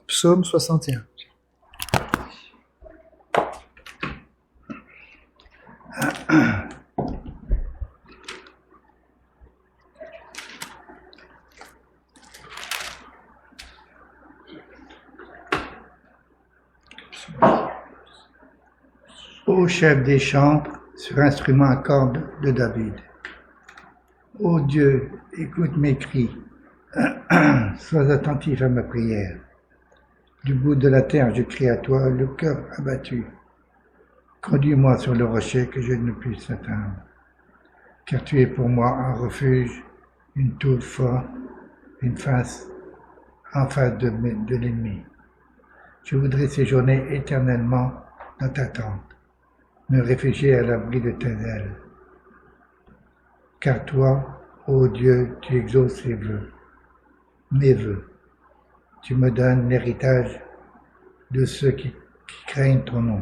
Psaume 61. Ô chef des chants, sur instrument à cordes de David. Ô Dieu, écoute mes cris, sois attentif à ma prière. Du bout de la terre, je crie à toi, le cœur abattu. Conduis-moi sur le rocher que je ne puisse atteindre, car tu es pour moi un refuge, une tour forte, une face en face de l'ennemi. Je voudrais séjourner éternellement dans ta tente, me réfugier à l'abri de tes ailes. Car toi, ô Dieu, tu exauces mes vœux. Tu me donnes l'héritage de ceux qui craignent ton nom.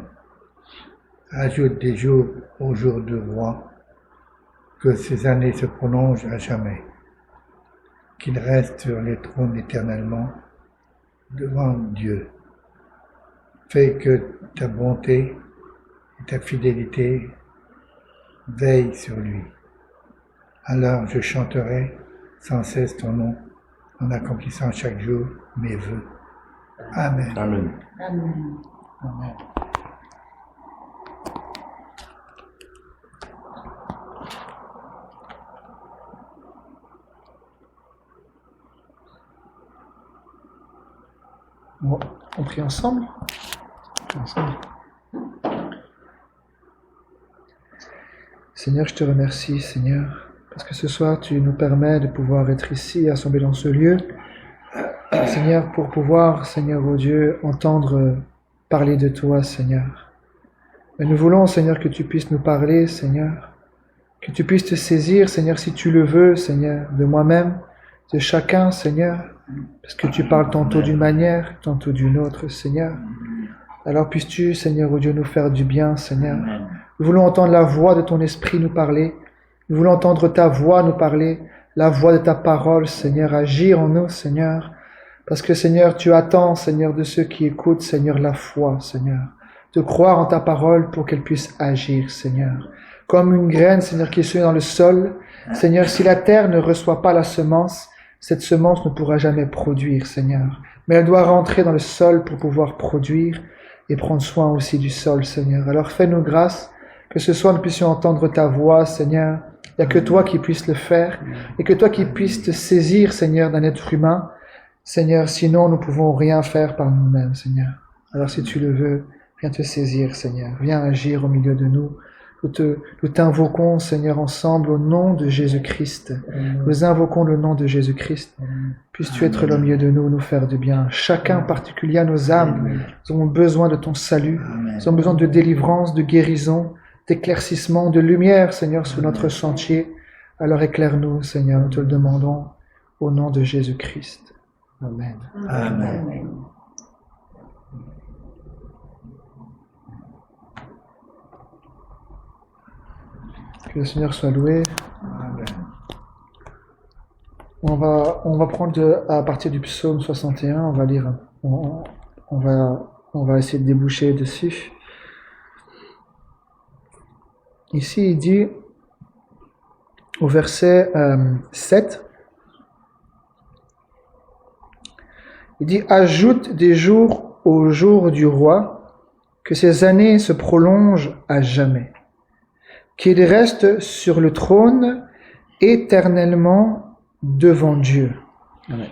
Ajoute des jours aux jours du roi, que ces années se prolongent à jamais, qu'il reste sur les trônes éternellement devant Dieu. Fais que ta bonté et ta fidélité veillent sur lui. Alors je chanterai sans cesse ton nom, en accomplissant chaque jour mes vœux. Amen. Amen. Amen. Amen. Bon, on prie ensemble. Seigneur, je te remercie, Seigneur, parce que ce soir, tu nous permets de pouvoir être ici, assemblés dans ce lieu. Seigneur, pour pouvoir, Seigneur, oh Dieu, entendre parler de toi, Seigneur. Et nous voulons, Seigneur, que tu puisses nous parler, Seigneur, que tu puisses te saisir, Seigneur, si tu le veux, Seigneur, de moi-même, de chacun, Seigneur, parce que tu parles tantôt d'une manière, tantôt d'une autre, Seigneur. Alors puisses-tu, Seigneur, oh Dieu, nous faire du bien, Seigneur. Nous voulons entendre la voix de ton esprit nous parler. Nous voulons entendre ta voix nous parler, la voix de ta parole, Seigneur, agir en nous, Seigneur. Parce que, Seigneur, tu attends, Seigneur, de ceux qui écoutent, Seigneur, la foi, Seigneur. De croire en ta parole pour qu'elle puisse agir, Seigneur. Comme une graine, Seigneur, qui est semée dans le sol. Seigneur, si la terre ne reçoit pas la semence, cette semence ne pourra jamais produire, Seigneur. Mais elle doit rentrer dans le sol pour pouvoir produire et prendre soin aussi du sol, Seigneur. Alors fais-nous grâce que ce soir nous puissions entendre ta voix, Seigneur. Il n'y a que toi qui puisses le faire et que toi qui puisses te saisir, Seigneur, d'un être humain. Seigneur, sinon nous ne pouvons rien faire par nous-mêmes, Seigneur. Alors si tu le veux, viens te saisir, Seigneur. Viens agir au milieu de nous. Nous t'invoquons, Seigneur, ensemble au nom de Jésus-Christ. Nous invoquons le nom de Jésus-Christ. Puisses-tu être au milieu de nous, nous faire du bien. Chacun particulier à nos âmes. Nous avons besoin de ton salut. Nous avons besoin de délivrance, de guérison, d'éclaircissement, de lumière, Seigneur, sur notre sentier. Alors éclaire-nous, Seigneur, nous te le demandons au nom de Jésus-Christ. Amen. Amen. Que le Seigneur soit loué. Amen. On va prendre à partir du psaume 61, on va lire, on va essayer de déboucher dessus. Ici, il dit, au verset 7, il dit « Ajoute des jours aux jours du roi, que ces années se prolongent à jamais. Qu'il reste sur le trône éternellement devant Dieu. » Amen.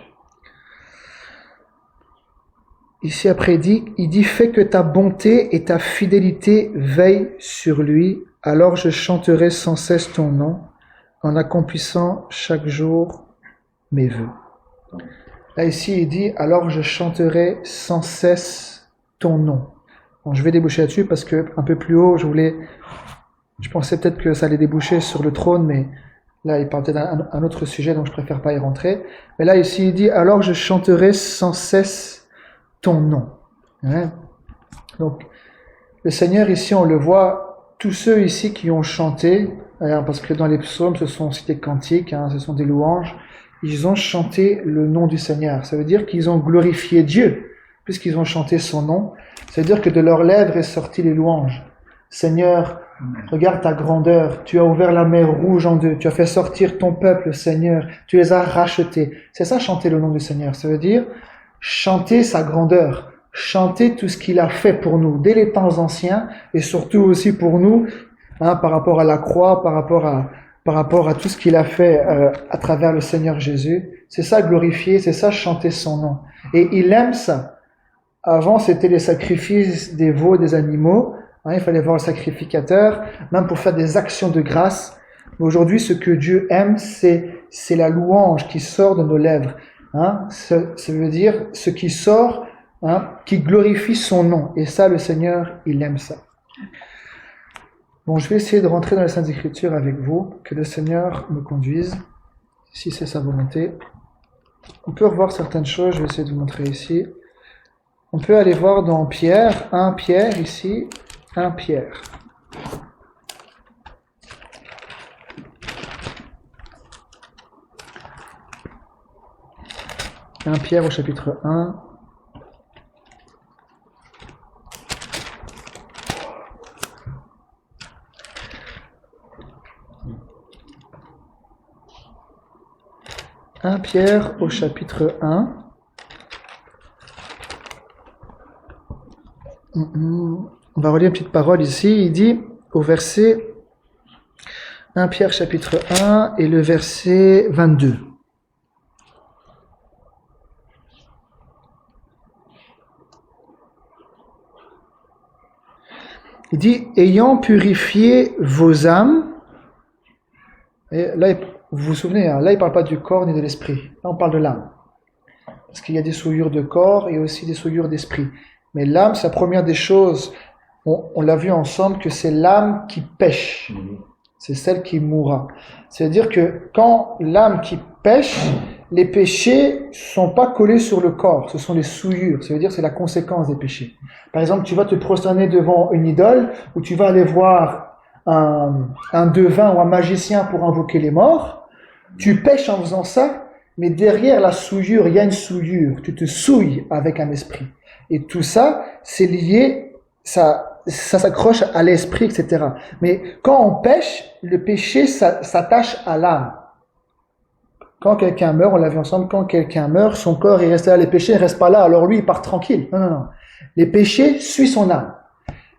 Ici après il dit « Fais que ta bonté et ta fidélité veillent sur lui, alors je chanterai sans cesse ton nom, en accomplissant chaque jour mes vœux. » Là ici il dit « Alors je chanterai sans cesse ton nom. » Bon, je vais déboucher là-dessus parce que un peu plus haut, je pensais peut-être que ça allait déboucher sur le trône, mais là, il parle peut-être d'un autre sujet, donc je préfère pas y rentrer. Mais là, ici, il dit « Alors je chanterai sans cesse ton nom. » Hein? Donc, le Seigneur, ici, on le voit, tous ceux ici qui ont chanté, parce que dans les psaumes, ce sont aussi des cantiques, ce sont des louanges, ils ont chanté le nom du Seigneur. Ça veut dire qu'ils ont glorifié Dieu. puisqu'ils ont chanté son nom, c'est-à-dire que de leurs lèvres est sorti les louanges. Seigneur, regarde ta grandeur, tu as ouvert la mer rouge en deux, tu as fait sortir ton peuple, Seigneur, tu les as rachetés. C'est ça, chanter le nom du Seigneur. Ça veut dire chanter sa grandeur, chanter tout ce qu'il a fait pour nous, dès les temps anciens, et surtout aussi pour nous, par rapport à la croix, par rapport à tout ce qu'il a fait à travers le Seigneur Jésus. C'est ça glorifier, c'est ça chanter son nom. Et il aime ça. Avant, c'était les sacrifices des veaux, des animaux. Il fallait voir le sacrificateur, même pour faire des actions de grâce. Mais aujourd'hui, ce que Dieu aime, c'est la louange qui sort de nos lèvres. Ça veut dire ce qui sort, qui glorifie son nom. Et ça, le Seigneur, il aime ça. Bon, je vais essayer de rentrer dans les Saintes Écritures avec vous, que le Seigneur me conduise, si c'est sa volonté. On peut revoir certaines choses, je vais essayer de vous montrer ici. On peut aller voir dans Pierre, 1 Pierre ici, 1 Pierre. Pierre au chapitre 1. Pierre au chapitre 1. On va relire une petite parole ici. Il dit au verset 1 Pierre chapitre 1 et le verset 22. Il dit, ayant purifié vos âmes, et là, vous vous souvenez, là il ne parle pas du corps ni de l'esprit, là on parle de l'âme. Parce qu'il y a des souillures de corps et aussi des souillures d'esprit. Mais l'âme, c'est la première des choses, on l'a vu ensemble, que c'est l'âme qui pêche, c'est celle qui mourra. C'est-à-dire que quand l'âme qui pêche, les péchés ne sont pas collés sur le corps, ce sont les souillures, ça veut dire que c'est la conséquence des péchés. Par exemple, tu vas te prosterner devant une idole, ou tu vas aller voir un devin ou un magicien pour invoquer les morts, tu pêches en faisant ça, mais derrière la souillure, il y a une souillure, tu te souilles avec un esprit. Et tout ça, c'est lié, ça s'accroche à l'esprit, etc. Mais quand on pêche, le péché s'attache à l'âme. Quand quelqu'un meurt, on l'a vu ensemble, quand quelqu'un meurt, son corps il reste là, les péchés ne restent pas là, alors lui il part tranquille. Non. Les péchés suivent son âme.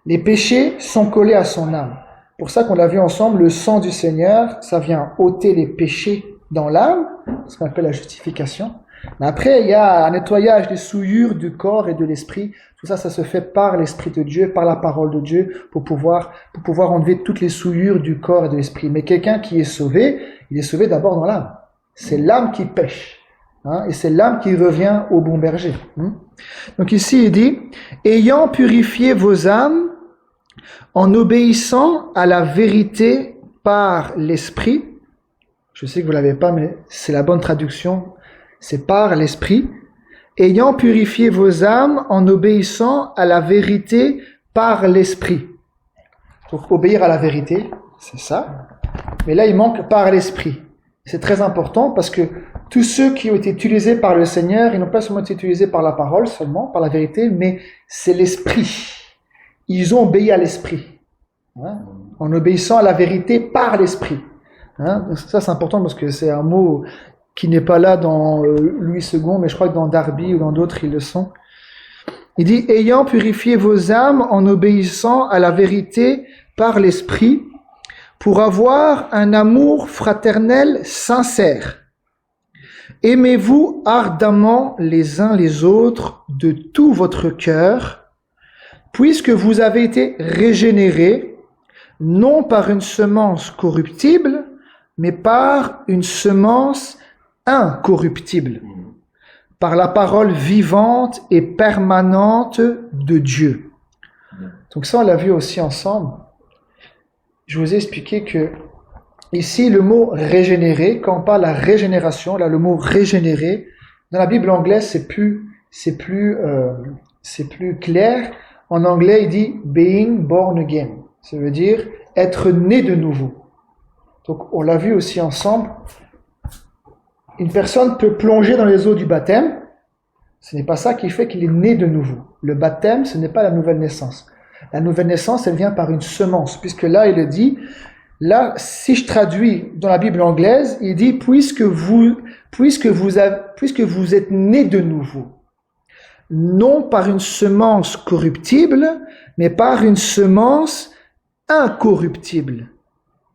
Les péchés sont collés à son âme. Pour ça qu'on l'a vu ensemble, le sang du Seigneur, ça vient ôter les péchés dans l'âme, ce qu'on appelle la justification. Mais après, il y a un nettoyage des souillures du corps et de l'esprit. Tout ça, ça se fait par l'Esprit de Dieu, par la parole de Dieu, pour pouvoir enlever toutes les souillures du corps et de l'esprit. Mais quelqu'un qui est sauvé, il est sauvé d'abord dans l'âme. C'est l'âme qui pêche. Et c'est l'âme qui revient au bon berger. Donc ici, il dit, ayant purifié vos âmes, en obéissant à la vérité par l'esprit. Je sais que vous l'avez pas, mais c'est la bonne traduction. C'est par l'esprit. Ayant purifié vos âmes en obéissant à la vérité par l'esprit. Donc obéir à la vérité, c'est ça. Mais là, il manque par l'esprit. C'est très important parce que tous ceux qui ont été utilisés par le Seigneur, ils n'ont pas seulement été utilisés par la parole seulement, par la vérité, mais c'est l'esprit. Ils ont obéi à l'esprit. En obéissant à la vérité par l'esprit. Ça c'est important parce que c'est un mot qui n'est pas là dans Louis II, mais je crois que dans Darby ou dans d'autres ils le sont. Il dit, ayant purifié vos âmes en obéissant à la vérité par l'esprit, pour avoir un amour fraternel sincère. Aimez-vous ardemment les uns les autres de tout votre cœur, puisque vous avez été régénérés, non par une semence corruptible, mais par une semence incorruptible, par la parole vivante et permanente de Dieu. Donc ça, on l'a vu aussi ensemble. Je vous ai expliqué que ici, le mot régénérer, quand on parle de la régénération, là, le mot régénérer, dans la Bible anglaise, c'est plus clair. En anglais, il dit being born again. Ça veut dire être né de nouveau. Donc, on l'a vu aussi ensemble. Une personne peut plonger dans les eaux du baptême, Ce n'est pas ça qui fait qu'il est né de nouveau. Le baptême, ce n'est pas la nouvelle naissance. La nouvelle naissance, elle vient par une semence, puisque là, il dit, là, si je traduis dans la Bible anglaise, il dit, puisque vous êtes né de nouveau, non par une semence corruptible, mais par une semence incorruptible.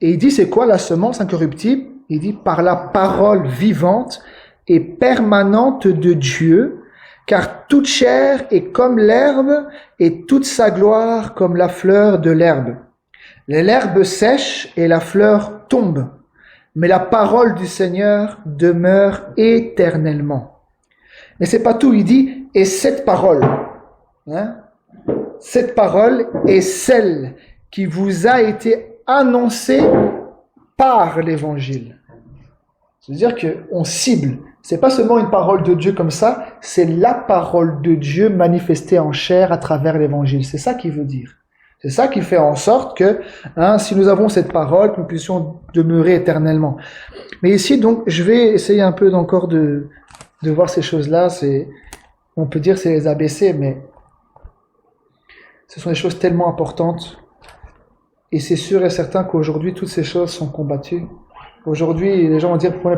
Et il dit, c'est quoi la semence incorruptible? Il dit, par la parole vivante et permanente de Dieu, car toute chair est comme l'herbe et toute sa gloire comme la fleur de l'herbe. L'herbe sèche et la fleur tombe, mais la parole du Seigneur demeure éternellement. Mais c'est pas tout, il dit, et cette parole est celle qui vous a été annoncée par l'évangile. C'est-à-dire qu'on cible. C'est pas seulement une parole de Dieu comme ça, c'est la parole de Dieu manifestée en chair à travers l'évangile. C'est ça qu'il veut dire. C'est ça qui fait en sorte que, si nous avons cette parole, que nous puissions demeurer éternellement. Mais ici, donc, je vais essayer un peu encore de voir ces choses-là. On peut dire c'est les ABC, mais ce sont des choses tellement importantes. Et c'est sûr et certain qu'aujourd'hui, toutes ces choses sont combattues. Aujourd'hui, les gens vont dire, pour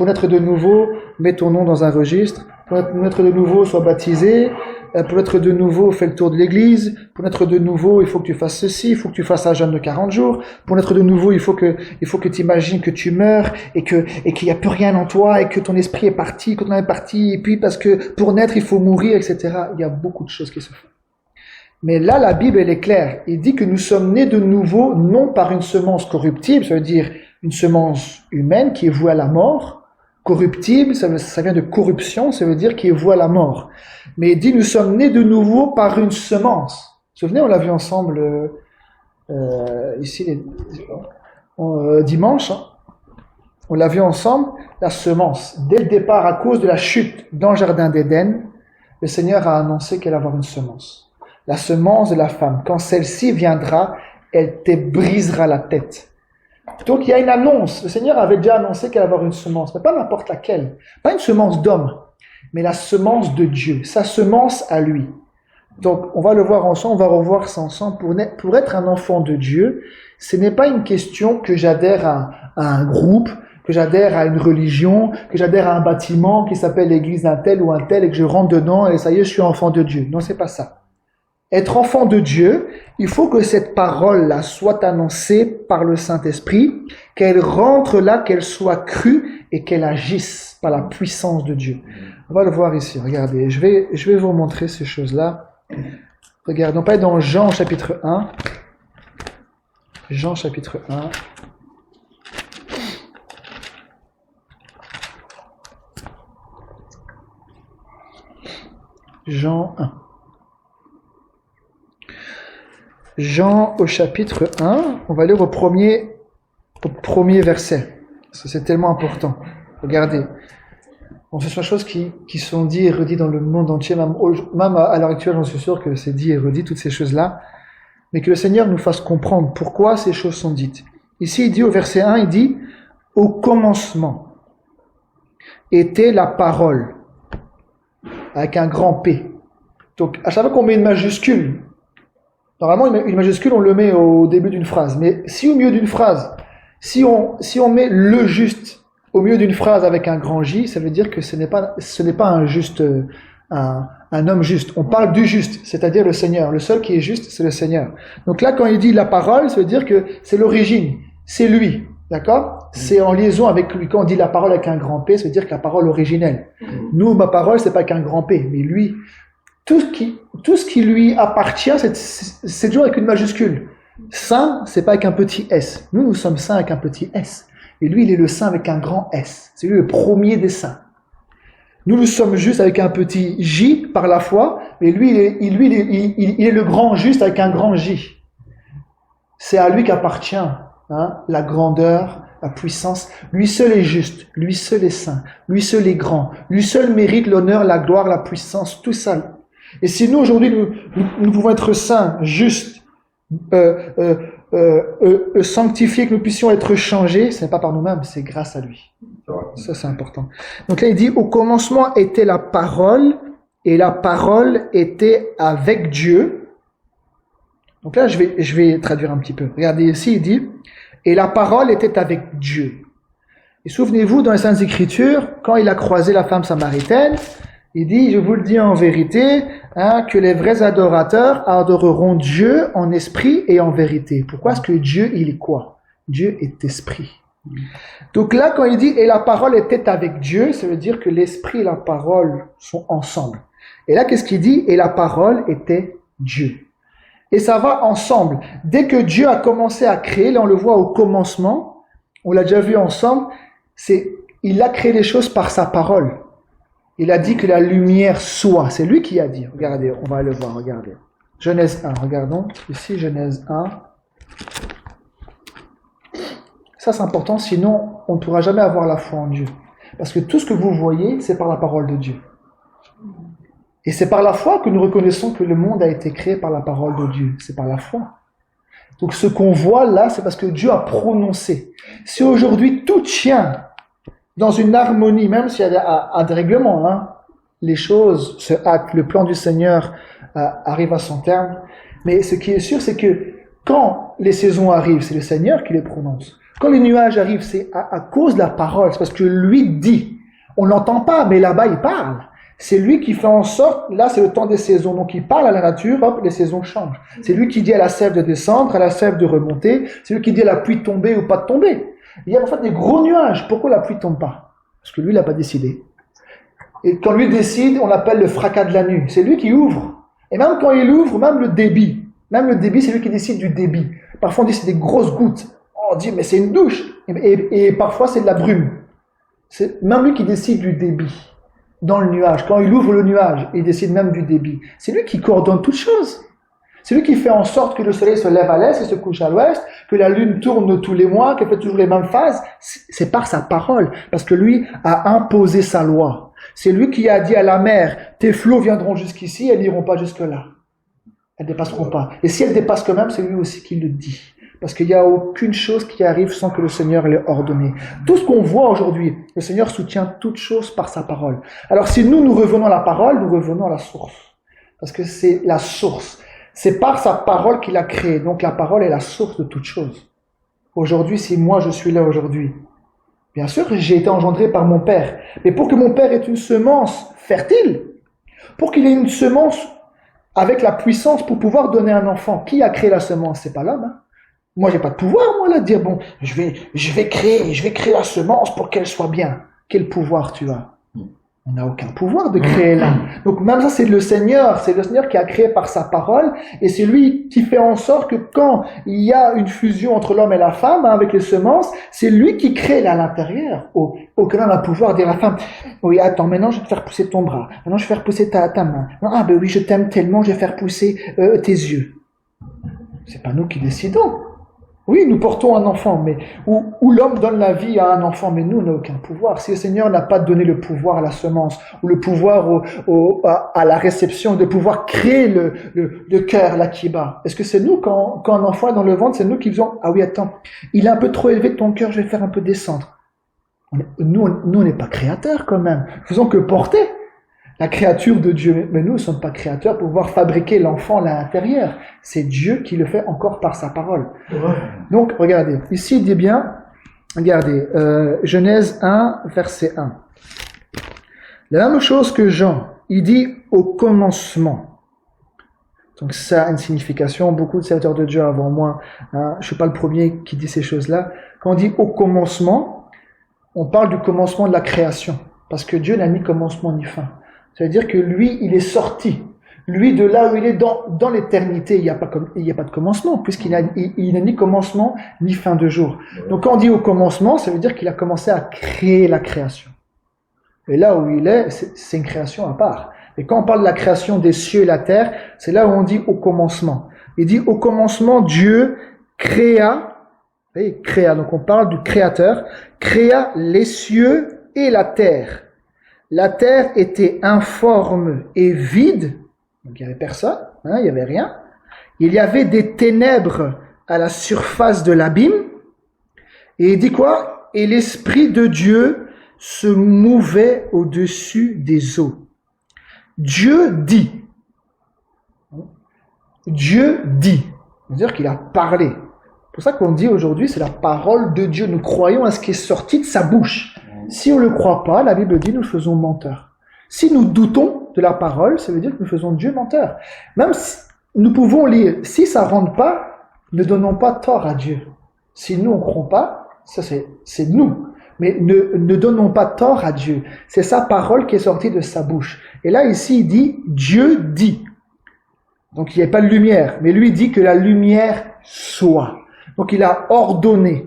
naître de nouveau, mets ton nom dans un registre. Pour naître de nouveau, sois baptisé. Pour naître de nouveau, fais le tour de l'église. Pour naître de nouveau, il faut que tu fasses ceci, il faut que tu fasses un jeûne de 40 jours. Pour naître de nouveau, il faut que tu imagines que tu meurs et qu'il n'y a plus rien en toi et que ton esprit est parti, que ton âme est parti. Et puis, parce que pour naître, il faut mourir, etc. Il y a beaucoup de choses qui se font. Mais là, la Bible, elle est claire. Il dit que nous sommes nés de nouveau, non par une semence corruptible, ça veut dire une semence humaine qui est vouée à la mort. Corruptible, ça vient de corruption, ça veut dire qui est vouée à la mort. Mais il dit, nous sommes nés de nouveau par une semence. Vous vous souvenez, on l'a vu ensemble ici dimanche. On l'a vu ensemble, la semence. Dès le départ, à cause de la chute dans le jardin d'Éden, le Seigneur a annoncé qu'elle allait avoir une semence. La semence de la femme. Quand celle-ci viendra, elle te brisera la tête. Donc il y a une annonce. Le Seigneur avait déjà annoncé qu'elle allait avoir une semence, mais pas n'importe laquelle. Pas une semence d'homme, mais la semence de Dieu. Sa semence à lui. Donc on va le voir ensemble, on va revoir ça ensemble. Pour être un enfant de Dieu, ce n'est pas une question que j'adhère à un groupe, que j'adhère à une religion, que j'adhère à un bâtiment qui s'appelle l'église d'un tel ou un tel et que je rentre dedans et ça y est, je suis enfant de Dieu. Non, c'est pas ça. Être enfant de Dieu, il faut que cette parole-là soit annoncée par le Saint-Esprit, qu'elle rentre là, qu'elle soit crue et qu'elle agisse par la puissance de Dieu. On va le voir ici, regardez, je vais vous montrer ces choses-là. Regardez, on va être dans Jean chapitre 1. Jean chapitre 1. Jean 1. Jean au chapitre 1, on va lire au premier verset. Parce que c'est tellement important. Regardez. Bon, ce sont des choses qui sont dites et redites dans le monde entier. Même à l'heure actuelle, j'en suis sûr que c'est dit et redit, toutes ces choses-là. Mais que le Seigneur nous fasse comprendre pourquoi ces choses sont dites. Ici, il dit au verset 1, il dit « Au commencement était la parole » avec un grand P. Donc, à chaque fois qu'on met une majuscule, normalement, une majuscule, on le met au début d'une phrase. Mais si au milieu d'une phrase, si on met le juste au milieu d'une phrase avec un grand J, ça veut dire que ce n'est pas un juste, un homme juste. On parle du juste, c'est-à-dire le Seigneur. Le seul qui est juste, c'est le Seigneur. Donc là, quand il dit la parole, ça veut dire que c'est l'origine. C'est lui. D'accord? C'est en liaison avec lui. Quand on dit la parole avec un grand P, ça veut dire que la parole originelle. Nous, ma parole, c'est pas qu'un grand P, mais lui. Tout ce qui lui appartient, c'est toujours avec une majuscule. Saint, c'est pas avec un petit S. Nous sommes saints avec un petit S. Et lui, il est le saint avec un grand S. C'est lui le premier des saints. Nous sommes justes avec un petit J par la foi, mais lui, il est le grand juste avec un grand J. C'est à lui qu'appartient la grandeur, la puissance. Lui seul est juste, lui seul est saint, lui seul est grand, lui seul mérite l'honneur, la gloire, la puissance, tout ça. Et si nous, aujourd'hui, nous pouvons être saints, justes, sanctifiés, que nous puissions être changés, ce n'est pas par nous-mêmes, c'est grâce à lui. Ça, c'est important. Donc là, il dit, au commencement était la parole, et la parole était avec Dieu. Donc là, je vais traduire un petit peu. Regardez ici, il dit, et la parole était avec Dieu. Et souvenez-vous, dans les Saintes Écritures, quand il a croisé la femme samaritaine, il dit, je vous le dis en vérité, que les vrais adorateurs adoreront Dieu en esprit et en vérité. Pourquoi est-ce que Dieu, il est quoi? Dieu est esprit. Donc là, quand il dit, et la parole était avec Dieu, ça veut dire que l'esprit et la parole sont ensemble. Et là, qu'est-ce qu'il dit? Et la parole était Dieu. Et ça va ensemble. Dès que Dieu a commencé à créer, là on le voit au commencement, on l'a déjà vu ensemble, il a créé les choses par sa parole. Il a dit que la lumière soit. C'est lui qui a dit. Regardez, on va le voir, regardez. Genèse 1, regardons. Ici, Genèse 1. Ça, c'est important, sinon, on ne pourra jamais avoir la foi en Dieu. Parce que tout ce que vous voyez, c'est par la parole de Dieu. Et c'est par la foi que nous reconnaissons que le monde a été créé par la parole de Dieu. C'est par la foi. Donc, ce qu'on voit là, c'est parce que Dieu a prononcé. Si aujourd'hui tout tient dans une harmonie, même s'il y a un dérèglement, les choses se hâtent, le plan du Seigneur arrive à son terme. Mais ce qui est sûr, c'est que quand les saisons arrivent, c'est le Seigneur qui les prononce. Quand les nuages arrivent, c'est à cause de la parole, c'est parce que lui dit. On l'entend pas, mais là-bas, il parle. C'est lui qui fait en sorte, là c'est le temps des saisons, donc il parle à la nature, hop, les saisons changent. C'est lui qui dit à la sève de descendre, à la sève de remonter, c'est lui qui dit à la pluie de tomber ou pas de tomber. Il y a en fait des gros nuages, pourquoi la pluie ne tombe pas? Parce que lui, il n'a pas décidé. Et quand lui décide, on l'appelle le fracas de la nuit, c'est lui qui ouvre. Et même quand il ouvre, même le débit, c'est lui qui décide du débit. Parfois on dit c'est des grosses gouttes, on dit mais c'est une douche, et parfois c'est de la brume. C'est même lui qui décide du débit. Dans le nuage, quand il ouvre le nuage, il décide même du débit. C'est lui qui coordonne toutes choses. C'est lui qui fait en sorte que le soleil se lève à l'est et se couche à l'ouest, que la lune tourne tous les mois, qu'elle fait toujours les mêmes phases. C'est par sa parole, parce que lui a imposé sa loi. C'est lui qui a dit à la mer, tes flots viendront jusqu'ici, elles n'iront pas jusque-là. Elles ne dépasseront pas. Et si elles dépassent quand même, c'est lui aussi qui le dit. Parce qu'il n'y a aucune chose qui arrive sans que le Seigneur l'ait ordonné. Tout ce qu'on voit aujourd'hui, le Seigneur soutient toutes choses par sa parole. Alors si nous revenons à la parole, nous revenons à la source. Parce que c'est la source. C'est par sa parole qu'il a créé. Donc la parole est la source de toutes choses. Aujourd'hui, si moi je suis là aujourd'hui, bien sûr j'ai été engendré par mon Père. Mais pour que mon Père ait une semence fertile, pour qu'il ait une semence avec la puissance pour pouvoir donner un enfant, qui a créé la semence? C'est pas l'homme, Moi, j'ai pas de pouvoir, là, de dire, bon, je vais créer la semence pour qu'elle soit bien. Quel pouvoir tu as? On n'a aucun pouvoir de créer là. Donc, même ça, c'est le Seigneur qui a créé par sa parole, et c'est lui qui fait en sorte que quand il y a une fusion entre l'homme et la femme, avec les semences, c'est lui qui crée là à l'intérieur. Aucun homme n'a le pouvoir de dire à la femme, oui, attends, maintenant, je vais te faire pousser ton bras. Maintenant, je vais faire pousser ta main. Ah, ben oui, je t'aime tellement, je vais faire pousser tes yeux. C'est pas nous qui décidons. Oui, nous portons un enfant, mais où l'homme donne la vie à un enfant, mais nous, on n'a aucun pouvoir. Si le Seigneur n'a pas donné le pouvoir à la semence, ou le pouvoir à la réception, de pouvoir créer le cœur, là qui bat, est-ce que c'est nous, quand un enfant est dans le ventre, c'est nous qui faisons, ah oui, attends, il est un peu trop élevé ton cœur, je vais faire un peu descendre. Nous, on n'est pas créateurs quand même. Faisons que porter la créature de Dieu. Mais nous ne sommes pas créateurs pour pouvoir fabriquer l'enfant à l'intérieur. C'est Dieu qui le fait encore par sa parole. Ouais. Donc, regardez. Ici, il dit bien, regardez, Genèse 1, verset 1. La même chose que Jean, il dit au commencement. Donc, ça a une signification. Beaucoup de serviteurs de Dieu avant moi, je ne suis pas le premier qui dit ces choses-là. Quand on dit au commencement, on parle du commencement de la création. Parce que Dieu n'a ni commencement ni fin. Ça veut dire que lui, il est sorti. Lui, de là où il est dans l'éternité, il n'y a pas de commencement, puisqu'il n'a ni commencement, ni fin de jour. Donc, quand on dit au commencement, ça veut dire qu'il a commencé à créer la création. Et là où il est, c'est une création à part. Et quand on parle de la création des cieux et la terre, c'est là où on dit au commencement. Il dit au commencement, Dieu créa, donc on parle du créateur, créa les cieux et la terre. La terre était informe et vide, donc il n'y avait personne, il n'y avait rien. Il y avait des ténèbres à la surface de l'abîme. Et il dit quoi? Et l'Esprit de Dieu se mouvait au-dessus des eaux. Dieu dit. Dieu dit. C'est-à-dire qu'il a parlé. C'est pour ça qu'on dit aujourd'hui, c'est la parole de Dieu. Nous croyons à ce qui est sorti de sa bouche. Si on ne le croit pas, la Bible dit, nous faisons menteur. Si nous doutons de la parole, ça veut dire que nous faisons Dieu menteur. Même si nous pouvons lire, si ça ne rentre pas, ne donnons pas tort à Dieu. Si nous, on ne croit pas, ça c'est nous. Mais ne donnons pas tort à Dieu. C'est sa parole qui est sortie de sa bouche. Et là, ici, il dit, Dieu dit. Donc, il n'y a pas de lumière. Mais lui dit que la lumière soit. Donc, il a ordonné.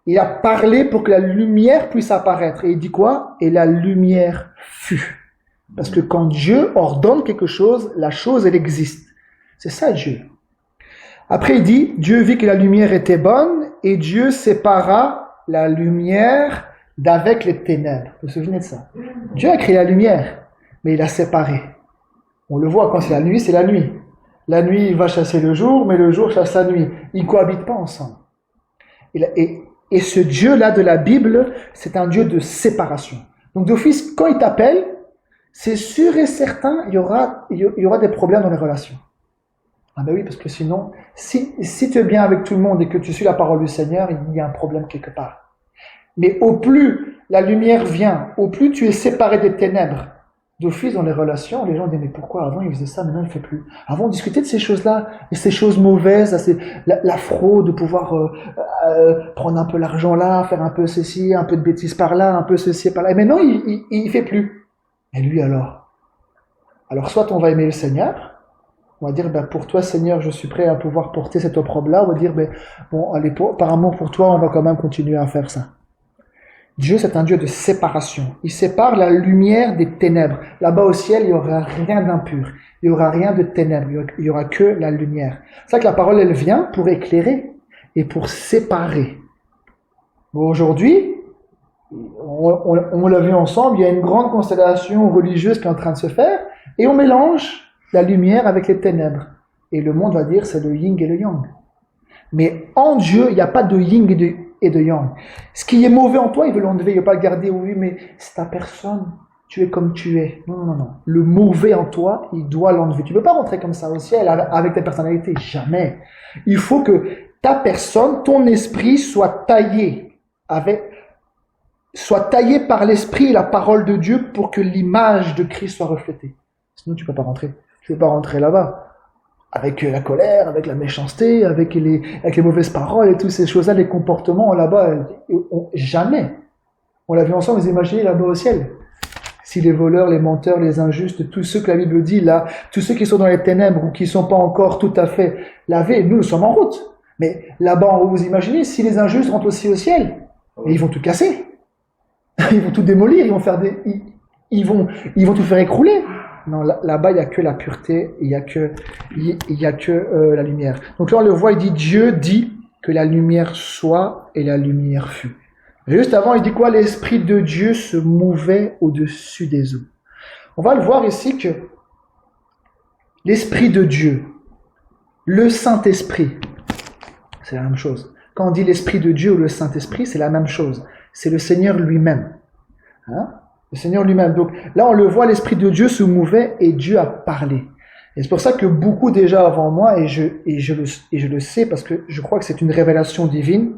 Il a parlé pour que la lumière puisse apparaître. Et il dit quoi? Et la lumière fut. Parce que quand Dieu ordonne quelque chose, la chose, elle existe. C'est ça, Dieu. Après, il dit, Dieu vit que la lumière était bonne et Dieu sépara la lumière d'avec les ténèbres. Vous vous souvenez de ça? Dieu a créé la lumière, mais il a séparé. On le voit, quand c'est la nuit, c'est la nuit. La nuit, il va chasser le jour, mais le jour chasse la nuit. Ils ne cohabitent pas ensemble. Et ce Dieu-là de la Bible, c'est un Dieu de séparation. Donc d'office, quand il t'appelle, c'est sûr et certain, il y aura des problèmes dans les relations. Ah ben oui, parce que sinon, si tu es bien avec tout le monde et que tu suis la parole du Seigneur, il y a un problème quelque part. Mais au plus la lumière vient, au plus tu es séparé des ténèbres, d'office dans les relations, les gens disent, mais pourquoi avant il faisait ça, maintenant il ne fait plus. Avant on discutait de ces choses-là, et ces choses mauvaises, la fraude, de pouvoir prendre un peu l'argent là, faire un peu ceci, un peu de bêtises par là, un peu ceci par là. Et maintenant il ne fait plus. Et lui alors soit on va aimer le Seigneur, on va dire, pour toi Seigneur, je suis prêt à pouvoir porter cette opprobre-là, on va dire, bon, allez, par amour pour toi, on va quand même continuer à faire ça. Dieu, c'est un Dieu de séparation. Il sépare la lumière des ténèbres. Là-bas au ciel, il n'y aura rien d'impur. Il n'y aura rien de ténèbres. Il n'y aura que la lumière. C'est ça que la parole, elle vient pour éclairer et pour séparer. Bon, aujourd'hui, on l'a vu ensemble, il y a une grande constellation religieuse qui est en train de se faire et on mélange la lumière avec les ténèbres. Et le monde va dire c'est le yin et le yang. Mais en Dieu, il n'y a pas de yin et de yang. Ce qui est mauvais en toi, il veut l'enlever, il ne veut pas le garder. Oui, mais c'est ta personne. Tu es comme tu es. Non. Le mauvais en toi, il doit l'enlever. Tu ne peux pas rentrer comme ça au ciel avec ta personnalité. Jamais. Il faut que ta personne, ton esprit soit taillé par l'esprit et la parole de Dieu pour que l'image de Christ soit reflétée. Sinon, tu ne peux pas rentrer. Tu ne peux pas rentrer là-bas. Avec la colère, avec la méchanceté, avec les mauvaises paroles et toutes ces choses-là, les comportements là-bas, jamais. On l'a vu ensemble, vous imaginez là-bas au ciel. Si les voleurs, les menteurs, les injustes, tous ceux que la Bible dit là, tous ceux qui sont dans les ténèbres ou qui ne sont pas encore tout à fait lavés, nous sommes en route. Mais là-bas, vous imaginez, si les injustes rentrent aussi au ciel, ils vont tout casser. Ils vont tout démolir, ils vont tout faire écrouler. Non, là-bas, il n'y a que la pureté, il n'y a que la lumière. Donc là, on le voit, il dit, Dieu dit que la lumière soit et la lumière fut. Juste avant, il dit quoi? L'Esprit de Dieu se mouvait au-dessus des eaux. On va le voir ici que l'Esprit de Dieu, le Saint-Esprit, c'est la même chose. Quand on dit l'Esprit de Dieu ou le Saint-Esprit, c'est la même chose. C'est le Seigneur lui-même. Le Seigneur lui-même. Donc là, on le voit, l'Esprit de Dieu se mouvait et Dieu a parlé. Et c'est pour ça que beaucoup déjà avant moi, et je le sais parce que je crois que c'est une révélation divine,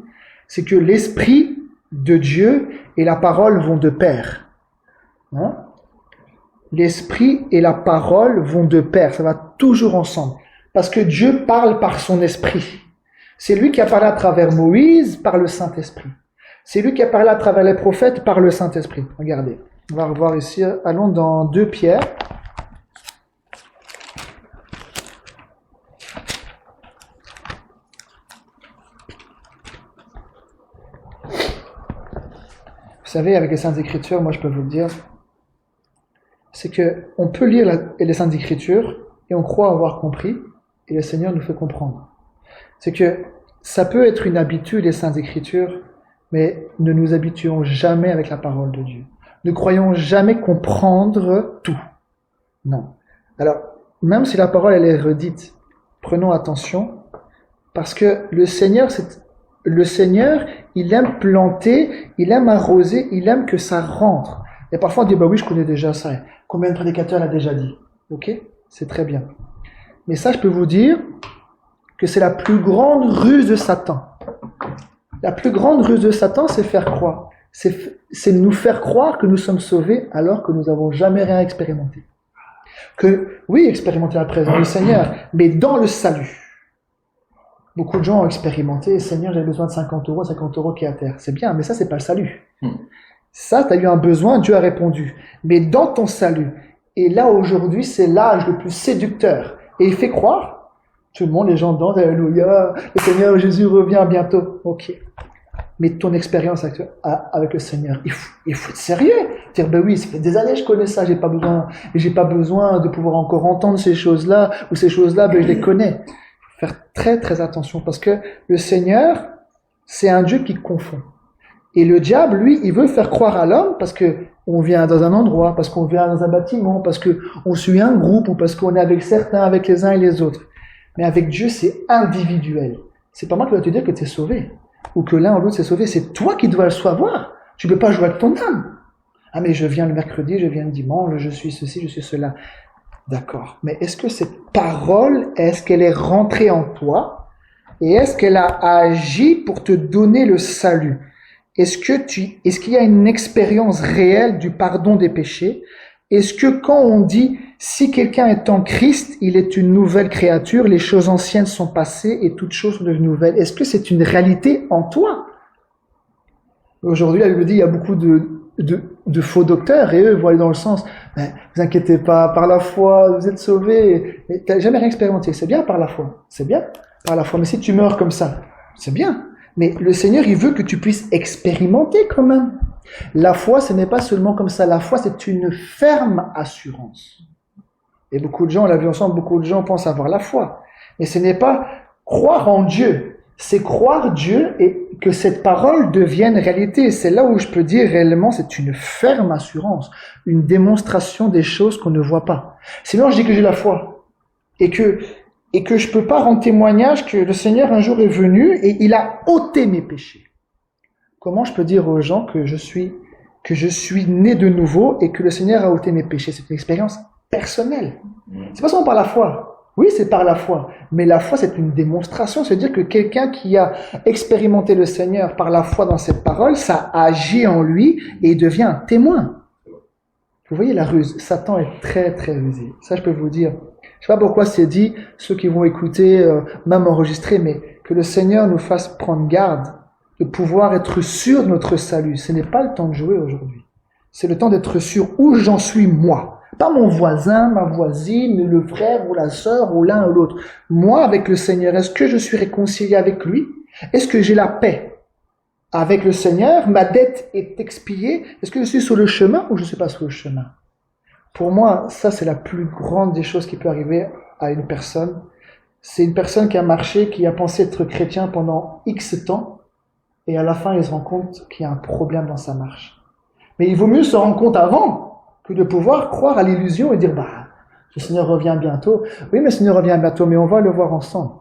c'est que l'Esprit de Dieu et la parole vont de pair. L'Esprit et la parole vont de pair. Ça va toujours ensemble. Parce que Dieu parle par son Esprit. C'est lui qui a parlé à travers Moïse par le Saint-Esprit. C'est lui qui a parlé à travers les prophètes par le Saint-Esprit. Regardez. On va revoir ici, allons dans 2 Pierre. Vous savez, avec les Saintes Écritures, moi je peux vous le dire, c'est que on peut lire les Saintes Écritures et on croit avoir compris, et le Seigneur nous fait comprendre. C'est que ça peut être une habitude, les Saintes Écritures, mais ne nous habituons jamais avec la parole de Dieu. Ne croyons jamais comprendre tout. Non. Alors, même si la parole elle est redite, prenons attention, parce que le Seigneur, il aime planter, il aime arroser, il aime que ça rentre. Et parfois on dit, oui, je connais déjà ça. Combien de prédicateurs l'a déjà dit? Ok? C'est très bien. Mais ça, je peux vous dire que c'est la plus grande ruse de Satan. La plus grande ruse de Satan, c'est faire croire. C'est nous faire croire que nous sommes sauvés alors que nous n'avons jamais rien expérimenté. Que, oui, expérimenter la présence du Seigneur, mais dans le salut. Beaucoup de gens ont expérimenté, Seigneur, j'ai besoin de 50 € qui est à terre. C'est bien, mais ça, c'est pas le salut. Ça, tu as eu un besoin, Dieu a répondu. Mais dans ton salut, et là, aujourd'hui, c'est l'âge le plus séducteur. Et il fait croire, tout le monde, les gens dansent, alléluia, le Seigneur Jésus revient bientôt. Ok. Mais ton expérience avec le Seigneur, il faut être sérieux. Dire, ben oui, ça fait des années que je connais ça, j'ai pas besoin de pouvoir encore entendre ces choses-là, ou ces choses-là, ben je les connais. Faire très très attention, parce que le Seigneur, c'est un Dieu qui confond. Et le diable, lui, il veut faire croire à l'homme parce que on vient dans un endroit, parce qu'on vient dans un bâtiment, parce que on suit un groupe, ou parce qu'on est avec certains, avec les uns et les autres. Mais avec Dieu, c'est individuel. C'est pas moi qui dois te dire que tu es sauvé, ou que l'un ou l'autre s'est sauvé. C'est toi qui dois le savoir. Tu peux pas jouer avec ton âme. Ah, mais je viens le mercredi, je viens le dimanche, je suis ceci, je suis cela. D'accord. Mais est-ce que cette parole, est-ce qu'elle est rentrée en toi? Et est-ce qu'elle a agi pour te donner le salut? Est-ce qu'il y a une expérience réelle du pardon des péchés? Est-ce que quand on dit, si quelqu'un est en Christ, il est une nouvelle créature, les choses anciennes sont passées et toutes choses sont devenues nouvelles, est-ce que c'est une réalité en toi? Aujourd'hui, la Bible dit, il y a beaucoup de faux docteurs, et eux vont aller dans le sens, vous inquiétez pas, par la foi, vous êtes sauvés, mais t'as jamais rien expérimenté. C'est bien par la foi, c'est bien par la foi, mais si tu meurs comme ça, c'est bien. Mais le Seigneur, il veut que tu puisses expérimenter quand même. La foi, ce n'est pas seulement comme ça. La foi, c'est une ferme assurance. Et beaucoup de gens, on l'a vu ensemble, beaucoup de gens pensent avoir la foi. Mais ce n'est pas croire en Dieu. C'est croire Dieu et que cette parole devienne réalité. C'est là où je peux dire réellement, c'est une ferme assurance. Une démonstration des choses qu'on ne voit pas. Sinon, je dis que j'ai la foi. Et que je peux pas rendre témoignage que le Seigneur un jour est venu et il a ôté mes péchés. Comment je peux dire aux gens que je suis né de nouveau et que le Seigneur a ôté mes péchés? C'est une expérience personnelle. C'est pas seulement par la foi. Oui, c'est par la foi. Mais la foi, c'est une démonstration. C'est-à-dire que quelqu'un qui a expérimenté le Seigneur par la foi dans cette parole, ça agit en lui et il devient un témoin. Vous voyez la ruse. Satan est très, très rusé. Ça, je peux vous dire. Je sais pas pourquoi c'est dit, ceux qui vont écouter, même enregistrer, mais que le Seigneur nous fasse prendre garde de pouvoir être sûr de notre salut. Ce n'est pas le temps de jouer aujourd'hui. C'est le temps d'être sûr où j'en suis moi. Pas mon voisin, ma voisine, le frère ou la sœur ou l'un ou l'autre. Moi avec le Seigneur, est-ce que je suis réconcilié avec lui? Est-ce que j'ai la paix avec le Seigneur? Ma dette est expiée? Est-ce que je suis sur le chemin ou je ne suis pas sur le chemin? Pour moi, ça c'est la plus grande des choses qui peut arriver à une personne. C'est une personne qui a marché, qui a pensé être chrétien pendant X temps, et à la fin il se rend compte qu'il y a un problème dans sa marche. Mais il vaut mieux se rendre compte avant que de pouvoir croire à l'illusion et dire, le Seigneur revient bientôt. Oui, mais le Seigneur revient bientôt, mais on va le voir ensemble.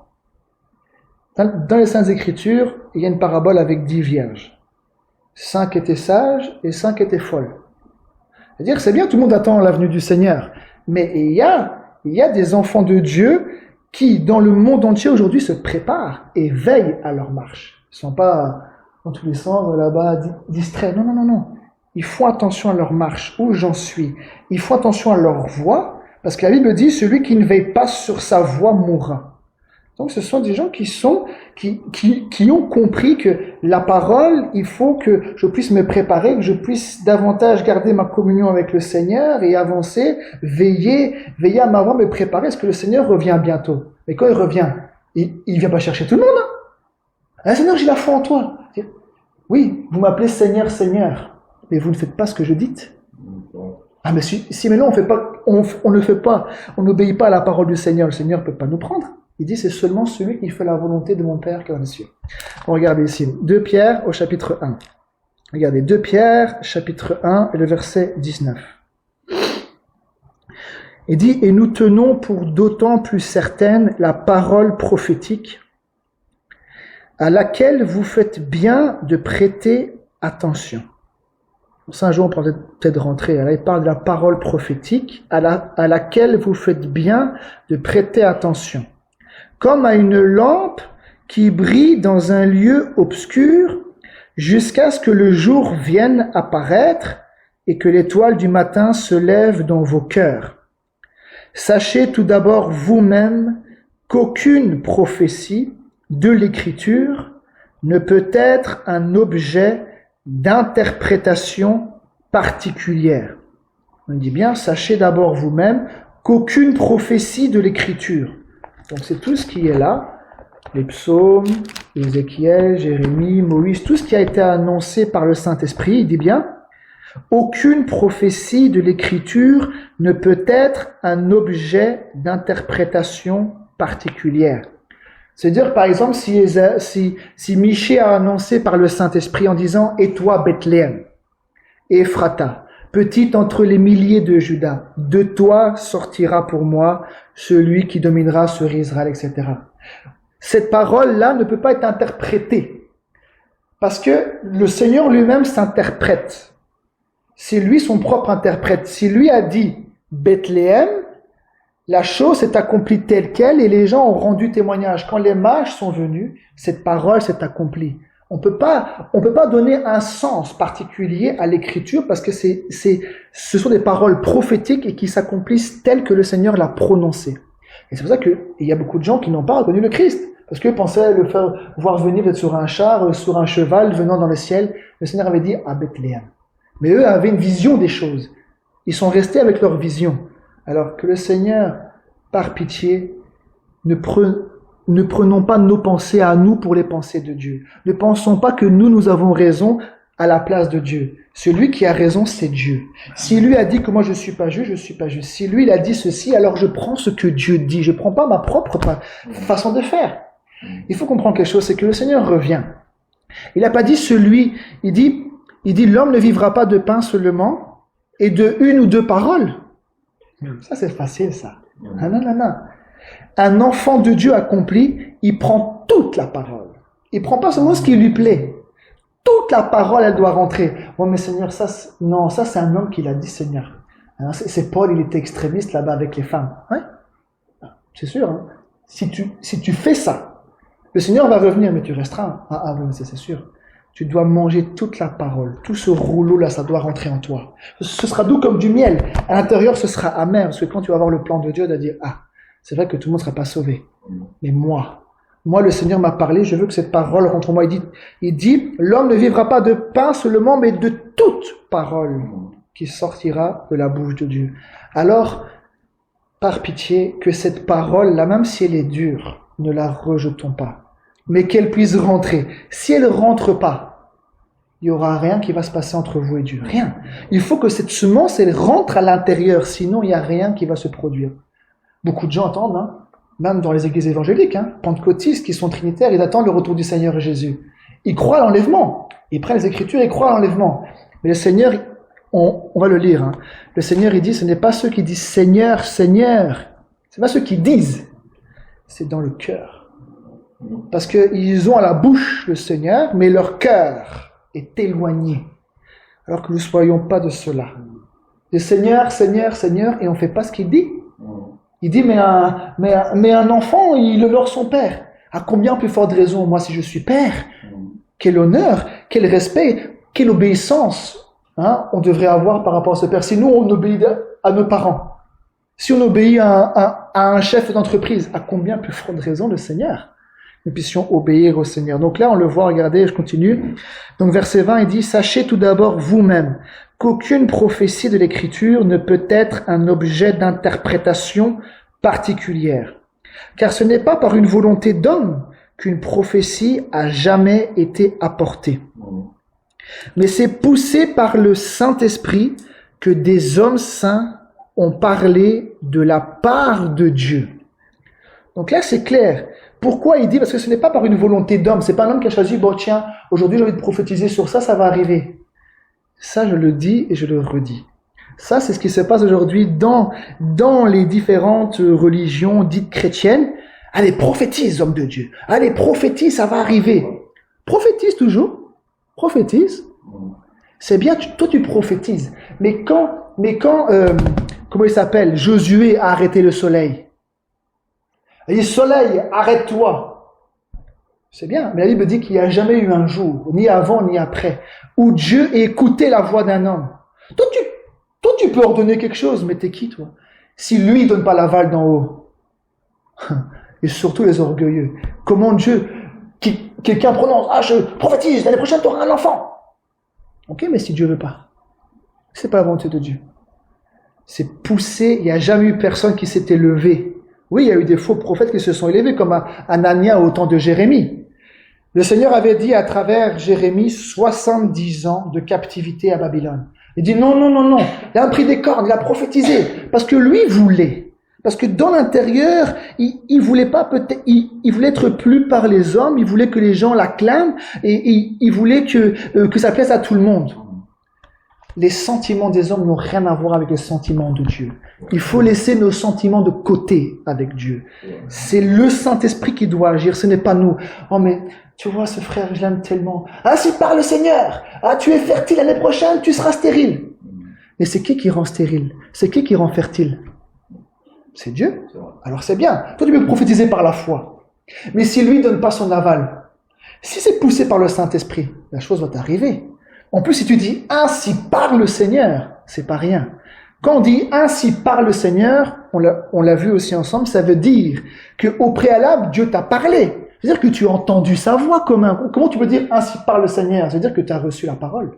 Dans les Saintes Écritures, il y a une parabole avec 10 vierges. 5 étaient sages et 5 étaient folles. C'est-à-dire, c'est bien, tout le monde attend la venue du Seigneur. Mais il y a des enfants de Dieu qui, dans le monde entier aujourd'hui, se préparent et veillent à leur marche. Ils ne sont pas dans tous les sens, là-bas, distraits. Non, non, non, non. Ils font attention à leur marche, où j'en suis. Ils font attention à leur voix, parce que la Bible dit, celui qui ne veille pas sur sa voix mourra. Donc ce sont des gens qui ont compris que la parole, il faut que je puisse me préparer, que je puisse davantage garder ma communion avec le Seigneur et avancer, veiller à ma voix, me préparer, parce que le Seigneur revient bientôt. Mais quand il revient, il vient pas chercher tout le monde. Hein? Seigneur, j'ai la foi en toi. Oui, vous m'appelez Seigneur, Seigneur, mais vous ne faites pas ce que je dis. Ah, mais si maintenant on ne fait pas, on n'obéit pas à la parole du Seigneur, le Seigneur ne peut pas nous prendre. Il dit, c'est seulement celui qui fait la volonté de mon Père qui est dans les cieux. Regardez ici, 2 Pierre au chapitre 1. Regardez, 2 Pierre, chapitre 1, et le verset 19. Il dit, et nous tenons pour d'autant plus certaine la parole prophétique à laquelle vous faites bien de prêter attention. ça un jour on pourra peut-être rentrer. Là, il parle de la parole prophétique à laquelle vous faites bien de prêter attention. Comme à une lampe qui brille dans un lieu obscur jusqu'à ce que le jour vienne apparaître et que l'étoile du matin se lève dans vos cœurs. Sachez tout d'abord vous-même qu'aucune prophétie de l'Écriture ne peut être un objet d'interprétation particulière. On dit bien, sachez d'abord vous-même qu'aucune prophétie de l'Écriture. Donc c'est tout ce qui est là, les psaumes, Ézéchiel, Jérémie, Moïse, tout ce qui a été annoncé par le Saint-Esprit, il dit bien, aucune prophétie de l'Écriture ne peut être un objet d'interprétation particulière. C'est-à-dire, par exemple, si Michée a annoncé par le Saint-Esprit en disant « Et toi, Bethléem, Ephrata, petite entre les milliers de Juda, de toi sortira pour moi celui qui dominera sur Israël, etc. » Cette parole-là ne peut pas être interprétée parce que le Seigneur lui-même s'interprète. C'est lui son propre interprète. Si lui a dit « Bethléem », la chose s'est accomplie telle quelle et les gens ont rendu témoignage. Quand les mages sont venus, cette parole s'est accomplie. On peut pas donner un sens particulier à l'écriture parce que ce sont des paroles prophétiques et qui s'accomplissent telles que le Seigneur l'a prononcé. Et c'est pour ça qu'il y a beaucoup de gens qui n'ont pas reconnu le Christ. Parce qu'eux pensaient le faire voir venir peut-être sur un char, sur un cheval, venant dans le ciel. Le Seigneur avait dit à Bethléem. Mais eux avaient une vision des choses. Ils sont restés avec leur vision. Alors que le Seigneur, par pitié, ne prenons pas nos pensées à nous pour les pensées de Dieu. Ne pensons pas que nous avons raison à la place de Dieu. Celui qui a raison, c'est Dieu. Si lui a dit que moi je suis pas juste, je suis pas juste. Si lui il a dit ceci, alors je prends ce que Dieu dit. Je prends pas ma propre façon de faire. Il faut comprendre quelque chose, c'est que le Seigneur revient. Il n'a pas dit celui, il dit l'homme ne vivra pas de pain seulement et de une ou deux paroles. Ça, c'est facile, ça. Non. Un enfant de Dieu accompli, il prend toute la parole. Il prend pas seulement ce qui lui plaît. Toute la parole, elle doit rentrer. Oh, mais Seigneur, ça, c'est un homme qui l'a dit, Seigneur. Alors, c'est Paul, il était extrémiste là-bas avec les femmes. Ouais? C'est sûr, hein? Si tu fais ça, le Seigneur va revenir, mais tu resteras. Ah, oui, c'est sûr. Tu dois manger toute la parole. Tout ce rouleau-là, ça doit rentrer en toi. Ce sera doux comme du miel. À l'intérieur, ce sera amer. Parce que quand tu vas voir le plan de Dieu, tu vas dire, ah, c'est vrai que tout le monde ne sera pas sauvé. Mais moi, le Seigneur m'a parlé, je veux que cette parole rentre en moi. Il dit, l'homme ne vivra pas de pain seulement, mais de toute parole qui sortira de la bouche de Dieu. Alors, par pitié, que cette parole-là, même si elle est dure, ne la rejetons pas. Mais qu'elle puisse rentrer. Si elle ne rentre pas, il n'y aura rien qui va se passer entre vous et Dieu. Rien. Il faut que cette semence, elle rentre à l'intérieur, sinon il n'y a rien qui va se produire. Beaucoup de gens attendent, hein, même dans les églises évangéliques, pentecôtistes qui sont trinitaires, ils attendent le retour du Seigneur Jésus. Ils croient à l'enlèvement. Ils prennent les Écritures et croient à l'enlèvement. Mais le Seigneur, on va le lire, le Seigneur, il dit, ce n'est pas ceux qui disent Seigneur, Seigneur. Ce n'est pas ceux qui disent. C'est dans le cœur. Parce qu'ils ont à la bouche le Seigneur, mais leur cœur est éloigné. Alors que nous ne soyons pas de cela. Le Seigneur, Seigneur, Seigneur, et on ne fait pas ce qu'il dit. Il dit, mais un enfant, il honore son père. À combien plus forte raison, moi, si je suis père? Quel honneur, quel respect, quelle obéissance on devrait avoir par rapport à ce père. Si nous, on obéit à nos parents, si on obéit à un chef d'entreprise, à combien plus forte raison le Seigneur? Nous puissions obéir au Seigneur. Donc là, on le voit, regardez, je continue. Donc verset 20, il dit, sachez tout d'abord vous-même qu'aucune prophétie de l'Écriture ne peut être un objet d'interprétation particulière. Car ce n'est pas par une volonté d'homme qu'une prophétie a jamais été apportée. Mais c'est poussé par le Saint-Esprit que des hommes saints ont parlé de la part de Dieu. Donc là, c'est clair. Pourquoi il dit? Parce que ce n'est pas par une volonté d'homme. C'est pas un homme qui a choisi, bon tiens, aujourd'hui j'ai envie de prophétiser sur ça, ça va arriver. Ça, je le dis et je le redis. Ça, c'est ce qui se passe aujourd'hui dans les différentes religions dites chrétiennes. Allez, prophétise, homme de Dieu. Allez, prophétise, ça va arriver. Prophétise toujours. Prophétise. C'est bien, toi tu prophétises. Mais quand comment il s'appelle, Josué a arrêté le soleil. Il dit, soleil, arrête-toi. C'est bien, mais la Bible dit qu'il n'y a jamais eu un jour, ni avant ni après, où Dieu ait écouté la voix d'un homme. Toi, tu peux ordonner quelque chose, mais t'es qui, toi? Si lui ne donne pas l'aval d'en haut. Et surtout les orgueilleux. Comment Dieu, quelqu'un prononce, je prophétise, l'année prochaine tu auras un enfant. Ok, mais si Dieu veut pas, c'est pas la volonté de Dieu. C'est poussé, il n'y a jamais eu personne qui s'était levé. Oui, il y a eu des faux prophètes qui se sont élevés, comme Anania au temps de Jérémie. Le Seigneur avait dit à travers Jérémie 70 ans de captivité à Babylone. Il dit non. Il a pris des cornes, il a prophétisé. Parce que lui voulait. Parce que dans l'intérieur, il voulait pas peut-être, il voulait être plus par les hommes, il voulait que les gens l'acclament et il voulait que ça plaise à tout le monde. Les sentiments des hommes n'ont rien à voir avec les sentiments de Dieu. Il faut laisser nos sentiments de côté avec Dieu. C'est le Saint-Esprit qui doit agir, ce n'est pas nous. Oh mais, tu vois, ce frère, je l'aime tellement. Si par le Seigneur, tu es fertile l'année prochaine, tu seras stérile. Mais c'est qui rend stérile? C'est qui rend fertile? C'est Dieu. Alors c'est bien. Toi, tu peux prophétiser par la foi. Mais si lui ne donne pas son aval, si c'est poussé par le Saint-Esprit, la chose va t'arriver. En plus, si tu dis « ainsi parle le Seigneur », c'est pas rien. Quand on dit « ainsi parle le Seigneur », on l'a vu aussi ensemble, ça veut dire qu'au préalable, Dieu t'a parlé. C'est-à-dire que tu as entendu sa voix comment tu peux dire « ainsi parle le Seigneur » C'est-à-dire que tu as reçu la parole.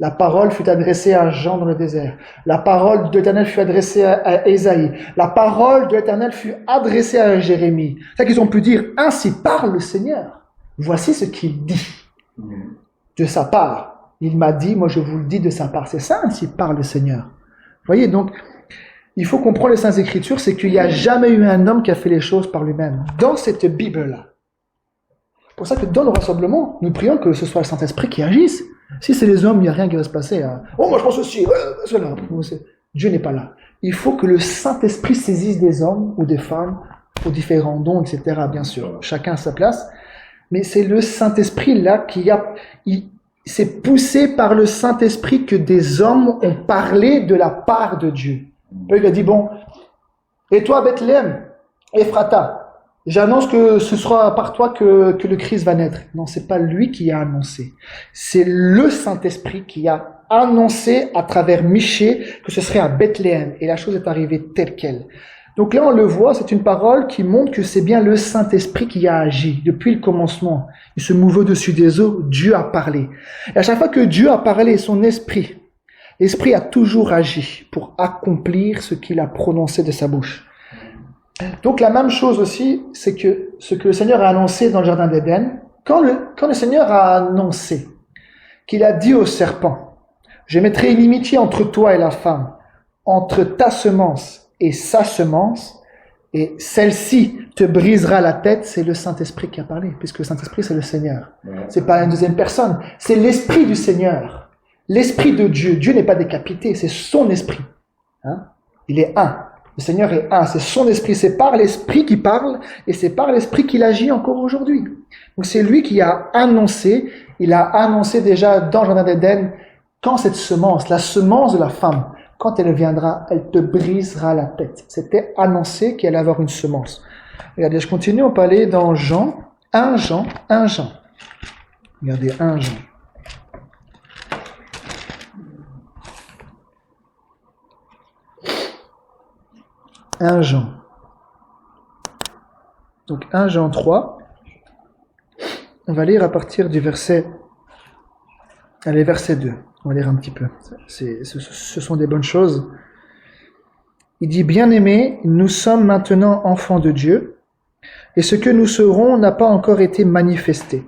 La parole fut adressée à Jean dans le désert. La parole de l'Éternel fut adressée à Ésaïe. La parole de l'Éternel fut adressée à Jérémie. C'est ça qu'ils ont pu dire « ainsi parle le Seigneur ». Voici ce qu'il dit de sa part. Il m'a dit, moi je vous le dis de sa part. C'est ça ainsi parle le Seigneur. Vous voyez, donc, il faut comprendre les Saintes Écritures, c'est qu'il n'y a jamais eu un homme qui a fait les choses par lui-même. Dans cette Bible-là. C'est pour ça que dans le rassemblement, nous prions que ce soit le Saint-Esprit qui agisse. Si c'est les hommes, il n'y a rien qui va se passer. Oh, moi je pense aussi. Cela. Dieu n'est pas là. Il faut que le Saint-Esprit saisisse des hommes ou des femmes pour différents dons, etc. Bien sûr, chacun à sa place. Mais c'est le Saint-Esprit là c'est poussé par le Saint-Esprit que des hommes ont parlé de la part de Dieu. Il a dit, bon, et toi Bethléem, Ephrata, j'annonce que ce sera par toi que le Christ va naître. Non, c'est pas lui qui a annoncé. C'est le Saint-Esprit qui a annoncé à travers Michée que ce serait à Bethléem. Et la chose est arrivée telle qu'elle. Donc là, on le voit, c'est une parole qui montre que c'est bien le Saint-Esprit qui a agi depuis le commencement. Il se mouvait au-dessus des eaux, Dieu a parlé. Et à chaque fois que Dieu a parlé, son esprit, l'Esprit a toujours agi pour accomplir ce qu'il a prononcé de sa bouche. Donc la même chose aussi, c'est que ce que le Seigneur a annoncé dans le Jardin d'Éden, quand le Seigneur a annoncé qu'il a dit au serpent, « Je mettrai inimitié entre toi et la femme, entre ta semence et sa semence, et celle-ci te brisera la tête », c'est le Saint-Esprit qui a parlé, puisque le Saint-Esprit c'est le Seigneur. C'est pas une deuxième personne, c'est l'Esprit du Seigneur, l'Esprit de Dieu. Dieu n'est pas décapité, c'est son Esprit. Il est un. Le Seigneur est un, c'est son Esprit, c'est par l'Esprit qu'il parle, et c'est par l'Esprit qu'il agit encore aujourd'hui. Donc c'est lui qui a annoncé, il a annoncé déjà dans le Jardin d'Éden, quand cette semence, la semence de la femme, quand elle viendra, elle te brisera la tête. C'était annoncé qu'il allait avoir une semence. Regardez, je continue, on peut aller dans Jean. Regardez, 1 Jean. Donc 1 Jean 3. On va lire à partir du verset 2. On va lire un petit peu. Ce sont des bonnes choses. Il dit, bien-aimés, nous sommes maintenant enfants de Dieu, et ce que nous serons n'a pas encore été manifesté.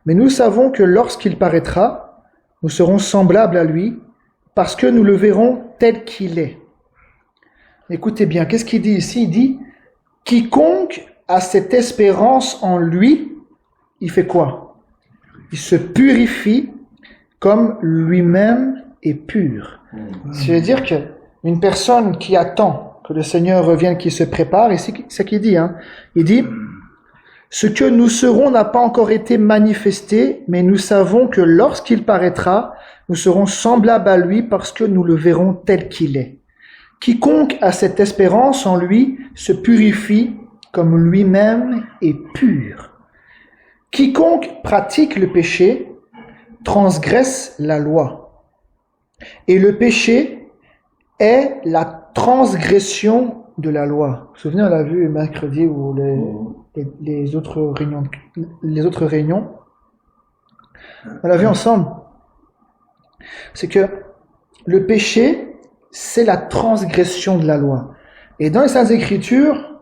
Mais nous savons que lorsqu'il paraîtra, nous serons semblables à lui, parce que nous le verrons tel qu'il est. Écoutez bien, qu'est-ce qu'il dit ici? Il dit, quiconque a cette espérance en lui, il fait quoi? Il se purifie comme lui-même est pur. C'est-à-dire qu'une personne qui attend que le Seigneur revienne, qui se prépare, et c'est ce qu'il dit, il dit, Ce que nous serons n'a pas encore été manifesté, mais nous savons que lorsqu'il paraîtra, nous serons semblables à lui parce que nous le verrons tel qu'il est. Quiconque a cette espérance en lui se purifie comme lui-même est pur. Quiconque pratique le péché transgresse la loi. Et le péché est la transgression de la loi. Vous vous souvenez, on l'a vu mercredi ou les autres réunions. On l'a vu ensemble. C'est que le péché, c'est la transgression de la loi. Et dans les Saintes Écritures,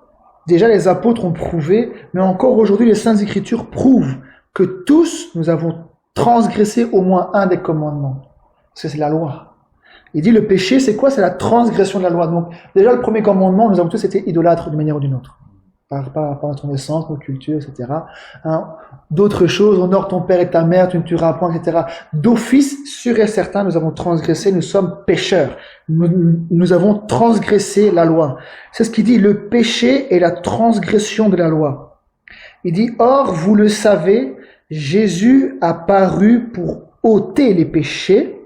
déjà les apôtres ont prouvé, mais encore aujourd'hui les Saintes Écritures prouvent que tous nous avons transgressé au moins un des commandements. Parce que c'est la loi. Il dit le péché, c'est quoi? C'est la transgression de la loi. Donc déjà le premier commandement, nous avons tous été idolâtres d'une manière ou d'une autre. Par notre naissance, nos cultures, etc. D'autres choses, honore ton père et ta mère, tu ne tueras point, etc. D'office, sûr et certain, nous avons transgressé, nous sommes pécheurs. Nous avons transgressé la loi. C'est ce qu'il dit, le péché est la transgression de la loi. Il dit, or, vous le savez, Jésus a paru pour ôter les péchés,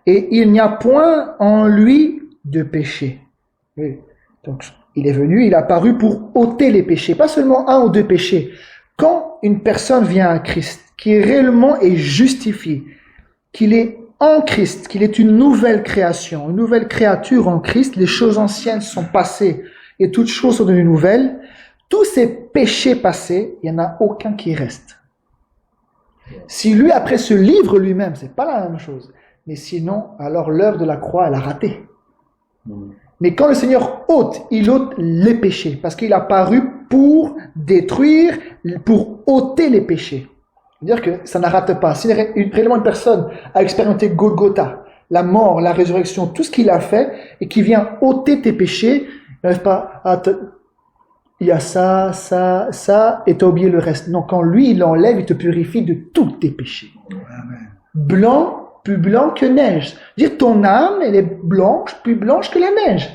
et il n'y a point en lui de péché. Oui. Donc, il est venu, il a paru pour ôter les péchés, pas seulement un ou deux péchés. Quand une personne vient à Christ, qui réellement est justifié, qu'il est en Christ, qu'il est une nouvelle création, une nouvelle créature en Christ, les choses anciennes sont passées et toutes choses sont devenues nouvelles, tous ces péchés passés, il n'y en a aucun qui reste. Si lui, après, se livre lui-même, c'est pas la même chose. Mais sinon, alors l'œuvre de la croix, elle a raté. Mais quand le Seigneur ôte, il ôte les péchés, parce qu'il a paru pour détruire, pour ôter les péchés. C'est-à-dire que ça ne rate pas. Si réellement une personne a expérimenté Golgotha, la mort, la résurrection, tout ce qu'il a fait, et qui vient ôter tes péchés, il n'arrive pas à il y a ça, et t'as oublié le reste. Non, quand lui, il l'enlève, il te purifie de tous tes péchés. Amen. Blanc, plus blanc que neige. Dire ton âme, elle est blanche, plus blanche que la neige.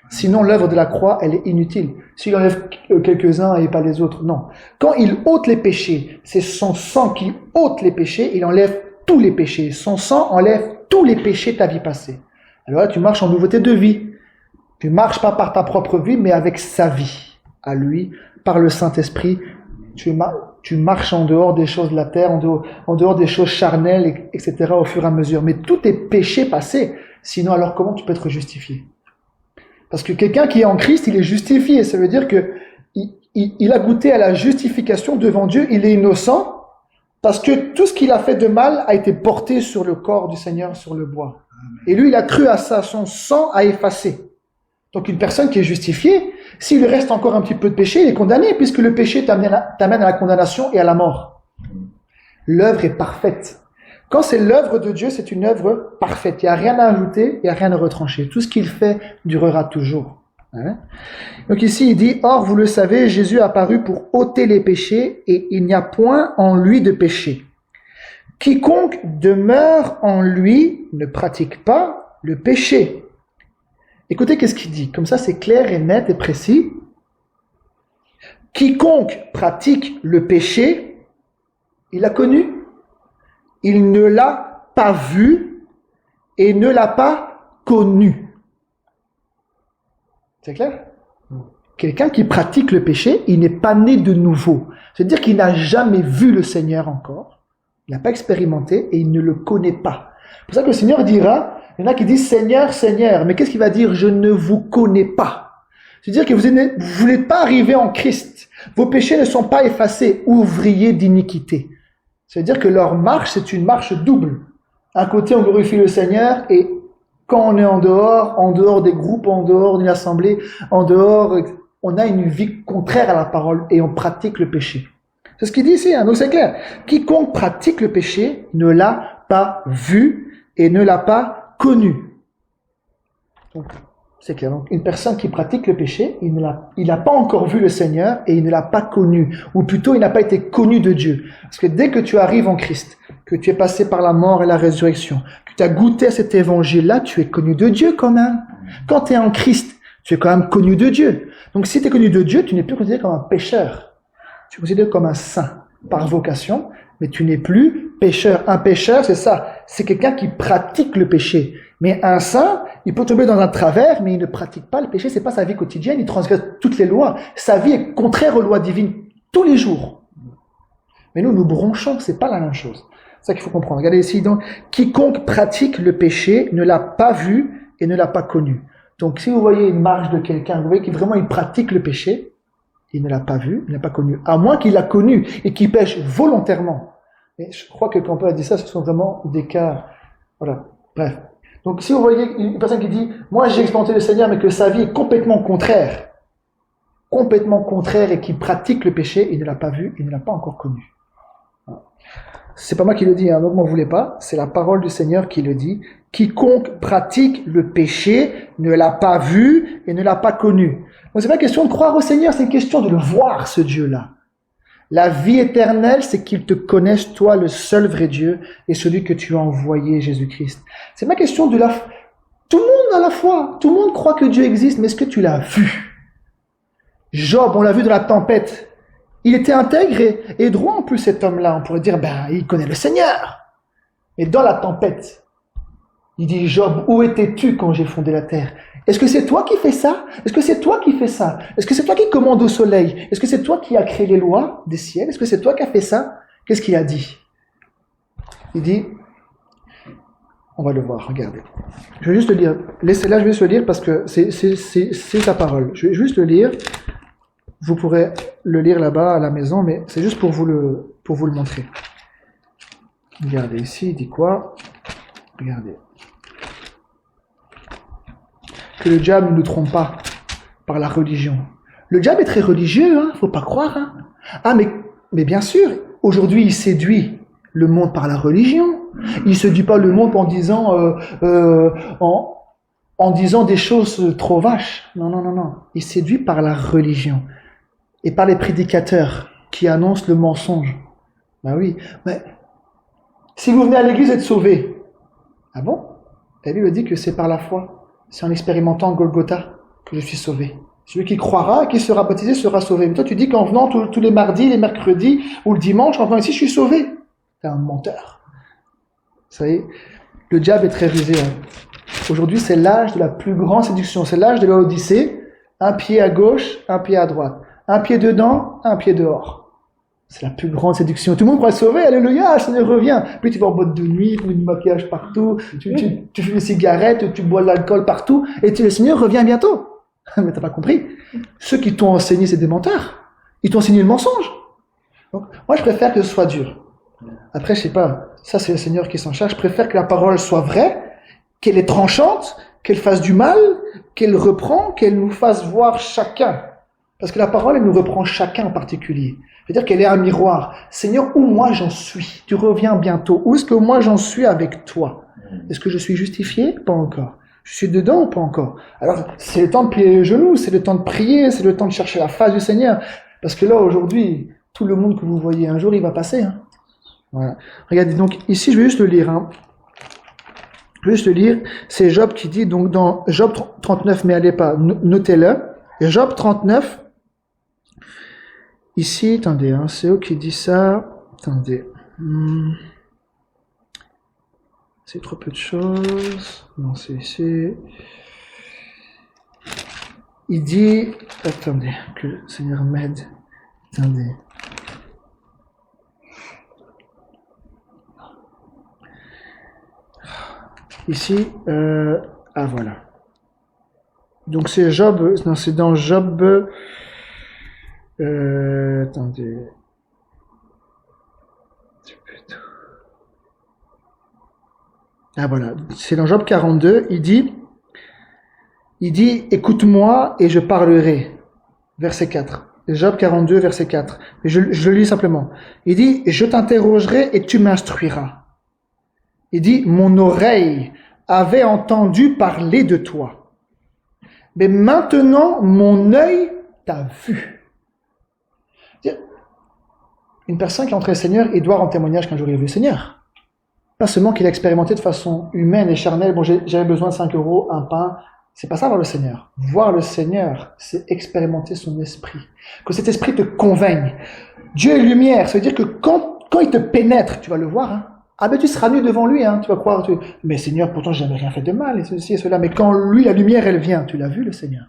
Sinon, l'œuvre de la croix, elle est inutile. S'il enlève quelques-uns et pas les autres, non. Quand il ôte les péchés, c'est son sang qui ôte les péchés, il enlève tous les péchés. Son sang enlève tous les péchés de ta vie passée. Alors là, tu marches en nouveauté de vie. Tu marches pas par ta propre vie, mais avec sa vie. À lui, par le Saint-Esprit, tu marches en dehors des choses de la terre, en dehors des choses charnelles, etc. au fur et à mesure. Mais tout est péché passé. Sinon, alors comment tu peux être justifié? Parce que quelqu'un qui est en Christ, il est justifié. Ça veut dire que il a goûté à la justification devant Dieu. Il est innocent parce que tout ce qu'il a fait de mal a été porté sur le corps du Seigneur, sur le bois. Et lui, il a cru à ça. Son sang a effacé. Donc une personne qui est justifiée, s'il lui reste encore un petit peu de péché, il est condamné, puisque le péché t'amène à la condamnation et à la mort. L'œuvre est parfaite. Quand c'est l'œuvre de Dieu, c'est une œuvre parfaite. Il n'y a rien à ajouter, il n'y a rien à retrancher. Tout ce qu'il fait durera toujours. Hein? Donc ici, il dit, « Or, vous le savez, Jésus a apparu pour ôter les péchés, et il n'y a point en lui de péché. Quiconque demeure en lui ne pratique pas le péché. » Écoutez qu'est-ce qu'il dit. Comme ça, c'est clair et net et précis. Quiconque pratique le péché, il l'a connu, il ne l'a pas vu et ne l'a pas connu. C'est clair? Quelqu'un qui pratique le péché, il n'est pas né de nouveau. C'est-à-dire qu'il n'a jamais vu le Seigneur encore. Il n'a pas expérimenté et il ne le connaît pas. C'est pour ça que le Seigneur dira, il y en a qui disent Seigneur, Seigneur. Mais qu'est-ce qu'il va dire? Je ne vous connais pas. C'est-à-dire que vous n'êtes pas arrivé en Christ. Vos péchés ne sont pas effacés, ouvriers d'iniquité. C'est-à-dire que leur marche, c'est une marche double. Un côté, on glorifie le Seigneur, et quand on est en dehors des groupes, en dehors d'une assemblée, en dehors, on a une vie contraire à la parole et on pratique le péché. C'est ce qu'il dit ici, hein, donc c'est clair. Quiconque pratique le péché ne l'a pas vu et ne l'a pas connu. Donc, c'est clair. Donc, une personne qui pratique le péché, il n'a pas encore vu le Seigneur et il ne l'a pas connu. Ou plutôt, il n'a pas été connu de Dieu. Parce que dès que tu arrives en Christ, que tu es passé par la mort et la résurrection, que tu as goûté à cet évangile-là, tu es connu de Dieu quand même. Quand tu es en Christ, tu es quand même connu de Dieu. Donc, si tu es connu de Dieu, tu n'es plus considéré comme un pécheur. Tu es considéré comme un saint par vocation, mais tu n'es plus pécheur. Un pécheur, c'est ça. C'est quelqu'un qui pratique le péché. Mais un saint, il peut tomber dans un travers, mais il ne pratique pas le péché. C'est pas sa vie quotidienne. Il transgresse toutes les lois. Sa vie est contraire aux lois divines tous les jours. Mais nous bronchons. C'est pas la même chose. C'est ça qu'il faut comprendre. Regardez ici. Donc, quiconque pratique le péché ne l'a pas vu et ne l'a pas connu. Donc, si vous voyez une marche de quelqu'un, vous voyez qu'il vraiment il pratique le péché, il ne l'a pas vu, il n'a pas connu. À moins qu'il l'a connu et qu'il pêche volontairement. Et je crois que quand Paul a dit ça, ce sont vraiment des cas. Voilà. Bref. Donc, si vous voyez une personne qui dit, moi j'ai expérimenté le Seigneur, mais que sa vie est complètement contraire et qui pratique le péché, il ne l'a pas vu, il ne l'a pas encore connu. C'est pas moi qui le dis, donc m'en voulez pas, c'est la parole du Seigneur qui le dit. Quiconque pratique le péché ne l'a pas vu et ne l'a pas connu. Donc c'est pas question de croire au Seigneur, c'est une question de le voir, ce Dieu-là. La vie éternelle, c'est qu'il te connaisse, toi, le seul vrai Dieu, et celui que tu as envoyé, Jésus-Christ. C'est pas question de la... Tout le monde a la foi, tout le monde croit que Dieu existe, mais est-ce que tu l'as vu? Job, on l'a vu dans la tempête. Il était intègre et droit en plus, cet homme-là. On pourrait dire, il connaît le Seigneur. Mais dans la tempête, il dit, Job, où étais-tu quand j'ai fondé la terre? Est-ce que c'est toi qui fais ça? Est-ce que c'est toi qui fais ça? Est-ce que c'est toi qui commande au soleil? Est-ce que c'est toi qui as créé les lois des ciels? Est-ce que c'est toi qui as fait ça? Qu'est-ce qu'il a dit? Il dit, on va le voir, regardez. Je vais juste le lire. Laissez-la, je vais juste le lire parce que c'est ta parole. Je vais juste le lire. Vous pourrez le lire là-bas à la maison, mais c'est juste pour vous le montrer. Regardez ici, il dit quoi? Regardez. Que le diable ne nous trompe pas par la religion. Le diable est très religieux, faut pas croire. Ah, mais bien sûr, aujourd'hui il séduit le monde par la religion. Il séduit pas le monde en disant des choses trop vaches. Non. Il séduit par la religion et par les prédicateurs qui annoncent le mensonge. Oui, mais si vous venez à l'église, vous êtes sauvés. Ah bon? La Bible dit que c'est par la foi. C'est en expérimentant Golgotha que je suis sauvé. Celui qui croira et qui sera baptisé sera sauvé. Mais toi, tu dis qu'en venant tous les mardis, les mercredis ou le dimanche, en venant ici, je suis sauvé. T'es un menteur. Vous savez, le diable est très rusé. Aujourd'hui, c'est l'âge de la plus grande séduction. C'est l'âge de l'Odyssée. Un pied à gauche, un pied à droite. Un pied dedans, un pied dehors. C'est la plus grande séduction. Tout le monde pourra être sauvé, alléluia, le Seigneur revient. Puis tu vas en boîte de nuit, tu mets du maquillage partout, tu fumes des cigarettes, tu bois de l'alcool partout, et le Seigneur revient bientôt. Mais t'as pas compris. Ceux qui t'ont enseigné, c'est des menteurs. Ils t'ont enseigné le mensonge. Donc, moi, je préfère que ce soit dur. Après, je sais pas, ça c'est le Seigneur qui s'en charge. Je préfère que la parole soit vraie, qu'elle est tranchante, qu'elle fasse du mal, qu'elle reprend, qu'elle nous fasse voir chacun. Parce que la parole, elle nous reprend chacun en particulier. C'est-à-dire qu'elle est un miroir. Seigneur, où moi j'en suis? Tu reviens bientôt. Où est-ce que moi j'en suis avec toi? Est-ce que je suis justifié? Pas encore. Je suis dedans ou pas encore? Alors, c'est le temps de plier les genoux, c'est le temps de prier, c'est le temps de chercher la face du Seigneur. Parce que là, aujourd'hui, tout le monde que vous voyez un jour, il va passer. Voilà. Regardez, donc ici, je vais juste le lire. Je vais juste le lire. C'est Job qui dit, donc dans Job 39, mais allez pas, notez-le. Job 39, ici, attendez, c'est eux qui dit ça. Attendez. C'est trop peu de choses. Non, c'est ici. Il dit, attendez, que le Seigneur m'aide. Attendez. Ici, voilà. Donc c'est Job, non, c'est dans Job, attendez. Ah voilà, c'est dans Job 42, il dit, écoute-moi et je parlerai. Verset 4. Job 42, verset 4. Je le lis simplement. Il dit, je t'interrogerai et tu m'instruiras. Il dit, mon oreille avait entendu parler de toi. Mais maintenant, mon œil t'a vu. Une personne qui est entrée au Seigneur, il doit rendre témoignage qu'un jour il a vu le Seigneur. Pas seulement qu'il a expérimenté de façon humaine et charnelle, bon, j'avais besoin de 5 euros, un pain. C'est pas ça, voir le Seigneur. Voir le Seigneur, c'est expérimenter son esprit. Que cet esprit te convainc. Dieu est lumière, ça veut dire que quand il te pénètre, tu vas le voir, hein. Ah ben tu seras nu devant lui, hein, tu vas croire, mais Seigneur, pourtant j'ai jamais rien fait de mal, et ceci et cela, mais quand lui, la lumière, elle vient, tu l'as vu le Seigneur.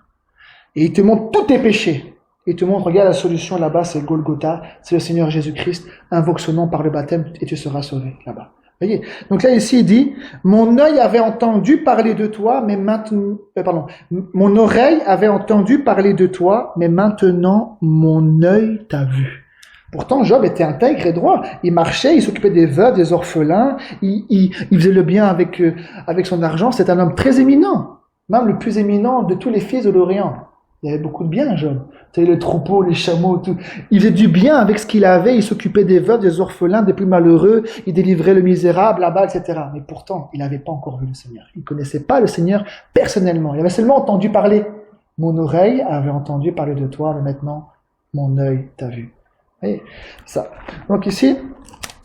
Et il te montre tous tes péchés. Il te montre, regarde la solution là-bas, c'est Golgotha, c'est le Seigneur Jésus-Christ, invoque son nom par le baptême et tu seras sauvé là-bas. Voyez. Donc là ici il dit, mon œil avait entendu parler de toi, mais maintenant, mon oreille avait entendu parler de toi, mais maintenant mon œil t'a vu. Pourtant, Job était intègre et droit. Il marchait, il s'occupait des veuves, des orphelins, il faisait le bien avec son argent. C'est un homme très éminent, même le plus éminent de tous les fils de l'Orient. Il y avait beaucoup de bien, Job. Tu sais, les troupeaux, les chameaux, tout. Il faisait du bien avec ce qu'il avait, il s'occupait des veuves, des orphelins, des plus malheureux, il délivrait le misérable là-bas, etc. Mais pourtant, il n'avait pas encore vu le Seigneur. Il ne connaissait pas le Seigneur personnellement. Il avait seulement entendu parler. Mon oreille avait entendu parler de toi, mais maintenant, mon œil t'a vu. Et ça. Donc ici,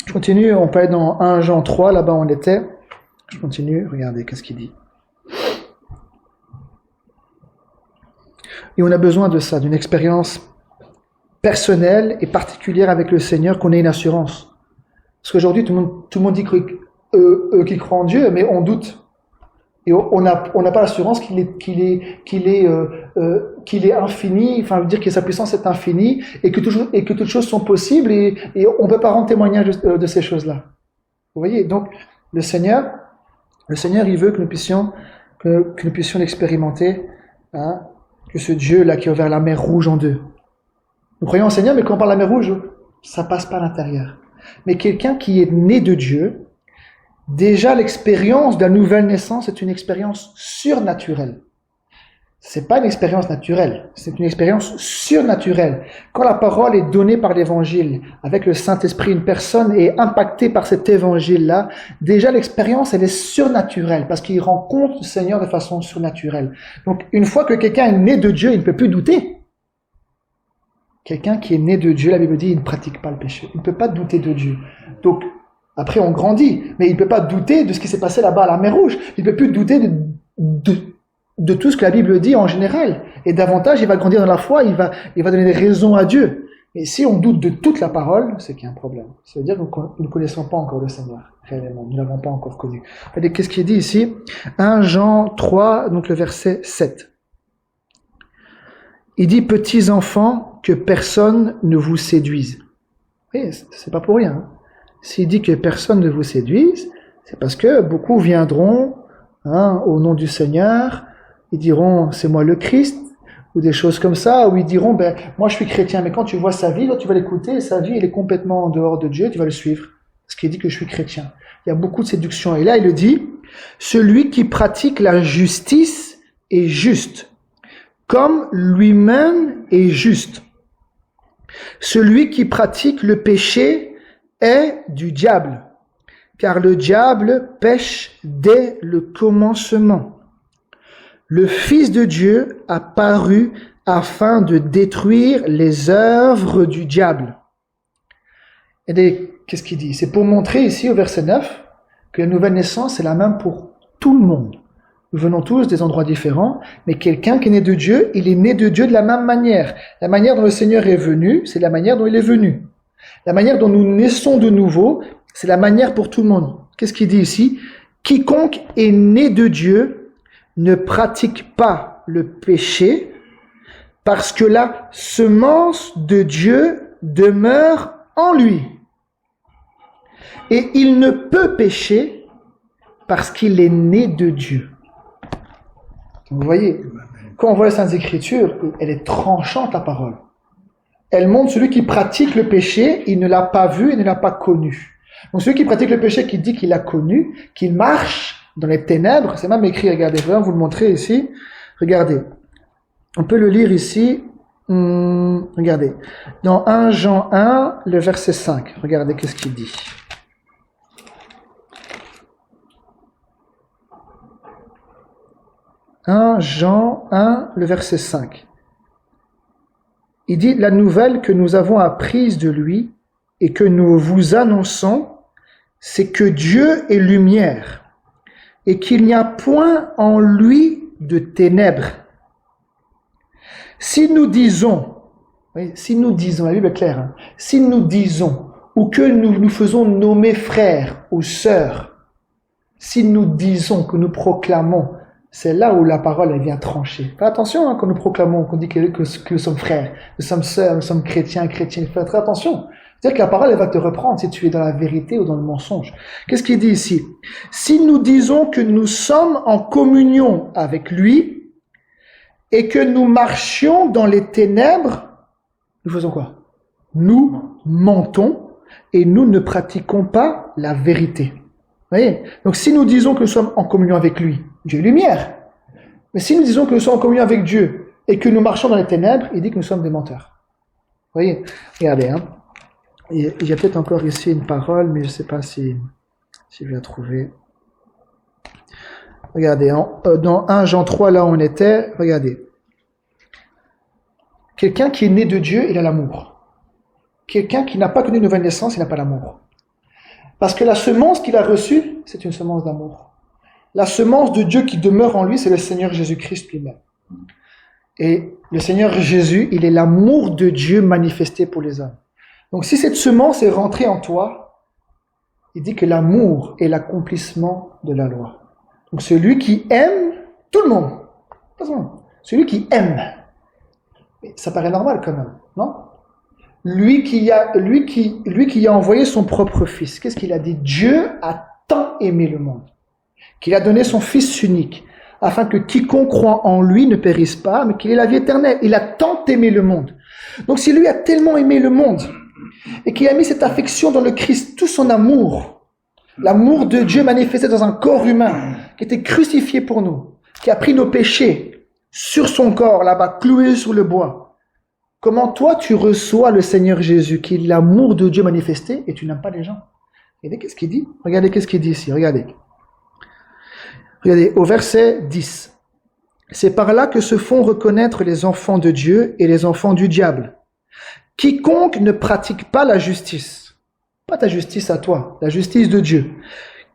je continue, on peut être dans 1 Jean 3, là-bas on était. Je continue, regardez, qu'est-ce qu'il dit. Et on a besoin de ça, d'une expérience personnelle et particulière avec le Seigneur, qu'on ait une assurance. Parce qu'aujourd'hui, tout le monde dit qu'il croit en Dieu, mais on doute. Et on n'a pas l'assurance qu'il est infini, enfin, dire que sa puissance est infinie, et que toutes choses sont possibles, et on ne peut pas rendre témoignage de ces choses-là. Vous voyez? Donc, le Seigneur, il veut que nous puissions l'expérimenter, hein, que ce Dieu-là qui a ouvert la mer Rouge en deux. Nous croyons au Seigneur, mais quand on parle de la mer Rouge, ça passe pas à l'intérieur. Mais quelqu'un qui est né de Dieu, déjà, l'expérience de la nouvelle naissance est une expérience surnaturelle. C'est pas une expérience naturelle, c'est une expérience surnaturelle. Quand la parole est donnée par l'évangile, avec le Saint-Esprit, une personne est impactée par cet évangile-là, déjà l'expérience, elle est surnaturelle, parce qu'il rencontre le Seigneur de façon surnaturelle. Donc, une fois que quelqu'un est né de Dieu, il ne peut plus douter. Quelqu'un qui est né de Dieu, la Bible dit, il ne pratique pas le péché. Il ne peut pas douter de Dieu. Donc, après, on grandit, mais il ne peut pas douter de ce qui s'est passé là-bas à la mer Rouge. Il ne peut plus douter de tout ce que la Bible dit en général. Et davantage, il va grandir dans la foi, il va donner des raisons à Dieu. Et si on doute de toute la parole, c'est qu'il y a un problème. Ça veut dire que nous ne connaissons pas encore le Seigneur, réellement. Nous ne l'avons pas encore connu. Regardez, qu'est-ce qu'il dit ici? 1 Jean 3, donc le verset 7. Il dit, petits enfants, que personne ne vous séduise. Oui, c'est pas pour rien, hein. S'il dit que personne ne vous séduise, c'est parce que beaucoup viendront, hein, au nom du Seigneur, ils diront c'est moi le Christ, ou des choses comme ça, ou ils diront ben moi je suis chrétien, mais quand tu vois sa vie, là, tu vas l'écouter, sa vie elle est complètement en dehors de Dieu, tu vas le suivre, parce qu'il dit que je suis chrétien. Il y a beaucoup de séduction. Et là il le dit, celui qui pratique la justice est juste, comme lui-même est juste. Celui qui pratique le péché est du diable, car le diable pêche dès le commencement. Le Fils de Dieu a paru afin de détruire les œuvres du diable. Et qu'est-ce qu'il dit? C'est pour montrer ici au verset 9 que la nouvelle naissance est la même pour tout le monde. Nous venons tous des endroits différents, mais quelqu'un qui est né de Dieu, il est né de Dieu de la même manière. La manière dont le Seigneur est venu, c'est la manière dont il est venu. La manière dont nous naissons de nouveau, c'est la manière pour tout le monde. Qu'est-ce qu'il dit ici? Quiconque est né de Dieu ne pratique pas le péché, parce que la semence de Dieu demeure en lui. Et il ne peut pécher parce qu'il est né de Dieu. Vous voyez, quand on voit les Saintes Écritures, elle est tranchante, la parole. Elle montre celui qui pratique le péché, il ne l'a pas vu, il ne l'a pas connu. Donc celui qui pratique le péché, qui dit qu'il l'a connu, qu'il marche dans les ténèbres, c'est même écrit, regardez, je vais vous le montrer ici. Regardez, on peut le lire ici. Regardez, dans 1 Jean 1, le verset 5, regardez qu'est-ce qu'il dit. « 1 Jean 1, le verset 5. Il dit « La nouvelle que nous avons apprise de lui et que nous vous annonçons, c'est que Dieu est lumière et qu'il n'y a point en lui de ténèbres. Si nous disons, voyez, si nous disons, la Bible est claire, hein, si nous disons, ou que nous nous faisons nommer frères ou sœurs, si nous disons, que nous proclamons, c'est là où la parole elle vient trancher. Faites attention hein, quand nous proclamons, qu'on dit que nous sommes frères, nous sommes sœurs, nous sommes chrétiens, chrétiennes. Faites très attention. C'est-à-dire que la parole elle va te reprendre si tu es dans la vérité ou dans le mensonge. Qu'est-ce qu'il dit ici? Si nous disons que nous sommes en communion avec lui et que nous marchions dans les ténèbres, nous faisons quoi? Nous mentons et nous ne pratiquons pas la vérité. Vous voyez? Donc si nous disons que nous sommes en communion avec lui, Dieu est lumière. Mais si nous disons que nous sommes en communion avec Dieu et que nous marchons dans les ténèbres, il dit que nous sommes des menteurs. Vous voyez? Regardez, hein. Il y a peut-être encore ici une parole, mais je ne sais pas si je vais la trouver. Regardez, dans 1 Jean 3, là où on était, regardez. Quelqu'un qui est né de Dieu, il a l'amour. Quelqu'un qui n'a pas connu une nouvelle naissance, il n'a pas l'amour. Parce que la semence qu'il a reçue, c'est une semence d'amour. La semence de Dieu qui demeure en lui, c'est le Seigneur Jésus-Christ lui-même. Et le Seigneur Jésus, il est l'amour de Dieu manifesté pour les hommes. Donc si cette semence est rentrée en toi, il dit que l'amour est l'accomplissement de la loi. Donc celui qui aime tout le monde, celui qui aime, ça paraît normal quand même, non? Lui qui a envoyé son propre fils, qu'est-ce qu'il a dit? Dieu a tant aimé le monde, qu'il a donné son fils unique, afin que quiconque croit en lui ne périsse pas, mais qu'il ait la vie éternelle. Il a tant aimé le monde. Donc si lui a tellement aimé le monde, et qu'il a mis cette affection dans le Christ, tout son amour, l'amour de Dieu manifesté dans un corps humain, qui était crucifié pour nous, qui a pris nos péchés sur son corps, là-bas, cloué sur le bois. Comment toi tu reçois le Seigneur Jésus, qui est l'amour de Dieu manifesté, et tu n'aimes pas les gens? Regardez qu'est-ce qu'il dit. Regardez qu'est-ce qu'il dit ici. Regardez, au verset 10. C'est par là que se font reconnaître les enfants de Dieu et les enfants du diable. Quiconque ne pratique pas la justice, pas ta justice à toi, la justice de Dieu.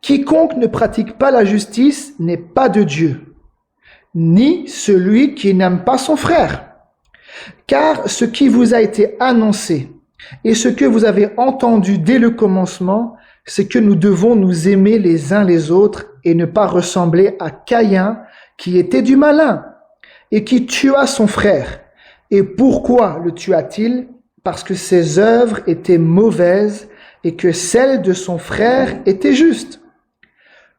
Quiconque ne pratique pas la justice n'est pas de Dieu, ni celui qui n'aime pas son frère. Car ce qui vous a été annoncé et ce que vous avez entendu dès le commencement, c'est que nous devons nous aimer les uns les autres et ne pas ressembler à Caïn qui était du malin et qui tua son frère. Et pourquoi le tua-t-il? Parce que ses œuvres étaient mauvaises et que celles de son frère étaient justes.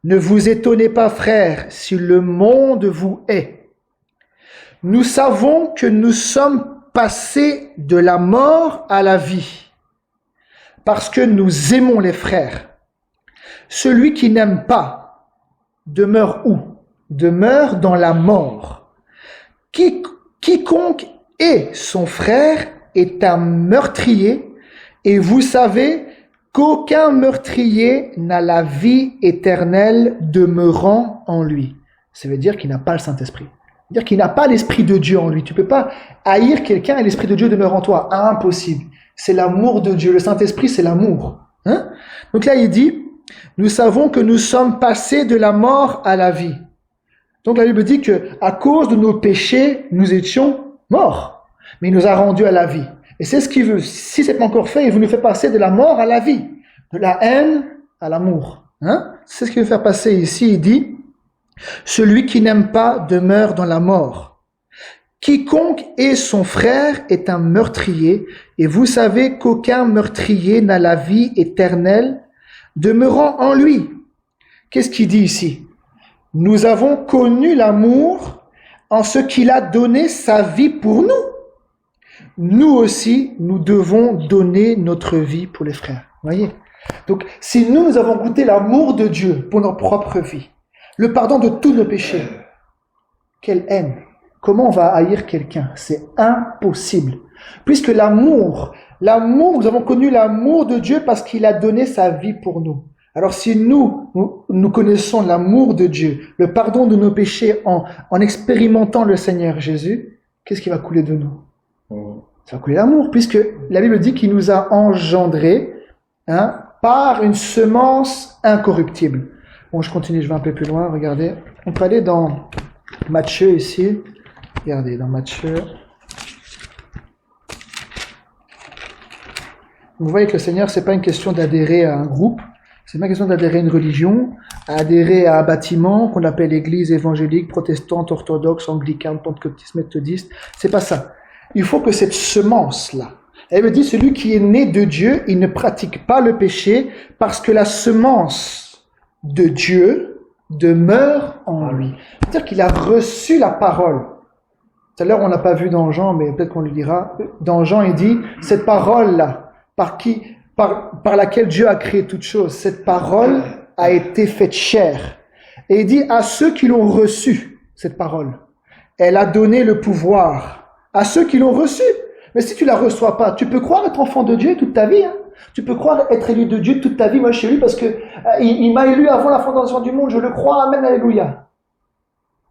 Ne vous étonnez pas, frères, si le monde vous hait. Nous savons que nous sommes passés de la mort à la vie, parce que nous aimons les frères. Celui qui n'aime pas demeure où? Demeure dans la mort. Quiconque est son frère est un meurtrier, et vous savez qu'aucun meurtrier n'a la vie éternelle demeurant en lui. Ça veut dire qu'il n'a pas le Saint-Esprit. C'est-à-dire qu'il n'a pas l'Esprit de Dieu en lui. Tu ne peux pas haïr quelqu'un et l'Esprit de Dieu demeure en toi. Impossible. C'est l'amour de Dieu. Le Saint-Esprit, c'est l'amour. Hein? Donc là, il dit, nous savons que nous sommes passés de la mort à la vie. Donc la Bible dit que à cause de nos péchés, nous étions morts. Mais il nous a rendus à la vie. Et c'est ce qu'il veut. Si c'est pas encore fait, il veut nous faire passer de la mort à la vie. De la haine à l'amour. Hein? C'est ce qu'il veut faire passer ici. Il dit, celui qui n'aime pas demeure dans la mort. Quiconque est son frère est un meurtrier, et vous savez qu'aucun meurtrier n'a la vie éternelle demeurant en lui. Qu'est-ce qu'il dit ici? Nous avons connu l'amour en ce qu'il a donné sa vie pour nous. Nous aussi, nous devons donner notre vie pour les frères. Voyez? Donc, si nous avons goûté l'amour de Dieu pour notre propre vie, le pardon de tous nos péchés, quelle haine! Comment on va haïr quelqu'un? C'est impossible. Puisque l'amour, nous avons connu l'amour de Dieu parce qu'il a donné sa vie pour nous. Alors si nous connaissons l'amour de Dieu, le pardon de nos péchés en expérimentant le Seigneur Jésus, qu'est-ce qui va couler de nous? Ça va couler l'amour, puisque la Bible dit qu'il nous a engendrés par une semence incorruptible. Bon, je continue, je vais un peu plus loin, regardez. On peut aller dans Matthieu ici. Regardez, dans Matthieu. Vous voyez que le Seigneur, c'est pas une question d'adhérer à un groupe, c'est pas une question d'adhérer à une religion, à adhérer à un bâtiment qu'on appelle l'église évangélique, protestante, orthodoxe, anglicane, pentecôtiste, méthodiste. C'est pas ça. Il faut que cette semence-là, elle me dit, celui qui est né de Dieu, il ne pratique pas le péché parce que la semence de Dieu demeure en lui. C'est-à-dire qu'il a reçu la parole. Tout à l'heure, on l'a pas vu dans Jean, mais peut-être qu'on le lira. Dans Jean, il dit, cette parole-là, par laquelle Dieu a créé toutes choses, cette parole a été faite chair. Et il dit, à ceux qui l'ont reçu, cette parole, elle a donné le pouvoir à ceux qui l'ont reçu. Mais si tu la reçois pas, tu peux croire être enfant de Dieu toute ta vie. Hein. Tu peux croire être élu de Dieu toute ta vie. Moi, je suis élu parce que il m'a élu avant la fondation du monde. Je le crois. Amen, alléluia.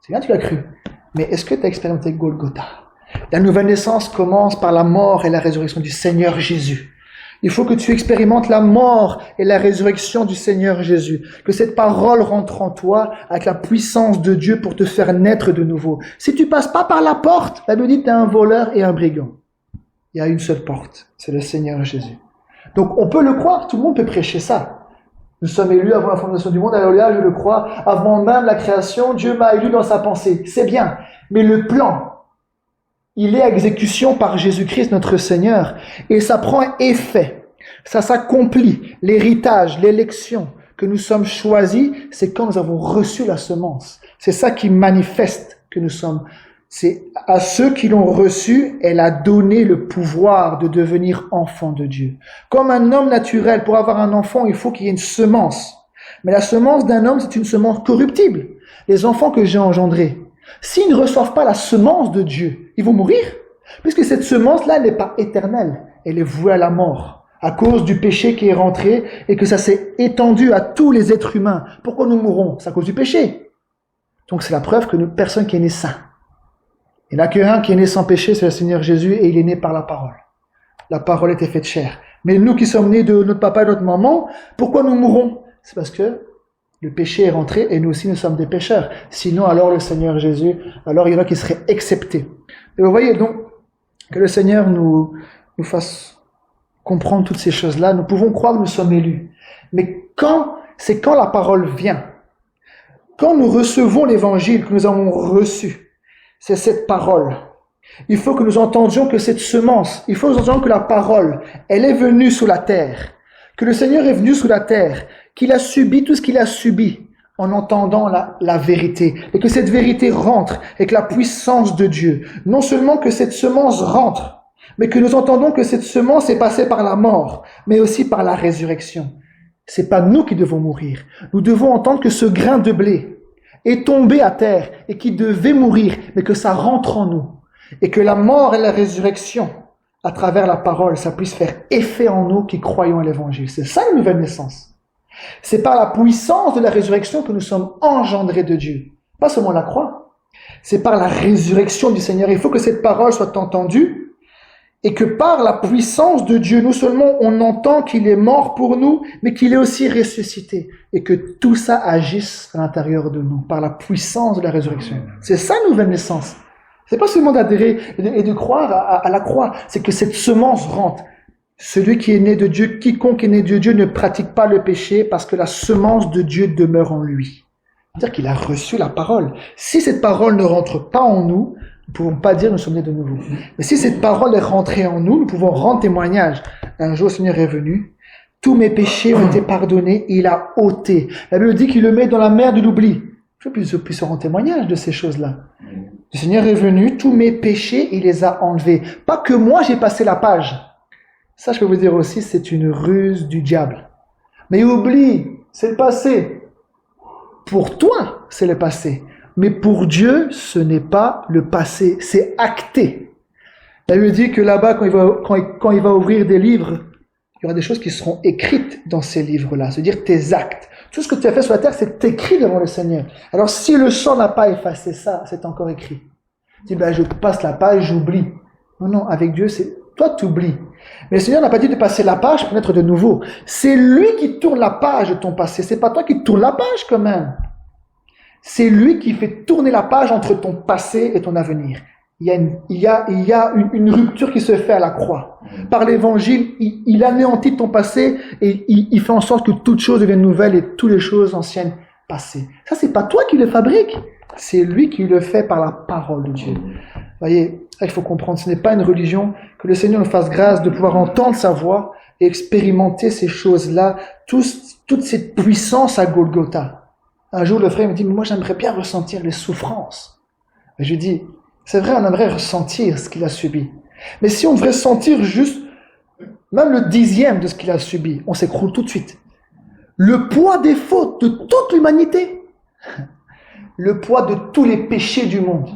C'est bien, tu l'as cru. Mais est-ce que tu as expérimenté Golgotha? La nouvelle naissance commence par la mort et la résurrection du Seigneur Jésus. Il faut que tu expérimentes la mort et la résurrection du Seigneur Jésus. Que cette parole rentre en toi avec la puissance de Dieu pour te faire naître de nouveau. Si tu passes pas par la porte, la Bible dit que tu es un voleur et un brigand. Il y a une seule porte, c'est le Seigneur Jésus. Donc on peut le croire, tout le monde peut prêcher ça. Nous sommes élus avant la fondation du monde, alléluia, je le crois. Avant même la création, Dieu m'a élu dans sa pensée. C'est bien, mais le plan, il est à exécution par Jésus-Christ notre Seigneur. Et ça prend effet, ça s'accomplit. L'héritage, l'élection que nous sommes choisis, c'est quand nous avons reçu la semence. C'est ça qui manifeste que nous sommes. C'est à ceux qui l'ont reçu, elle a donné le pouvoir de devenir enfants de Dieu. Comme un homme naturel, pour avoir un enfant, il faut qu'il y ait une semence. Mais la semence d'un homme, c'est une semence corruptible. Les enfants que j'ai engendrés, s'ils ne reçoivent pas la semence de Dieu, ils vont mourir. Puisque cette semence-là n'est pas éternelle. Elle est vouée à la mort. À cause du péché qui est rentré et que ça s'est étendu à tous les êtres humains. Pourquoi nous mourrons? C'est à cause du péché. Donc c'est la preuve que personne qui est né saint. Il n'y en a qu'un qui est né sans péché, c'est le Seigneur Jésus, et il est né par la parole. La parole était faite chair. Mais nous qui sommes nés de notre papa et de notre maman, pourquoi nous mourrons? C'est parce que le péché est rentré et nous aussi nous sommes des pécheurs. Sinon, alors le Seigneur Jésus, alors il y en a qui seraient exceptés. Et vous voyez donc que le Seigneur nous fasse comprendre toutes ces choses-là. Nous pouvons croire que nous sommes élus. Mais quand la parole vient, quand nous recevons l'évangile que nous avons reçu, c'est cette parole. Il faut que nous entendions que cette semence, il faut que nous entendions que la parole, elle est venue sous la terre, que le Seigneur est venu sous la terre, qu'il a subi tout ce qu'il a subi en entendant la vérité, et que cette vérité rentre avec la puissance de Dieu. Non seulement que cette semence rentre, mais que nous entendons que cette semence est passée par la mort, mais aussi par la résurrection. C'est pas nous qui devons mourir. Nous devons entendre que ce grain de blé est tombé à terre et qui devait mourir, mais que ça rentre en nous. Et que la mort et la résurrection, à travers la parole, ça puisse faire effet en nous qui croyons à l'évangile. C'est ça la nouvelle naissance. C'est par la puissance de la résurrection que nous sommes engendrés de Dieu. Pas seulement la croix. C'est par la résurrection du Seigneur. Il faut que cette parole soit entendue et que par la puissance de Dieu, non seulement on entend qu'il est mort pour nous, mais qu'il est aussi ressuscité. Et que tout ça agisse à l'intérieur de nous, par la puissance de la résurrection. C'est ça la nouvelle naissance. C'est pas seulement d'adhérer et de croire à la croix, c'est que cette semence rentre. Celui qui est né de Dieu, quiconque est né de Dieu ne pratique pas le péché parce que la semence de Dieu demeure en lui. C'est-à-dire qu'il a reçu la parole. Si cette parole ne rentre pas en nous, nous ne pouvons pas dire nous sommes nés de nouveau. Mais si cette parole est rentrée en nous, nous pouvons rendre témoignage. Un jour, le Seigneur est venu, tous mes péchés ont été pardonnés, il a ôté. La Bible dit qu'il le met dans la mer de l'oubli. Je puisse rendre témoignage de ces choses-là. Le Seigneur est venu, tous mes péchés, il les a enlevés. Pas que moi j'ai passé la page. Ça, je peux vous dire aussi, c'est une ruse du diable. Mais oublie, c'est le passé. Pour toi, c'est le passé. Mais pour Dieu, ce n'est pas le passé, c'est acté. Elle lui dit que là-bas, quand il va ouvrir des livres, il y aura des choses qui seront écrites dans ces livres-là, c'est-à-dire tes actes. Tout ce que tu as fait sur la terre, c'est écrit devant le Seigneur. Alors si le sang n'a pas effacé ça, c'est encore écrit. Tu dis, je passe la page, j'oublie. Non, avec Dieu, c'est toi tu oublies. Mais le Seigneur n'a pas dit de passer la page pour naître de nouveau. C'est lui qui tourne la page de ton passé. C'est pas toi qui tourne la page quand même. C'est lui qui fait tourner la page entre ton passé et ton avenir. il y a une rupture qui se fait à la croix. Par l'évangile, il anéantit ton passé et il fait en sorte que toute chose devienne nouvelle et toutes les choses anciennes passées. Ça, c'est pas toi qui le fabrique, c'est lui qui le fait par la parole de Dieu. Vous voyez, il faut comprendre, ce n'est pas une religion. Que le Seigneur nous fasse grâce de pouvoir entendre sa voix et expérimenter ces choses-là, toute cette puissance à Golgotha. Un jour, le frère me dit, mais moi j'aimerais bien ressentir les souffrances. Et je lui dis, c'est vrai, on aimerait ressentir ce qu'il a subi. Mais si on devrait sentir juste, même le 10e de ce qu'il a subi, on s'écroule tout de suite. Le poids des fautes de toute l'humanité, le poids de tous les péchés du monde,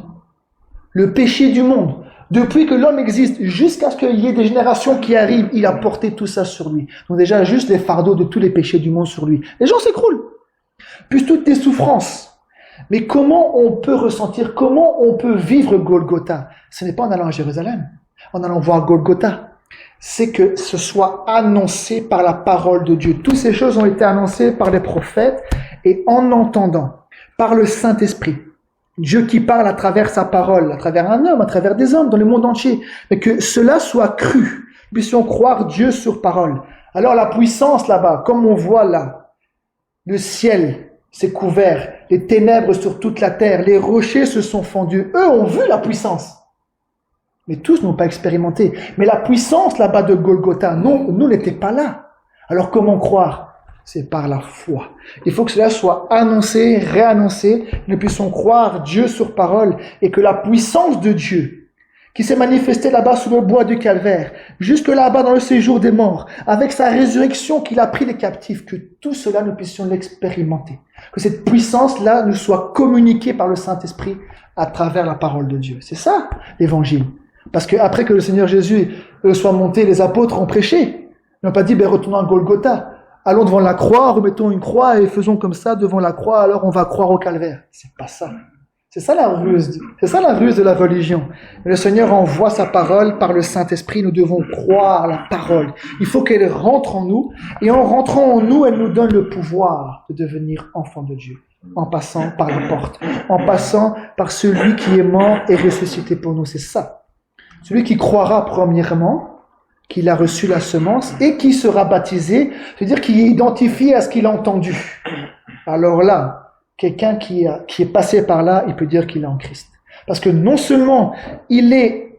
le péché du monde, depuis que l'homme existe, jusqu'à ce qu'il y ait des générations qui arrivent, il a porté tout ça sur lui. Donc déjà, juste les fardeaux de tous les péchés du monde sur lui. Les gens s'écroulent. Plus toutes les souffrances. Mais comment on peut ressentir, comment on peut vivre Golgotha? Ce n'est pas en allant à Jérusalem, en allant voir Golgotha. C'est que ce soit annoncé par la parole de Dieu. Toutes ces choses ont été annoncées par les prophètes et en entendant, par le Saint-Esprit. Dieu qui parle à travers sa parole, à travers un homme, à travers des hommes dans le monde entier. Mais que cela soit cru. Nous puissions croire Dieu sur parole. Alors la puissance là-bas, comme on voit là, le ciel s'est couvert, les ténèbres sur toute la terre, les rochers se sont fendus. Eux ont vu la puissance. Mais tous n'ont pas expérimenté. Mais la puissance là-bas de Golgotha, non, nous n'étions pas là. Alors comment croire? C'est par la foi. Il faut que cela soit annoncé, réannoncé, que nous puissions croire Dieu sur parole et que la puissance de Dieu qui s'est manifestée là-bas sous le bois du calvaire, jusque là-bas dans le séjour des morts, avec sa résurrection qu'il a pris les captifs, que tout cela nous puissions l'expérimenter. Que cette puissance-là nous soit communiquée par le Saint-Esprit à travers la parole de Dieu. C'est ça, l'évangile. Parce que après que le Seigneur Jésus soit monté, les apôtres ont prêché. Ils n'ont pas dit, retournons à Golgotha. Allons devant la croix, remettons une croix et faisons comme ça devant la croix, alors on va croire au calvaire. C'est pas ça. C'est ça la ruse de la religion. Le Seigneur envoie sa parole par le Saint-Esprit, nous devons croire la parole. Il faut qu'elle rentre en nous, et en rentrant en nous, elle nous donne le pouvoir de devenir enfants de Dieu, en passant par la porte, en passant par celui qui est mort et ressuscité pour nous. C'est ça. Celui qui croira premièrement qu'il a reçu la semence et qui sera baptisé, c'est-à-dire qu'il est identifié à ce qu'il a entendu. Alors là, quelqu'un qui est passé par là, il peut dire qu'il est en Christ. Parce que non seulement il est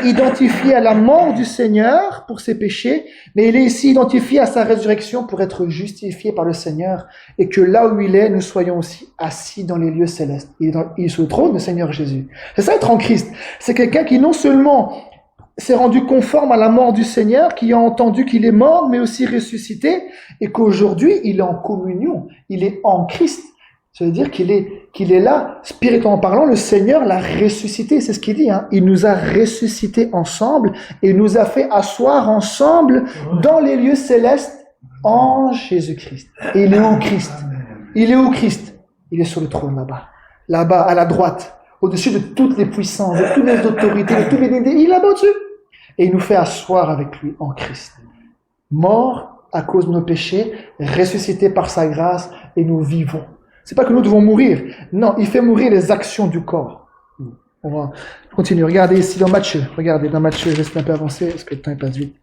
identifié à la mort du Seigneur pour ses péchés, mais il est ici identifié à sa résurrection pour être justifié par le Seigneur, et que là où il est, nous soyons aussi assis dans les lieux célestes. Il est sur le trône du Seigneur Jésus. C'est ça être en Christ. C'est quelqu'un qui non seulement s'est rendu conforme à la mort du Seigneur, qui a entendu qu'il est mort, mais aussi ressuscité, et qu'aujourd'hui il est en communion, il est en Christ. Ça veut dire qu'il est là, spirituellement parlant, le Seigneur l'a ressuscité, c'est ce qu'il dit. Il nous a ressuscités ensemble et nous a fait asseoir ensemble dans les lieux célestes en Jésus-Christ. Et il est où Christ? Il est où Christ? Il est sur le trône là-bas. Là-bas, à la droite, au-dessus de toutes les puissances, de toutes les autorités, de tous les dédés. Il est là-bas au-dessus. Et il nous fait asseoir avec lui en Christ. Mort à cause de nos péchés, ressuscité par sa grâce, et nous vivons. C'est pas que nous devons mourir. Non, il fait mourir les actions du corps. On va continuer. Regardez ici dans Matthieu. Regardez dans Matthieu, je vais un peu avancer parce que le temps il passe vite.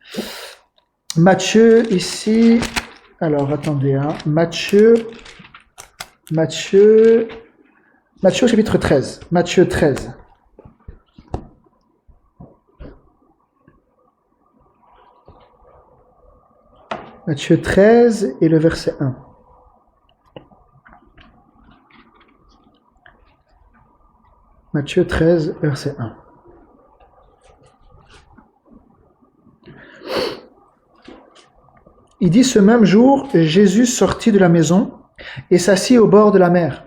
Matthieu ici. Alors attendez, Matthieu chapitre 13. Matthieu 13. Matthieu 13 et le verset 1. Matthieu 13, verset 1. Il dit, ce même jour, Jésus sortit de la maison et s'assit au bord de la mer.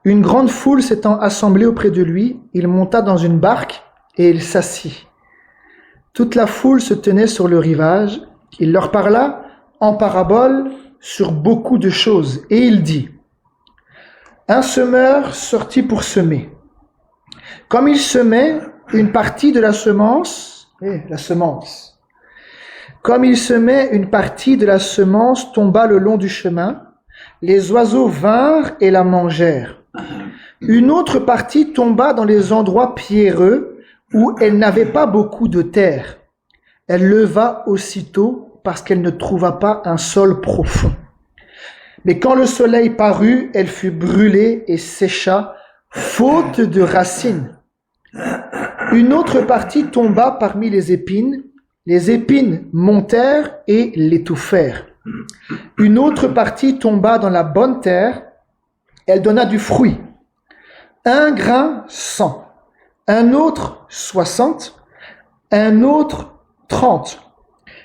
Une grande foule s'étant assemblée auprès de lui, il monta dans une barque et il s'assit. Toute la foule se tenait sur le rivage. Il leur parla en parabole sur beaucoup de choses et il dit, un semeur sortit pour semer. Comme il semait, une partie de la semence, comme il semait, une partie de la semence tomba le long du chemin. Les oiseaux vinrent et la mangèrent. Une autre partie tomba dans les endroits pierreux où elle n'avait pas beaucoup de terre. Elle leva aussitôt parce qu'elle ne trouva pas un sol profond. Mais quand le soleil parut, elle fut brûlée et sécha, faute de racines. Une autre partie tomba parmi les épines montèrent et l'étouffèrent. Une autre partie tomba dans la bonne terre, elle donna du fruit. 1 grain 100, un autre 60, un autre 30.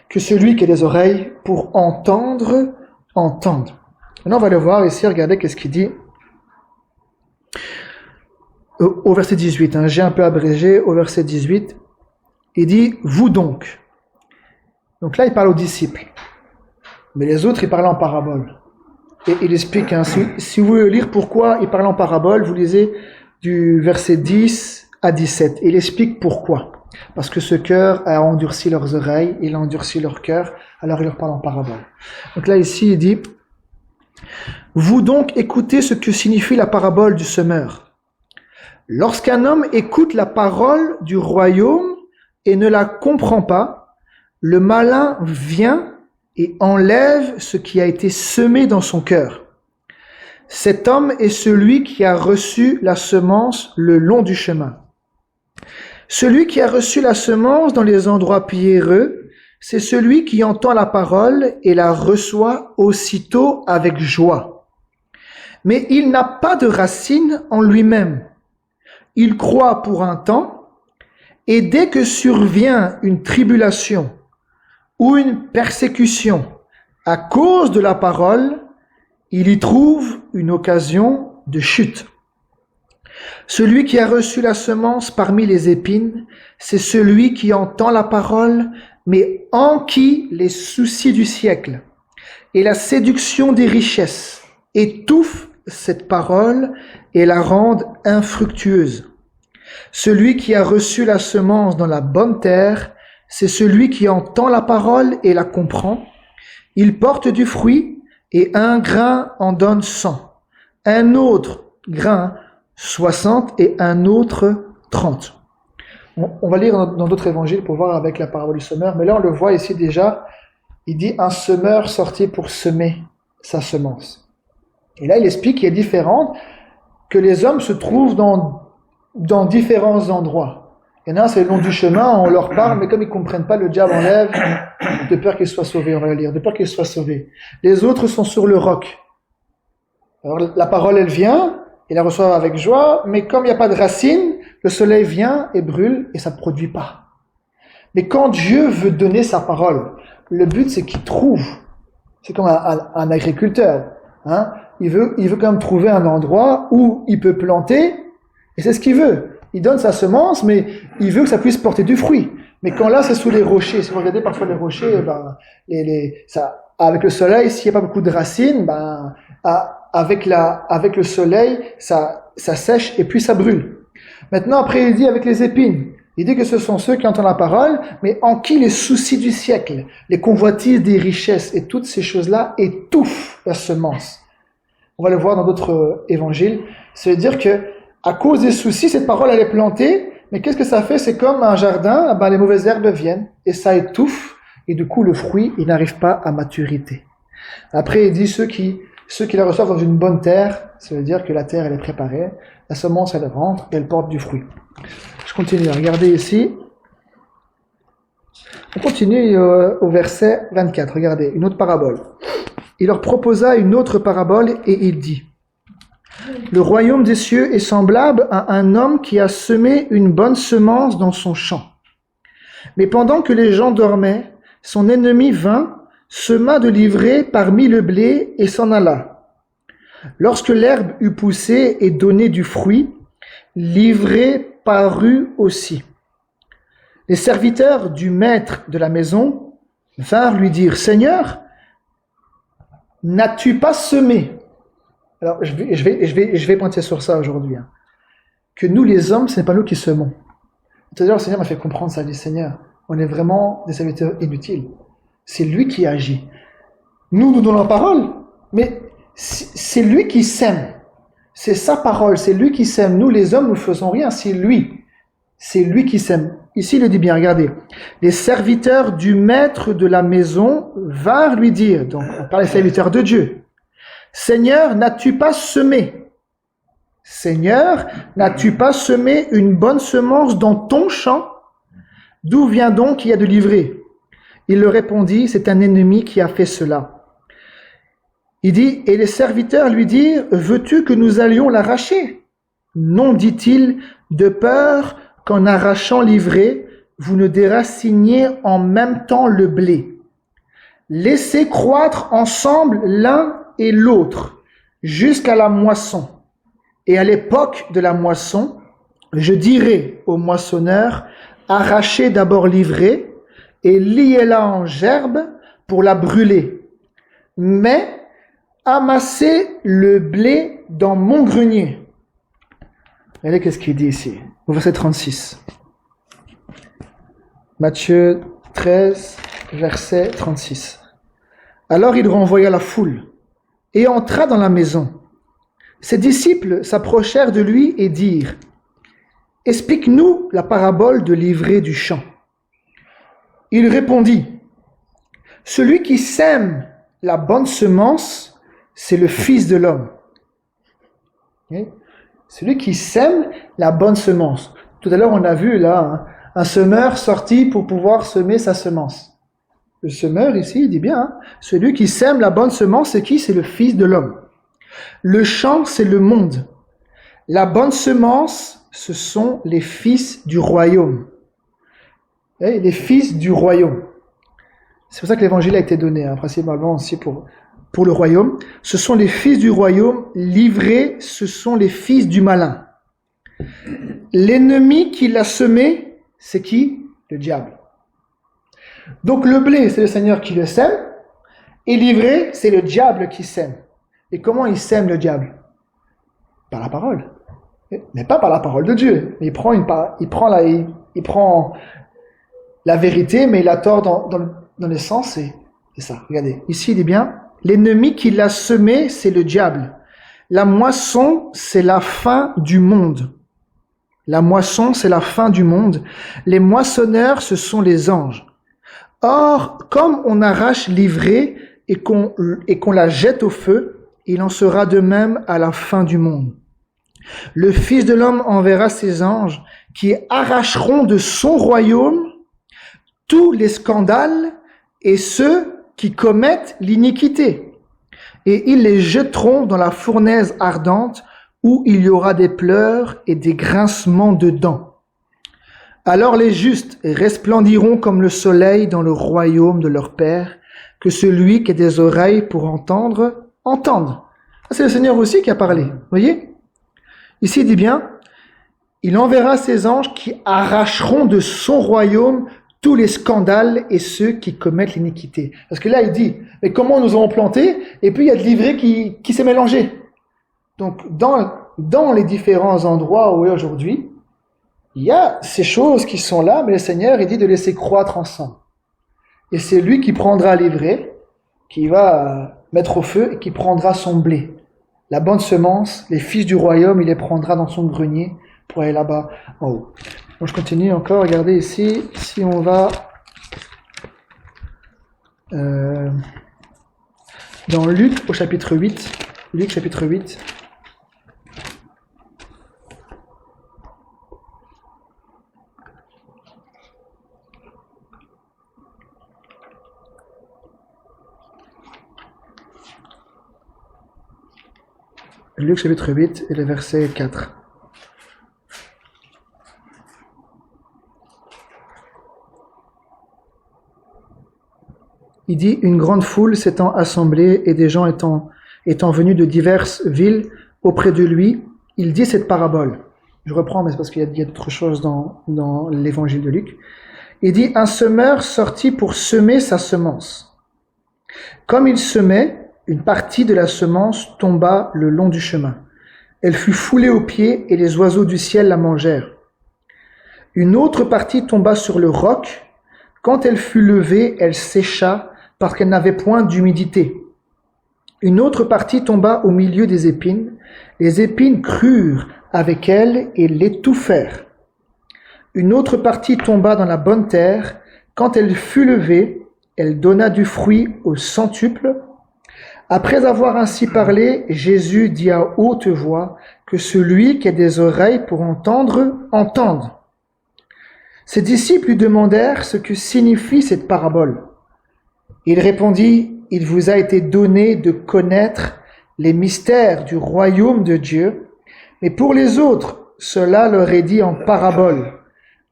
Que celui qui a des oreilles pour entendre, entende. Maintenant on va le voir ici, regardez qu'est-ce qu'il dit au verset 18. J'ai un peu abrégé au verset 18. Il dit « Vous donc ». Donc là il parle aux disciples. Mais les autres, ils parlent en parabole. Et il explique, si vous voulez lire pourquoi il parle en parabole, vous lisez du verset 10 à 17. Il explique pourquoi. Parce que ce cœur a endurci leurs oreilles, il a endurci leur cœur, alors il leur parle en parabole. Donc là, ici, il dit, « Vous donc écoutez ce que signifie la parabole du semeur. Lorsqu'un homme écoute la parole du royaume et ne la comprend pas, le malin vient et enlève ce qui a été semé dans son cœur. Cet homme est celui qui a reçu la semence le long du chemin. Celui qui a reçu la semence dans les endroits pierreux, c'est celui qui entend la parole et la reçoit aussitôt avec joie. Mais il n'a pas de racine en lui-même. Il croit pour un temps, et dès que survient une tribulation ou une persécution à cause de la parole, il y trouve une occasion de chute. Celui qui a reçu la semence parmi les épines, c'est celui qui entend la parole, mais en qui les soucis du siècle et la séduction des richesses étouffent cette parole et la rendent infructueuse. Celui qui a reçu la semence dans la bonne terre, c'est celui qui entend la parole et la comprend. Il porte du fruit et 1 grain en donne 100, un autre grain 60 et un autre 30. On va lire dans d'autres évangiles pour voir avec la parabole du semeur, mais là on le voit ici déjà, il dit un semeur sorti pour semer sa semence. Et là il explique qu'il est différent, que les hommes se trouvent dans différents endroits. Il y en a un, c'est le long du chemin, on leur parle, mais comme ils ne comprennent pas, le diable enlève de peur qu'ils soient sauvés, on va le lire, de peur qu'ils soient sauvés. Les autres sont sur le roc. Alors la parole, elle vient, ils la reçoivent avec joie, mais comme il n'y a pas de racines, le soleil vient et brûle et ça ne produit pas. Mais quand Dieu veut donner sa parole, le but c'est qu'il trouve. C'est comme un agriculteur. Il veut quand même trouver un endroit où il peut planter, et c'est ce qu'il veut. Il donne sa semence, mais il veut que ça puisse porter du fruit. Mais quand là, c'est sous les rochers. Si vous regardez parfois les rochers, avec le soleil, s'il n'y a pas beaucoup de racines, avec le soleil, ça sèche et puis ça brûle. Maintenant, après, il dit avec les épines. Il dit que ce sont ceux qui entendent la parole, mais en qui les soucis du siècle, les convoitises des richesses et toutes ces choses-là étouffent la semence. On va le voir dans d'autres évangiles. Ça veut dire que à cause des soucis, cette parole, elle est plantée, mais qu'est-ce que ça fait? C'est comme un jardin, les mauvaises herbes viennent, et ça étouffe, et du coup, le fruit, il n'arrive pas à maturité. Après, il dit ceux qui la reçoivent dans une bonne terre, ça veut dire que la terre, elle est préparée, la semence, elle rentre, et elle porte du fruit. Je continue, regardez ici. On continue au verset 24, regardez, une autre parabole. Il leur proposa une autre parabole, et il dit: le royaume des cieux est semblable à un homme qui a semé une bonne semence dans son champ. Mais pendant que les gens dormaient, son ennemi vint, sema de l'ivraie parmi le blé et s'en alla. Lorsque l'herbe eut poussé et donné du fruit, l'ivraie parut aussi. Les serviteurs du maître de la maison vinrent lui dire: Seigneur, n'as-tu pas semé? Alors, je vais pointer sur ça aujourd'hui. Que nous, les hommes, ce n'est pas nous qui semons. C'est-à-dire, le Seigneur m'a fait comprendre ça. Il dit: Seigneur, on est vraiment des serviteurs inutiles. C'est lui qui agit. Nous donnons la parole, mais c'est lui qui sème. C'est sa parole, c'est lui qui sème. Nous, les hommes, nous faisons rien, c'est lui. C'est lui qui sème. Ici, il le dit bien, regardez. Les serviteurs du maître de la maison vinrent lui dire, donc on parle des serviteurs de Dieu, Seigneur, n'as-tu pas semé? Seigneur, n'as-tu pas semé une bonne semence dans ton champ? D'où vient donc qu'il y a de l'ivraie? Il leur répondit, c'est un ennemi qui a fait cela. Il dit, et les serviteurs lui dirent, veux-tu que nous allions l'arracher? Non, dit-il, de peur qu'en arrachant l'ivraie, vous ne déraciniez en même temps le blé. Laissez croître ensemble l'un et l'autre jusqu'à la moisson. Et à l'époque de la moisson, je dirai au moissonneur, arrachez d'abord l'ivraie et liez-la en gerbe pour la brûler. Mais amassez le blé dans mon grenier. Regardez qu'est-ce qu'il dit ici, au verset 36. Matthieu 13, verset 36. Alors il renvoya la foule et entra dans la maison. Ses disciples s'approchèrent de lui et dirent, « Explique-nous la parabole de l'ivraie du champ. » Il répondit, « Celui qui sème la bonne semence, c'est le Fils de l'homme. » Celui qui sème la bonne semence. Tout à l'heure, on a vu là un semeur sorti pour pouvoir semer sa semence. Le semeur ici, il dit bien, celui qui sème la bonne semence, c'est qui? C'est le Fils de l'homme. Le champ, c'est le monde. La bonne semence, ce sont les fils du royaume. Les fils du royaume. C'est pour ça que l'évangile a été donné, principalement aussi pour le royaume. Ce sont les fils du royaume. L'ivraie, ce sont les fils du malin. L'ennemi qui l'a semé, c'est qui? Le diable. Donc le blé, c'est le Seigneur qui le sème, et l'ivraie, c'est le diable qui sème. Et comment il sème le diable? Par la parole. Mais pas par la parole de Dieu. Il prend la vérité, mais il la tord dans le sens, c'est ça. Regardez, ici il dit bien, l'ennemi qui l'a semé, c'est le diable. La moisson, c'est la fin du monde. La moisson, c'est la fin du monde. Les moissonneurs, ce sont les anges. Or, comme on arrache l'ivraie et qu'on la jette au feu, il en sera de même à la fin du monde. Le Fils de l'homme enverra ses anges qui arracheront de son royaume tous les scandales et ceux qui commettent l'iniquité. Et ils les jetteront dans la fournaise ardente où il y aura des pleurs et des grincements de dents. Alors les justes resplendiront comme le soleil dans le royaume de leur Père. Que celui qui a des oreilles pour entendre, entende. C'est le Seigneur aussi qui a parlé. Voyez? Ici, il dit bien, il enverra ses anges qui arracheront de son royaume tous les scandales et ceux qui commettent l'iniquité. Parce que là, il dit, mais comment nous avons planté? Et puis, il y a de l'ivraie qui s'est mélangé. Donc, dans les différents endroits où est aujourd'hui, il y a ces choses qui sont là, mais le Seigneur, il dit de laisser croître ensemble. Et c'est lui qui prendra l'ivraie, qui va mettre au feu et qui prendra son blé. La bonne semence, les fils du royaume, il les prendra dans son grenier pour aller là-bas en haut. Donc je continue encore, regardez ici, si on va dans Luc au chapitre 8, Luc chapitre 8. Luc chapitre 8 et le verset 4. Il dit, une grande foule s'étant assemblée et des gens étant venus de diverses villes auprès de lui, il dit cette parabole. Je reprends, mais c'est parce qu'il y a d'autres choses dans l'évangile de Luc. Il dit, un semeur sortit pour semer sa semence. Comme il semait, une partie de la semence tomba le long du chemin. Elle fut foulée aux pieds et les oiseaux du ciel la mangèrent. Une autre partie tomba sur le roc. Quand elle fut levée, elle sécha parce qu'elle n'avait point d'humidité. Une autre partie tomba au milieu des épines. Les épines crurent avec elle et l'étouffèrent. Une autre partie tomba dans la bonne terre. Quand elle fut levée, elle donna du fruit au centuple. Après avoir ainsi parlé, Jésus dit à haute voix que celui qui a des oreilles pour entendre, entende. Ses disciples lui demandèrent ce que signifie cette parabole. Il répondit, « Il vous a été donné de connaître les mystères du royaume de Dieu, mais pour les autres, cela leur est dit en parabole,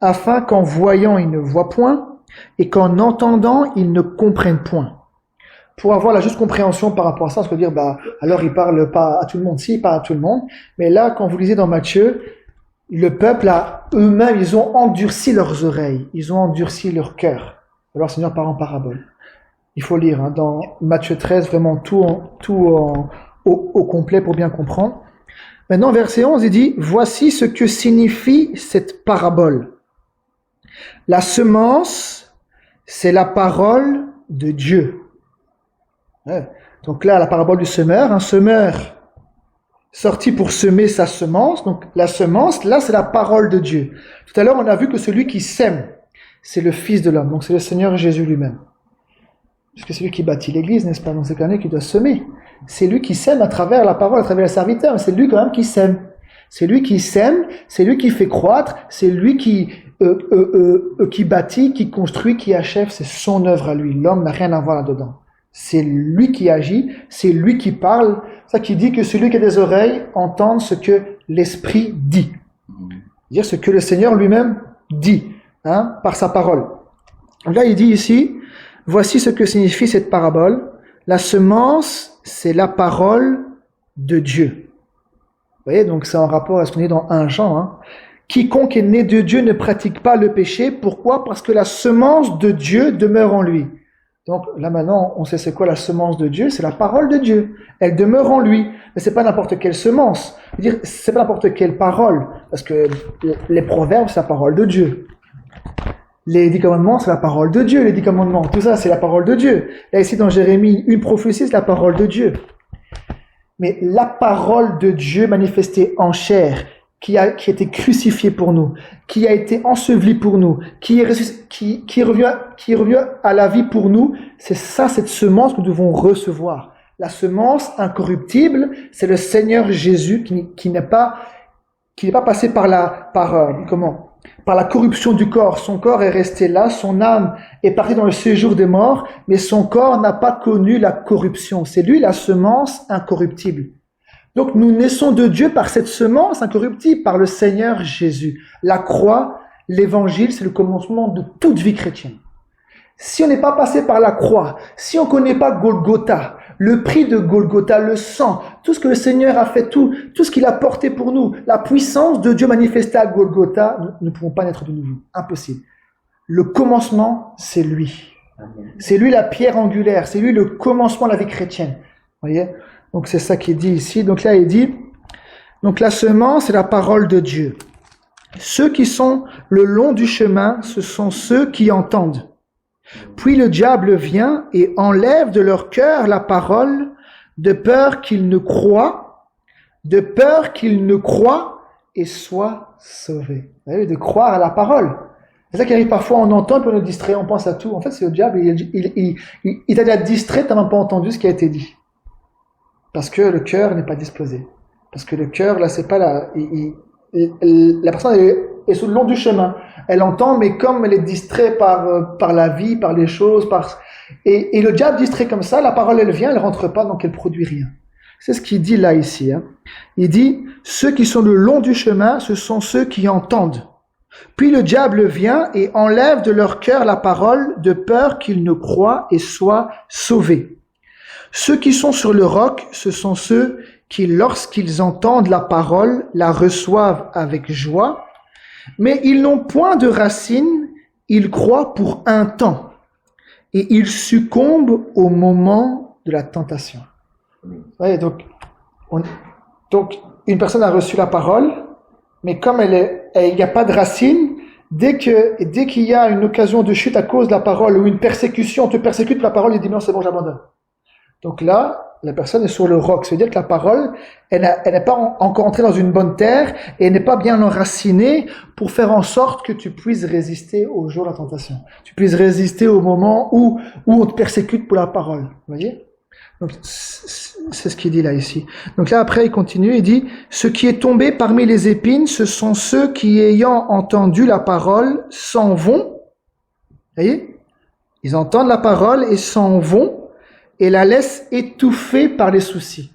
afin qu'en voyant ils ne voient point, et qu'en entendant ils ne comprennent point. » Pour avoir la juste compréhension par rapport à ça, on se dire, alors il parle pas à tout le monde. Si, il parle à tout le monde. Mais là, quand vous lisez dans Matthieu, le peuple, eux-mêmes, ils ont endurci leurs oreilles. Ils ont endurci leur cœur. Alors, le Seigneur parle en parabole. Il faut lire, dans Matthieu 13, vraiment tout au complet pour bien comprendre. Maintenant, verset 11, il dit, voici ce que signifie cette parabole. La semence, c'est la parole de Dieu. Ouais. Donc là, la parabole du semeur, un semeur sorti pour semer sa semence. Donc la semence, là, c'est la parole de Dieu. Tout à l'heure, on a vu que celui qui sème, c'est le Fils de l'homme. Donc c'est le Seigneur Jésus lui-même. Parce que c'est lui qui bâtit l'Église, n'est-ce pas? Donc c'est quelqu'un qui doit semer. C'est lui qui sème à travers la parole, à travers les serviteurs. C'est lui quand même qui sème. C'est lui qui sème, c'est lui qui fait croître, c'est lui qui bâtit, qui construit, qui achève. C'est son œuvre à lui. L'homme n'a rien à voir là-dedans. C'est lui qui agit, c'est lui qui parle. C'est ça qui dit que celui qui a des oreilles entende ce que l'Esprit dit. C'est-à-dire ce que le Seigneur lui-même dit, par sa parole. Donc là, il dit ici, voici ce que signifie cette parabole. La semence, c'est la parole de Dieu. Vous voyez, donc c'est en rapport à ce qu'on dit dans 1 Jean. Quiconque est né de Dieu ne pratique pas le péché. Pourquoi? Parce que la semence de Dieu demeure en lui. Donc là maintenant, on sait c'est quoi la semence de Dieu, c'est la parole de Dieu. Elle demeure en lui, mais c'est pas n'importe quelle semence. Je veux dire, c'est pas n'importe quelle parole, parce que les proverbes, c'est la parole de Dieu. Les 10 commandements, c'est la parole de Dieu, les 10 commandements, tout ça, c'est la parole de Dieu. Là ici dans Jérémie, une prophétie, c'est la parole de Dieu. Mais la parole de Dieu manifestée en chair, qui a été crucifié pour nous, qui a été enseveli pour nous, qui est revenu à la vie pour nous, c'est ça, cette semence que nous devons recevoir. La semence incorruptible, c'est le Seigneur Jésus qui n'est pas passé par la corruption du corps. Son corps est resté là, son âme est partie dans le séjour des morts, mais son corps n'a pas connu la corruption. C'est lui la semence incorruptible. Donc nous naissons de Dieu par cette semence incorruptible, par le Seigneur Jésus. La croix, l'évangile, c'est le commencement de toute vie chrétienne. Si on n'est pas passé par la croix, si on ne connaît pas Golgotha, le prix de Golgotha, le sang, tout ce que le Seigneur a fait, tout ce qu'il a porté pour nous, la puissance de Dieu manifestée à Golgotha, nous ne pouvons pas naître de nouveau. Impossible. Le commencement, c'est lui. C'est lui la pierre angulaire, c'est lui le commencement de la vie chrétienne. Vous voyez ? Donc c'est ça qu'il dit ici. Donc là il dit, donc la semence c'est la parole de Dieu. Ceux qui sont le long du chemin, ce sont ceux qui entendent. Puis le diable vient et enlève de leur cœur la parole, de peur qu'ils ne croient et soient sauvés. Vous voyez, de croire à la parole. C'est ça qui arrive parfois, on entend, puis on est distrait, on pense à tout. En fait c'est le diable, il t'a déjà distrait, t'as même pas entendu ce qui a été dit. Parce que le cœur n'est pas disposé. Parce que le cœur, là, c'est pas la personne est sur le long du chemin. Elle entend, mais comme elle est distraite par la vie, par les choses, et le diable distrait comme ça, la parole, elle vient, elle rentre pas, donc elle produit rien. C'est ce qu'il dit là, ici. Il dit, ceux qui sont le long du chemin, ce sont ceux qui entendent. Puis le diable vient et enlève de leur cœur la parole, de peur qu'ils ne croient et soient sauvés. Ceux qui sont sur le roc, ce sont ceux qui, lorsqu'ils entendent la parole, la reçoivent avec joie, mais ils n'ont point de racines, ils croient pour un temps, et ils succombent au moment de la tentation. Ouais, donc une personne a reçu la parole, mais comme il n'y a pas de racines, dès qu'il y a une occasion de chute à cause de la parole, ou une persécution, on te persécute pour la parole, il dit non, c'est bon, j'abandonne. Donc là, la personne est sur le roc. C'est-à-dire que la parole, elle n'est pas encore entrée dans une bonne terre et elle n'est pas bien enracinée pour faire en sorte que tu puisses résister au jour de la tentation. Tu puisses résister au moment où on te persécute pour la parole. Vous voyez? Donc, c'est ce qu'il dit là ici. Donc là, après, il continue, il dit, ce qui est tombé parmi les épines, ce sont ceux qui, ayant entendu la parole, s'en vont. Vous voyez? Ils entendent la parole et s'en vont et la laissent étouffer par les soucis.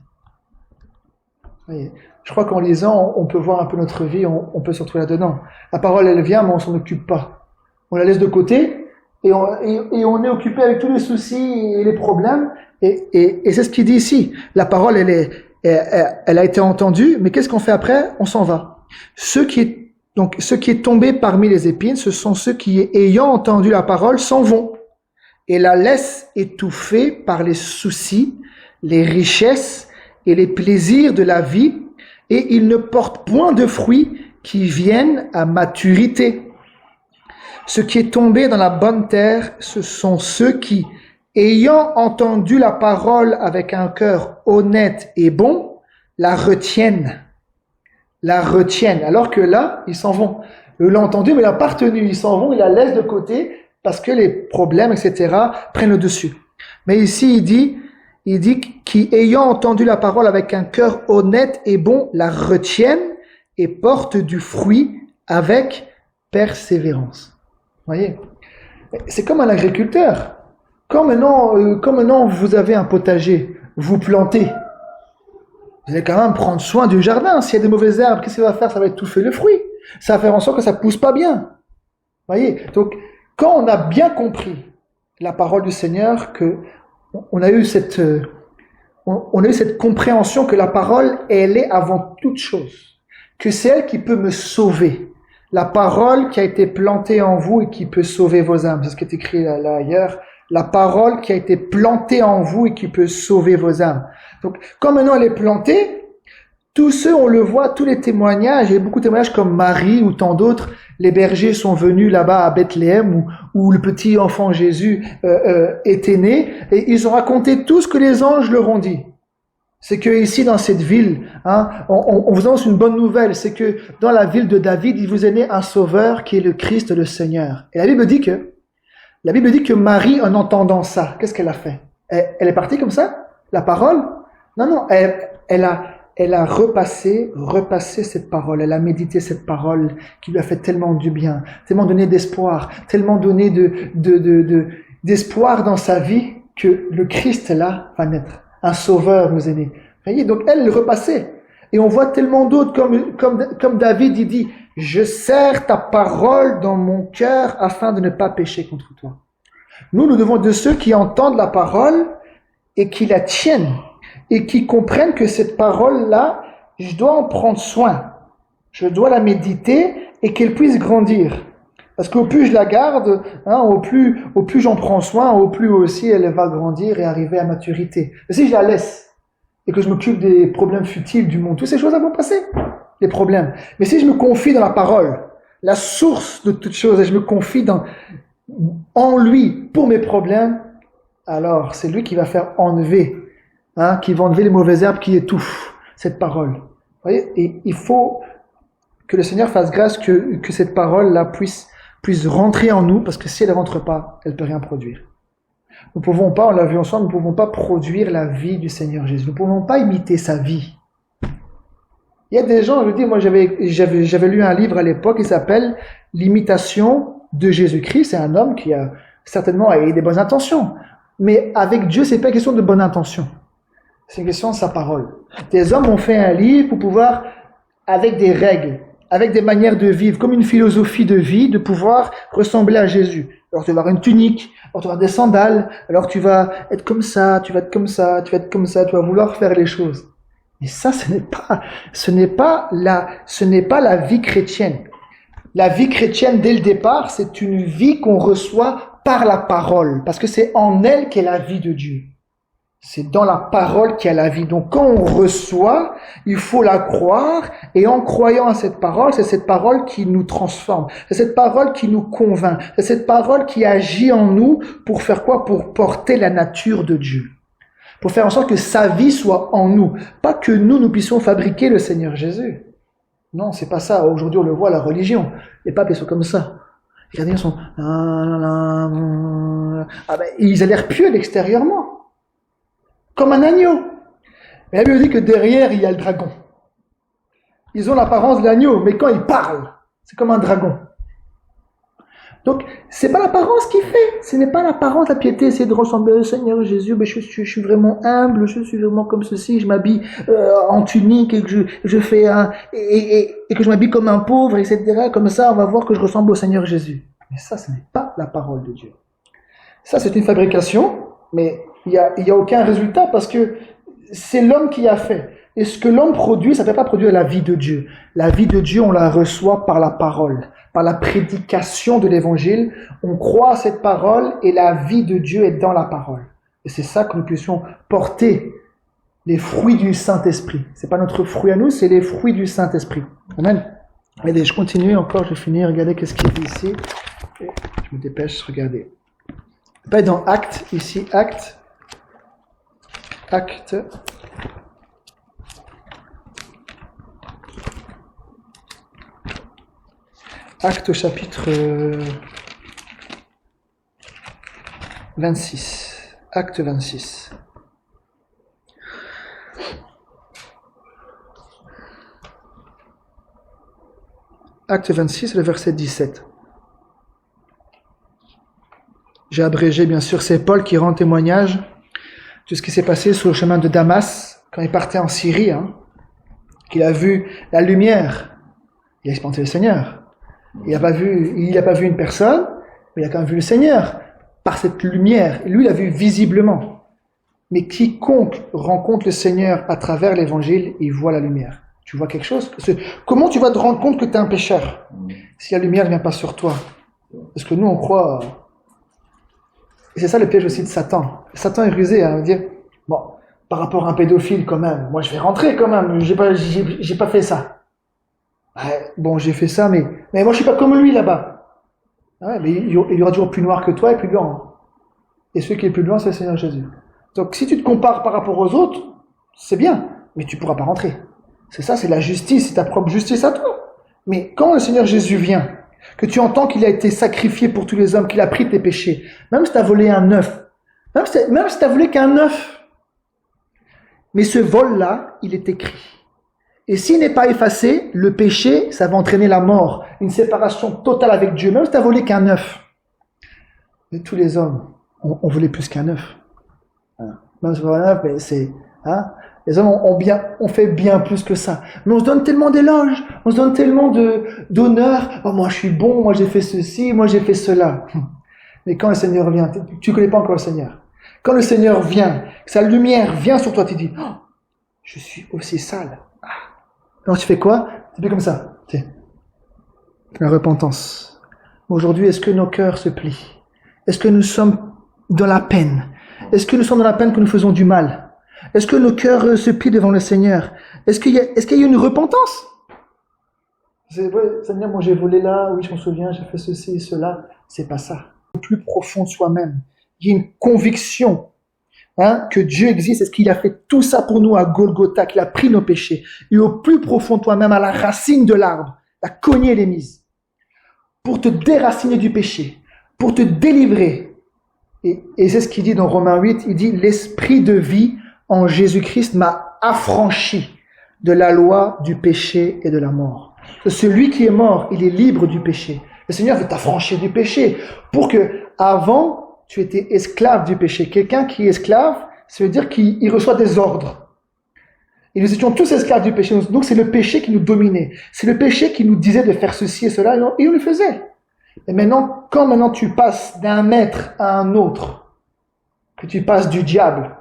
Vous voyez? Je crois qu'en lisant, on peut voir un peu notre vie, on peut se retrouver là-dedans. La parole, elle vient, mais on s'en occupe pas. On la laisse de côté et on est occupé avec tous les soucis et les problèmes. Et c'est ce qu'il dit ici. La parole, elle a été entendue, mais qu'est-ce qu'on fait après? On s'en va. Ce qui est tombé parmi les épines, ce sont ceux qui, ayant entendu la parole, s'en vont et la laissent étouffer par les soucis, les richesses et les plaisirs de la vie, et ils ne portent point de fruits qui viennent à maturité. Ce qui est tombé dans la bonne terre, ce sont ceux qui, ayant entendu la parole avec un cœur honnête et bon, la retiennent. Alors que là, ils s'en vont. Eux l'ont entendu, mais ils l'ont pas retenu. Ils s'en vont, ils la laissent de côté parce que les problèmes, etc., prennent le dessus. Mais ici, il dit qui, ayant entendu la parole avec un cœur honnête et bon, la retiennent et portent du fruit avec persévérance. Vous voyez? C'est comme un agriculteur. Quand maintenant vous avez un potager, vous plantez, vous allez quand même prendre soin du jardin. S'il y a des mauvaises herbes, qu'est-ce qu'il va faire? Ça va étouffer le fruit. Ça va faire en sorte que ça pousse pas bien. Voyez? Donc, quand on a bien compris la parole du Seigneur, que on a eu cette compréhension que la parole, elle est avant toute chose, que c'est elle qui peut me sauver. La parole qui a été plantée en vous et qui peut sauver vos âmes. C'est ce qui est écrit là ailleurs. La parole qui a été plantée en vous et qui peut sauver vos âmes. Donc, quand maintenant elle est plantée, tous ceux, on le voit, tous les témoignages, il y a beaucoup de témoignages comme Marie ou tant d'autres, les bergers sont venus là-bas à Bethléem où le petit enfant Jésus était né, et ils ont raconté tout ce que les anges leur ont dit. C'est que ici, dans cette ville, on vous annonce une bonne nouvelle, c'est que dans la ville de David, il vous est né un sauveur qui est le Christ, le Seigneur. Et la Bible dit que Marie, en entendant ça, qu'est-ce qu'elle a fait? Elle est partie comme ça? La parole? Non, elle a repassé cette parole, elle a médité cette parole qui lui a fait tellement du bien, tellement donné d'espoir, tellement donné d'espoir dans sa vie que le Christ là va naître. Un sauveur nous est né. Vous voyez, donc elle repassait. Et on voit tellement d'autres comme David, il dit, je serre ta parole dans mon cœur afin de ne pas pécher contre toi. Nous devons être de ceux qui entendent la parole et qui la tiennent et qui comprennent que cette parole-là, je dois en prendre soin. Je dois la méditer et qu'elle puisse grandir. Parce qu'au plus je la garde, au plus j'en prends soin, au plus aussi elle va grandir et arriver à maturité. Mais si je la laisse et que je m'occupe des problèmes futiles du monde, toutes ces choses vont passer, les problèmes. Mais si je me confie dans la parole, la source de toutes choses, et je me confie en lui pour mes problèmes, alors c'est lui qui va faire enlever, qui va enlever les mauvaises herbes qui étouffent cette parole. Vous voyez, et il faut que le Seigneur fasse grâce que cette parole-là puisse rentrer en nous, parce que si elle ne rentre pas, elle ne peut rien produire. Nous ne pouvons pas, on l'a vu ensemble, nous ne pouvons pas produire la vie du Seigneur Jésus. Nous ne pouvons pas imiter sa vie. Il y a des gens, je dis, moi j'avais lu un livre à l'époque qui s'appelle « L'imitation de Jésus-Christ ». C'est un homme qui a certainement eu des bonnes intentions. Mais avec Dieu, c'est pas une question de bonne intention. C'est une question de sa parole. Des hommes ont fait un livre pour pouvoir, avec des règles, avec des manières de vivre, comme une philosophie de vie, de pouvoir ressembler à Jésus. Alors tu vas avoir une tunique, alors tu vas avoir des sandales, alors tu vas être comme ça, tu vas être comme ça, tu vas être comme ça, tu vas vouloir faire les choses. Mais ça, ce n'est pas la vie chrétienne. La vie chrétienne, dès le départ, c'est une vie qu'on reçoit par la parole, parce que c'est en elle qu'est la vie de Dieu. C'est dans la parole qu'il y a la vie. Donc quand on reçoit, il faut la croire, et en croyant à cette parole, c'est cette parole qui nous transforme, c'est cette parole qui nous convainc, c'est cette parole qui agit en nous pour faire quoi? Pour porter la nature de Dieu. pour faire en sorte que sa vie soit en nous. Pas que nous puissions fabriquer le Seigneur Jésus. Non, c'est pas ça. Aujourd'hui, on le voit, la religion. Les papes, ils sont comme ça. Regardez, ils sont... ils ont l'air pieux extérieurement. Comme un agneau. Mais la Bible dit que derrière, il y a le dragon. Ils ont l'apparence de l'agneau, mais quand ils parlent, c'est comme un dragon. Donc, c'est pas l'apparence qui fait. Ce n'est pas l'apparence, la piété, c'est de ressembler au Seigneur Jésus. Mais je suis vraiment humble, je suis vraiment comme ceci. Je m'habille en tunique et que je fais et que je m'habille comme un pauvre, etc. Comme ça, on va voir que je ressemble au Seigneur Jésus. Mais ça, ce n'est pas la parole de Dieu. Ça, c'est une fabrication, mais il y a aucun résultat parce que c'est l'homme qui a fait. Et ce que l'homme produit, ça ne peut pas produire la vie de Dieu. La vie de Dieu, on la reçoit par la parole, par la prédication de l'évangile. On croit à cette parole et la vie de Dieu est dans la parole. Et c'est ça que nous puissions porter les fruits du Saint-Esprit. C'est pas notre fruit à nous, c'est les fruits du Saint-Esprit. Amen. Allez, je continue encore, je finis. Regardez qu'est-ce qu'il dit ici. Je me dépêche, regardez. Pas dans Actes, ici, Actes. Actes chapitre 26. Acte 26. Acte 26, le verset 17. J'ai abrégé, bien sûr, c'est Paul qui rend témoignage de ce qui s'est passé sur le chemin de Damas, quand il partait en Syrie, qu'il a vu la lumière. Il a expérimenté le Seigneur. Il n'a pas vu une personne, mais il a quand même vu le Seigneur par cette lumière. Et lui, il a vu visiblement. Mais quiconque rencontre le Seigneur à travers l'évangile, il voit la lumière. Tu vois quelque chose? Comment tu vas te rendre compte que tu es un pécheur si la lumière ne vient pas sur toi? Parce que nous, on croit... Et c'est ça le piège aussi de Satan. Satan est rusé à dire, bon, par rapport à un pédophile quand même, moi je vais rentrer quand même, j'ai pas fait ça. Ouais, bon, j'ai fait ça, mais moi je suis pas comme lui là-bas. Ouais, mais il y aura toujours plus noir que toi et plus blanc. Et celui qui est plus blanc, c'est le Seigneur Jésus. Donc si tu te compares par rapport aux autres, c'est bien, mais tu pourras pas rentrer. C'est ça, c'est la justice, c'est ta propre justice à toi. Mais quand le Seigneur Jésus vient, que tu entends qu'il a été sacrifié pour tous les hommes, qu'il a pris tes péchés, même si tu as volé un œuf, même si tu as volé qu'un œuf, mais ce vol-là, il est écrit. Et s'il n'est pas effacé, le péché, ça va entraîner la mort, une séparation totale avec Dieu, même si tu as volé qu'un œuf. Mais tous les hommes ont volé plus qu'un œuf. Même si tu as volé un œuf, mais c'est... Les hommes ont fait bien plus que ça. Mais on se donne tellement d'éloges, on se donne tellement d'honneur. Oh, moi je suis bon, moi j'ai fait ceci, moi j'ai fait cela. Mais quand le Seigneur vient, tu ne connais pas encore le Seigneur. Quand le Seigneur vient, que sa lumière vient sur toi, tu dis, oh, je suis aussi sale. Alors tu fais quoi? Tu fais comme ça. La repentance. Aujourd'hui, est-ce que nos cœurs se plient? Est-ce que nous sommes dans la peine? Est-ce que nous sommes dans la peine que nous faisons du mal? Est-ce que nos cœurs se plient devant le Seigneur? Est-ce qu'il y a une repentance? Seigneur, moi j'ai volé là, oui je m'en souviens, j'ai fait ceci et cela. C'est pas ça. Au plus profond de soi-même, il y a une conviction que Dieu existe, est-ce qu'il a fait tout ça pour nous à Golgotha, qu'il a pris nos péchés. Et au plus profond de toi-même, à la racine de l'arbre, la cognée les mises, pour te déraciner du péché, pour te délivrer. Et c'est ce qu'il dit dans Romains 8, il dit, l'esprit de vie en Jésus-Christ m'a affranchi de la loi du péché et de la mort. Celui qui est mort, il est libre du péché. Le Seigneur veut t'affranchir du péché pour que, avant, tu étais esclave du péché. Quelqu'un qui est esclave, ça veut dire qu'il reçoit des ordres. Et nous étions tous esclaves du péché. Donc c'est le péché qui nous dominait. C'est le péché qui nous disait de faire ceci et cela, et on le faisait. Et maintenant, quand tu passes d'un maître à un autre, que tu passes du diable,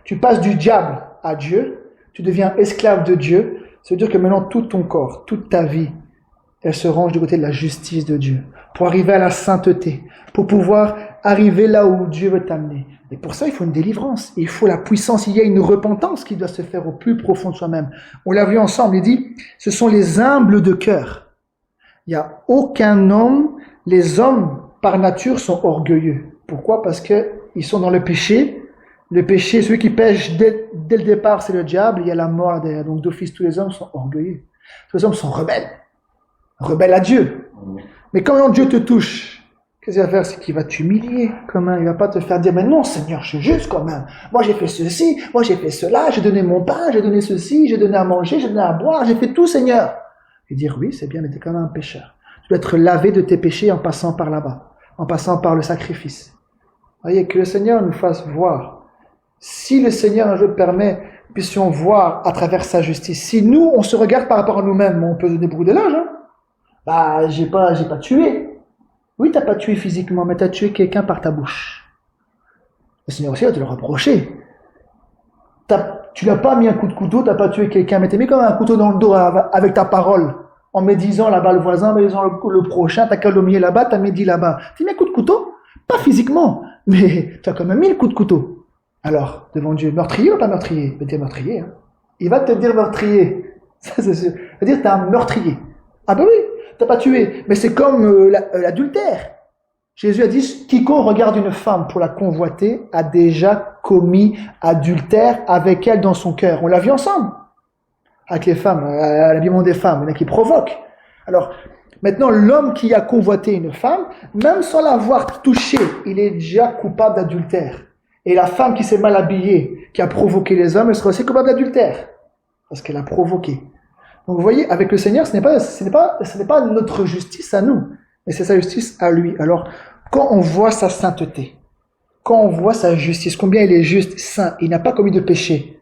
tu passes du diable à Dieu, tu deviens esclave de Dieu, ça veut dire que maintenant tout ton corps, toute ta vie, elle se range du côté de la justice de Dieu, pour arriver à la sainteté, pour pouvoir arriver là où Dieu veut t'amener. Et pour ça, il faut une délivrance, il faut la puissance, il y a une repentance qui doit se faire au plus profond de soi-même. On l'a vu ensemble, il dit, ce sont les humbles de cœur. Il n'y a aucun homme, les hommes par nature sont orgueilleux. Pourquoi? Parce que ils sont dans le péché, Le péché, celui qui pêche dès le départ, c'est le diable, il y a la mort là derrière. Donc d'office, tous les hommes sont orgueilleux. Tous les hommes sont rebelles à Dieu. Mais quand Dieu te touche, qu'est-ce qu'il va faire? C'est qu'il va t'humilier quand même. Il va pas te faire dire, mais non Seigneur, je suis juste quand même. Moi j'ai fait ceci, moi j'ai fait cela, j'ai donné mon pain, j'ai donné ceci, j'ai donné à manger, j'ai donné à boire, j'ai fait tout Seigneur. Et dire, oui c'est bien, mais tu es quand même un pécheur. Tu dois être lavé de tes péchés en passant par là-bas, en passant par le sacrifice. Voyez, que le Seigneur nous fasse voir. Si le Seigneur un jour permet, puissions voir à travers sa justice. Si nous, on se regarde par rapport à nous-mêmes, on peut se débrouiller de l'âge. Bah, j'ai pas tué. Oui, t'as pas tué physiquement, mais t'as tué quelqu'un par ta bouche. Le Seigneur aussi va te le reprocher. Tu n'as pas mis un coup de couteau, t'as pas tué quelqu'un, mais t'as mis comme un couteau dans le dos avec ta parole. En médisant là-bas le voisin, en médisant le prochain, t'as calomnié là-bas, t'as médit là-bas. Tu mis un coup de couteau? Pas physiquement, mais tu as quand même mis le coup de couteau. Alors, devant Dieu, meurtrier ou pas meurtrier? Mais t'es meurtrier. Hein. Il va te dire meurtrier. Ça, c'est sûr. Il va dire t'es un meurtrier. Ah ben oui, t'as pas tué. Mais c'est comme l'adultère. Jésus a dit, quiconque regarde une femme pour la convoiter a déjà commis adultère avec elle dans son cœur. On l'a vu ensemble. Avec les femmes, à l'habillement des femmes. Il y en a qui provoquent. Alors, maintenant, l'homme qui a convoité une femme, même sans l'avoir touchée, il est déjà coupable d'adultère. Et la femme qui s'est mal habillée, qui a provoqué les hommes, elle sera aussi coupable d'adultère. Parce qu'elle a provoqué. Donc vous voyez, avec le Seigneur, ce n'est pas notre justice à nous, mais c'est sa justice à lui. Alors, quand on voit sa sainteté, quand on voit sa justice, combien il est juste, saint, il n'a pas commis de péché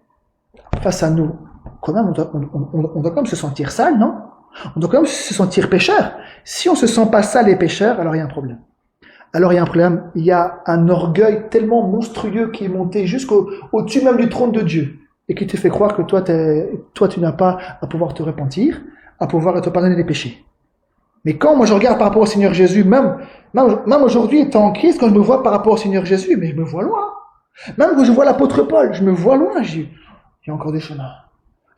face à nous, quand même, on doit quand même se sentir sale, non? On doit quand même se sentir pécheur. Si on ne se sent pas sale et pécheur, alors il y a un problème. Il y a un orgueil tellement monstrueux qui est monté jusqu'au-dessus même du trône de Dieu et qui te fait croire que toi tu n'as pas à pouvoir te repentir, à pouvoir te pardonner des péchés. Mais quand moi je regarde par rapport au Seigneur Jésus, même aujourd'hui étant en Christ, quand je me vois par rapport au Seigneur Jésus, mais je me vois loin. Même quand je vois l'apôtre Paul, je me vois loin, il y a encore des chemins.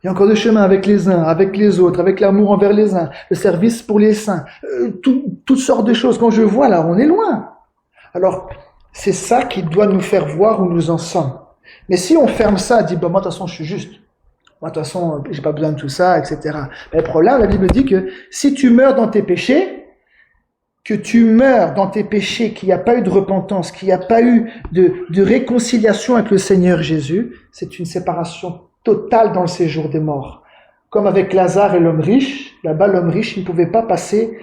Il y a encore des chemins avec les uns, avec les autres, avec l'amour envers les uns, le service pour les saints, toutes sortes de choses. Quand je vois là, on est loin. Alors, c'est ça qui doit nous faire voir où nous en sommes. Mais si on ferme ça, dit, moi de toute façon je suis juste, moi de toute façon j'ai pas besoin de tout ça, etc. Mais le problème, la Bible dit que si tu meurs dans tes péchés, qu'il n'y a pas eu de repentance, qu'il n'y a pas eu de réconciliation avec le Seigneur Jésus, c'est une séparation totale dans le séjour des morts. Comme avec Lazare et l'homme riche, là-bas l'homme riche il ne pouvait pas passer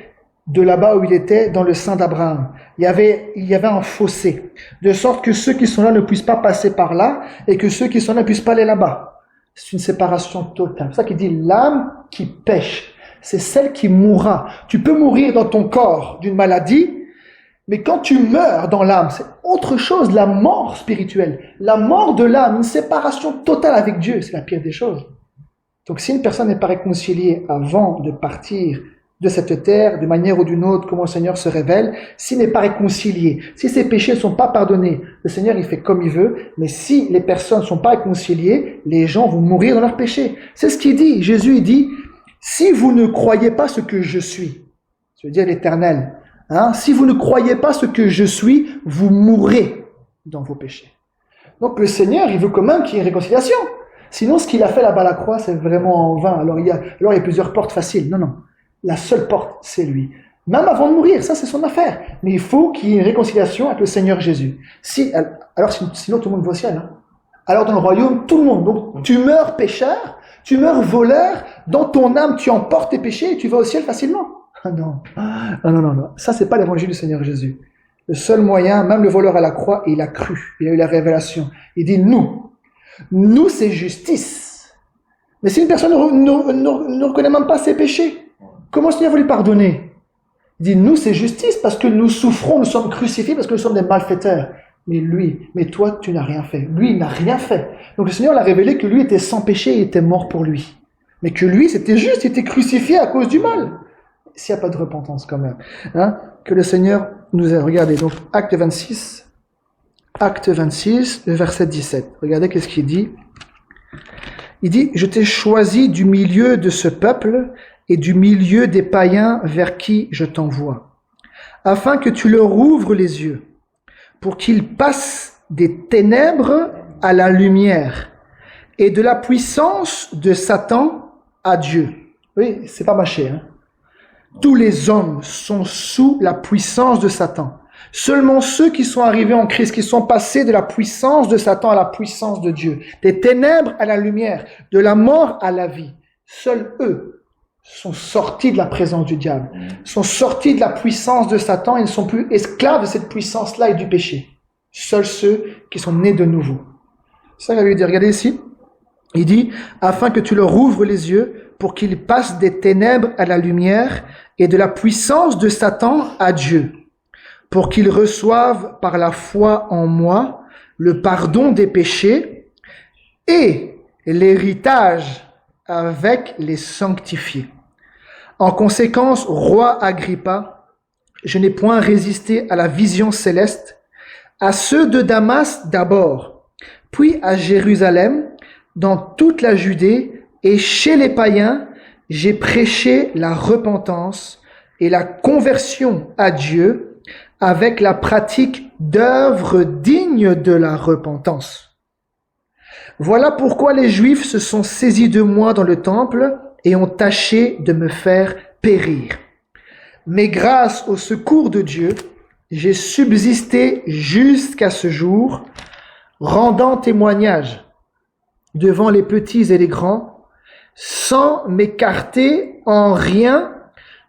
de là-bas où il était dans le sein d'Abraham. Il y avait un fossé, de sorte que ceux qui sont là ne puissent pas passer par là et que ceux qui sont là ne puissent pas aller là-bas. C'est une séparation totale. C'est ça qu'il dit, l'âme qui pêche, c'est celle qui mourra. Tu peux mourir dans ton corps d'une maladie, mais quand tu meurs dans l'âme, c'est autre chose, la mort spirituelle. La mort de l'âme, une séparation totale avec Dieu, c'est la pire des choses. Donc si une personne n'est pas réconciliée avant de partir de cette terre, d'une manière ou d'une autre, comment le Seigneur se révèle, s'il n'est pas réconcilié, si ses péchés ne sont pas pardonnés, le Seigneur il fait comme il veut, mais si les personnes ne sont pas réconciliées, les gens vont mourir dans leurs péchés. C'est ce qu'il dit. Jésus il dit, si vous ne croyez pas ce que je suis, ça veut dire l'Éternel, si vous ne croyez pas ce que je suis, vous mourrez dans vos péchés. Donc le Seigneur, il veut quand même qu'il y ait une réconciliation. Sinon, ce qu'il a fait là-bas à la croix, c'est vraiment en vain. Alors il y a plusieurs portes faciles. Non. La seule porte, c'est lui. Même avant de mourir, ça c'est son affaire. Mais il faut qu'il y ait une réconciliation avec le Seigneur Jésus. Sinon tout le monde va au ciel. Alors dans le royaume, tout le monde. Donc tu meurs pécheur, tu meurs voleur, dans ton âme tu emportes tes péchés et tu vas au ciel facilement. Non. Ça c'est pas l'évangile du Seigneur Jésus. Le seul moyen, même le voleur à la croix, il a cru, il a eu la révélation. Il dit nous c'est justice. Mais si une personne ne reconnaît même pas ses péchés, comment le Seigneur va lui pardonner? Il dit, nous, c'est justice parce que nous souffrons, nous sommes crucifiés parce que nous sommes des malfaiteurs. Mais toi, tu n'as rien fait. Lui, il n'a rien fait. Donc le Seigneur l'a révélé que lui était sans péché et était mort pour lui. Mais que lui, c'était juste, il était crucifié à cause du mal. S'il n'y a pas de repentance quand même. Que le Seigneur nous a regardé. Donc, acte 26, le verset 17. Regardez qu'est-ce qu'il dit. Il dit, je t'ai choisi du milieu de ce peuple et du milieu des païens vers qui je t'envoie, afin que tu leur ouvres les yeux, pour qu'ils passent des ténèbres à la lumière et de la puissance de Satan à Dieu. Oui, c'est pas mâché, hein. Tous les hommes sont sous la puissance de Satan. Seulement ceux qui sont arrivés en Christ, qui sont passés de la puissance de Satan à la puissance de Dieu, des ténèbres à la lumière, de la mort à la vie, seuls eux sont sortis de la présence du diable, sont sortis de la puissance de Satan et ne sont plus esclaves de cette puissance-là et du péché. Seuls ceux qui sont nés de nouveau. C'est ça qu'il veut dire. Regardez ici. Il dit, afin que tu leur ouvres les yeux pour qu'ils passent des ténèbres à la lumière et de la puissance de Satan à Dieu, pour qu'ils reçoivent par la foi en moi le pardon des péchés et l'héritage avec les sanctifiés. En conséquence, roi Agrippa, je n'ai point résisté à la vision céleste, à ceux de Damas d'abord, puis à Jérusalem, dans toute la Judée, et chez les païens, j'ai prêché la repentance et la conversion à Dieu avec la pratique d'œuvres dignes de la repentance. Voilà pourquoi les Juifs se sont saisis de moi dans le temple et ont tâché de me faire périr. Mais grâce au secours de Dieu, j'ai subsisté jusqu'à ce jour, rendant témoignage devant les petits et les grands, sans m'écarter en rien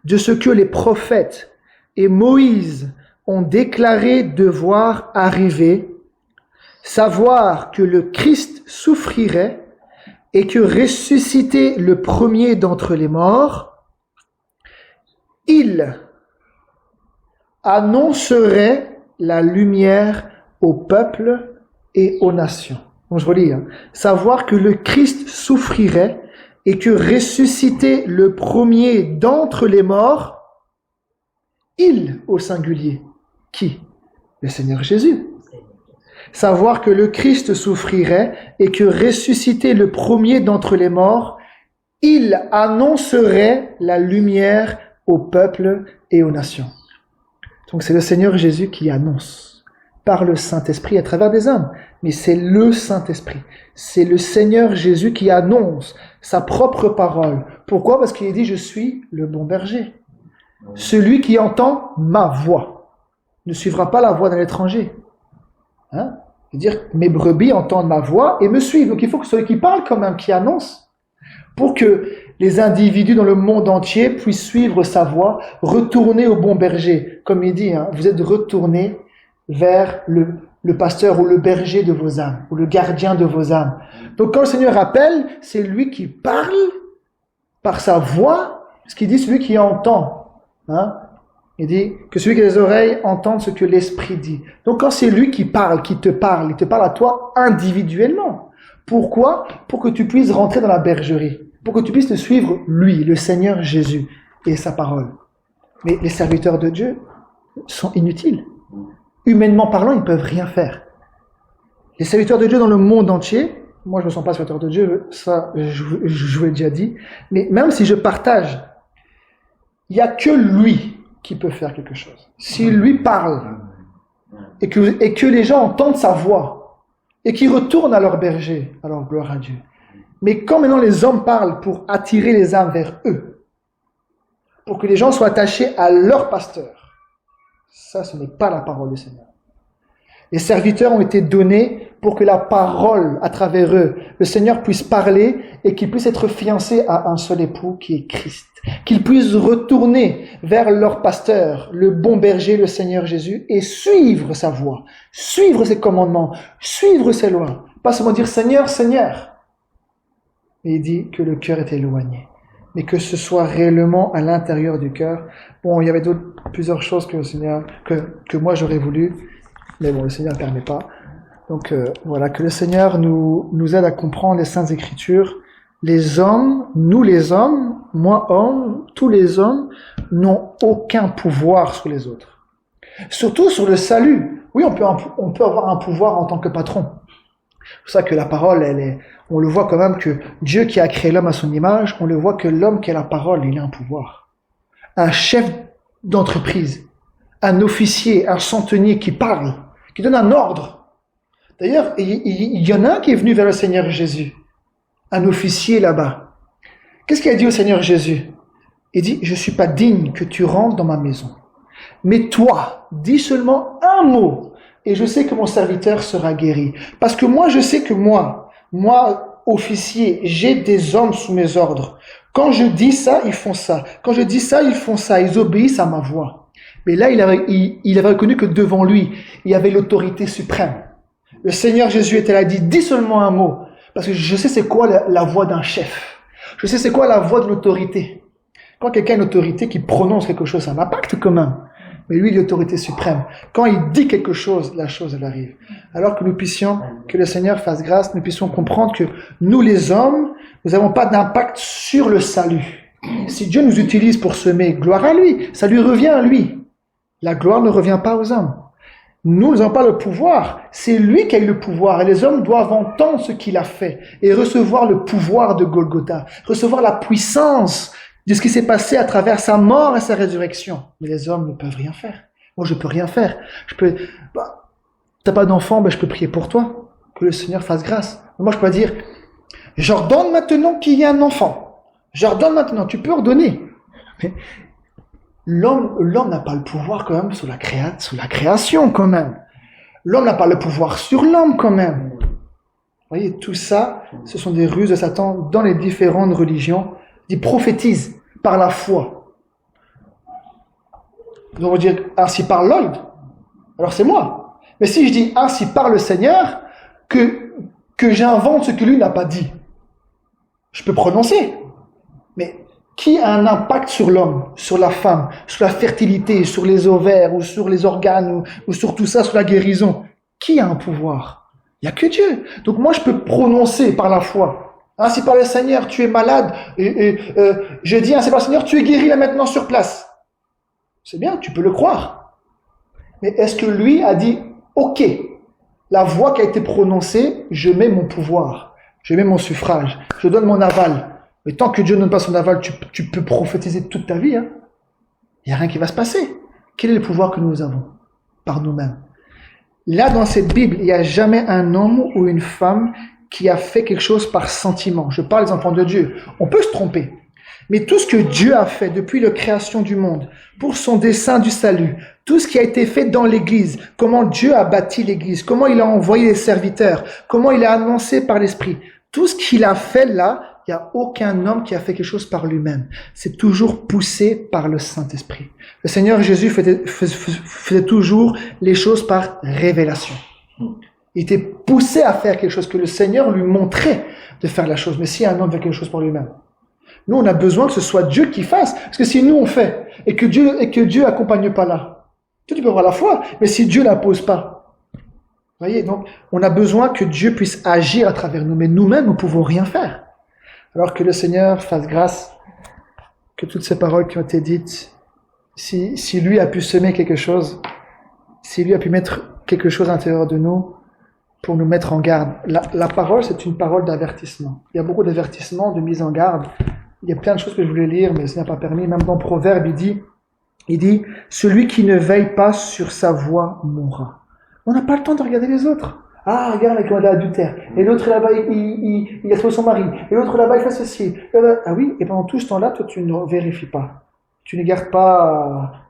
de ce que les prophètes et Moïse ont déclaré devoir arriver, savoir que le Christ souffrirait et que ressuscité le premier d'entre les morts, il annoncerait la lumière au peuple et aux nations. Donc je relis, savoir que le Christ souffrirait et que ressuscité le premier d'entre les morts, il au singulier. Qui? Le Seigneur Jésus. Savoir que le Christ souffrirait et que ressuscité le premier d'entre les morts, il annoncerait la lumière au peuple et aux nations. Donc c'est le Seigneur Jésus qui annonce par le Saint-Esprit à travers des hommes. Mais c'est le Saint-Esprit. C'est le Seigneur Jésus qui annonce sa propre parole. Pourquoi? Parce qu'il dit, je suis le bon berger. Celui qui entend ma voix ne suivra pas la voix d'un étranger. C'est-à-dire, mes brebis entendent ma voix et me suivent. Donc il faut que celui qui parle quand même, qui annonce, pour que les individus dans le monde entier puissent suivre sa voix, retourner au bon berger. Comme il dit, vous êtes retournés vers le pasteur ou le berger de vos âmes, ou le gardien de vos âmes. Donc quand le Seigneur appelle, c'est lui qui parle par sa voix, ce qu'il dit, celui qui entend. Il dit que celui qui a des oreilles entende ce que l'Esprit dit. Donc quand c'est lui qui parle, il te parle à toi individuellement. Pourquoi? Pour que tu puisses rentrer dans la bergerie, pour que tu puisses le suivre lui, le Seigneur Jésus et sa parole. Mais les serviteurs de Dieu sont inutiles. Humainement parlant, ils ne peuvent rien faire. Les serviteurs de Dieu dans le monde entier, moi je ne me sens pas serviteur de Dieu, ça je vous l'ai déjà dit, mais même si je partage, il n'y a que lui qui peut faire quelque chose. Si lui parle, et que les gens entendent sa voix, et qu'ils retournent à leur berger, alors gloire à Dieu. Mais quand maintenant les hommes parlent pour attirer les âmes vers eux, pour que les gens soient attachés à leur pasteur, ça, ce n'est pas la parole du Seigneur. Les serviteurs ont été donnés pour que la parole, à travers eux, le Seigneur puisse parler et qu'ils puissent être fiancés à un seul époux qui est Christ. Qu'ils puissent retourner vers leur pasteur, le bon berger, le Seigneur Jésus, et suivre sa voie, suivre ses commandements, suivre ses lois. Pas seulement dire Seigneur, Seigneur. Et il dit que le cœur est éloigné. Mais que ce soit réellement à l'intérieur du cœur. Bon, il y avait plusieurs choses que le Seigneur, que moi j'aurais voulu, mais bon, le Seigneur ne permet pas. Donc voilà, que le Seigneur nous aide à comprendre les Saintes Écritures. Les hommes, nous les hommes, moi homme, tous les hommes n'ont aucun pouvoir sur les autres. Surtout sur le salut. Oui, on peut avoir un pouvoir en tant que patron. C'est pour ça que la parole, on le voit quand même que Dieu qui a créé l'homme à son image, on le voit que l'homme qui a la parole, il a un pouvoir. Un chef d'entreprise, un officier, un centenier qui parle, qui donne un ordre. D'ailleurs, il y en a un qui est venu vers le Seigneur Jésus, un officier là-bas. Qu'est-ce qu'il a dit au Seigneur Jésus? Il dit, je ne suis pas digne que tu rentres dans ma maison. Mais toi, dis seulement un mot et je sais que mon serviteur sera guéri. Parce que moi, je sais que moi, officier, j'ai des hommes sous mes ordres. Quand je dis ça, ils font ça. Quand je dis ça, ils font ça. Ils obéissent à ma voix. Mais là, il avait reconnu que devant lui, il y avait l'autorité suprême. Le Seigneur Jésus était là, dit, dis seulement un mot. Parce que je sais c'est quoi la voix d'un chef. Je sais c'est quoi la voix de l'autorité. Quand quelqu'un a une autorité qui prononce quelque chose, ça a un impact quand même. Mais lui, l'autorité suprême. Quand il dit quelque chose, la chose, elle arrive. Alors que nous puissions, que le Seigneur fasse grâce, nous puissions comprendre que nous, les hommes, nous n'avons pas d'impact sur le salut. Si Dieu nous utilise pour semer, gloire à lui. Ça lui revient à lui. La gloire ne revient pas aux hommes. Nous n'avons pas le pouvoir. C'est lui qui a eu le pouvoir. Et les hommes doivent entendre ce qu'il a fait et recevoir le pouvoir de Golgotha. Recevoir la puissance de ce qui s'est passé à travers sa mort et sa résurrection. Mais les hommes ne peuvent rien faire. Moi, je peux rien faire. T'as pas d'enfant, je peux prier pour toi. Que le Seigneur fasse grâce. Mais moi, je peux pas dire, j'ordonne maintenant qu'il y ait un enfant. J'ordonne maintenant. Tu peux ordonner. Mais l'homme n'a pas le pouvoir quand même sur la création quand même. L'homme n'a pas le pouvoir sur l'homme quand même. Vous voyez, tout ça, ce sont des ruses de Satan dans les différentes religions. Il prophétise par la foi. On va dire, ainsi parle Lloyd, alors c'est moi. Mais si je dis, ainsi parle le Seigneur, que j'invente ce que lui n'a pas dit, je peux prononcer. Mais qui a un impact sur l'homme, sur la femme, sur la fertilité, sur les ovaires, ou sur les organes, ou sur tout ça, sur la guérison? Qui a un pouvoir? Il n'y a que Dieu. Donc moi, je peux prononcer par la foi. Ainsi par le Seigneur, tu es malade, je dis, ainsi par le Seigneur, tu es guéri là maintenant sur place. C'est bien, tu peux le croire. Mais est-ce que lui a dit, ok, la voix qui a été prononcée, je mets mon pouvoir, je mets mon suffrage, je donne mon aval. Mais tant que Dieu ne donne pas son aval, tu peux prophétiser toute ta vie. Il n'y a rien qui va se passer. Quel est le pouvoir que nous avons? Par nous-mêmes. Là, dans cette Bible, il n'y a jamais un homme ou une femme qui a fait quelque chose par sentiment. Je parle des enfants de Dieu. On peut se tromper. Mais tout ce que Dieu a fait depuis la création du monde, pour son dessein du salut, tout ce qui a été fait dans l'Église, comment Dieu a bâti l'Église, comment il a envoyé les serviteurs, comment il a annoncé par l'Esprit, tout ce qu'il a fait là, il n'y a aucun homme qui a fait quelque chose par lui-même. C'est toujours poussé par le Saint-Esprit. Le Seigneur Jésus faisait toujours les choses par révélation. Il était poussé à faire quelque chose que le Seigneur lui montrait de faire la chose. Mais si un homme fait quelque chose pour lui-même, nous on a besoin que ce soit Dieu qui fasse. Parce que si nous on fait et que Dieu accompagne pas là, tu peux avoir la foi. Mais si Dieu n'impose pas, voyez, donc on a besoin que Dieu puisse agir à travers nous. Mais nous-mêmes nous pouvons rien faire. Alors que le Seigneur fasse grâce, que toutes ces paroles qui ont été dites, si lui a pu semer quelque chose, si lui a pu mettre quelque chose à l'intérieur de nous, pour nous mettre en garde. La parole, c'est une parole d'avertissement. Il y a beaucoup d'avertissements, de mise en garde. Il y a plein de choses que je voulais lire, mais ça n'a pas permis. Même dans Proverbe, il dit, celui qui ne veille pas sur sa voie mourra. On n'a pas le temps de regarder les autres. Ah, regarde, il a adultère. Et l'autre là-bas, il a trouvé son mari. Et l'autre là-bas, il fait ceci. Ah oui, et pendant tout ce temps-là, toi, tu ne vérifies pas. Tu ne gardes pas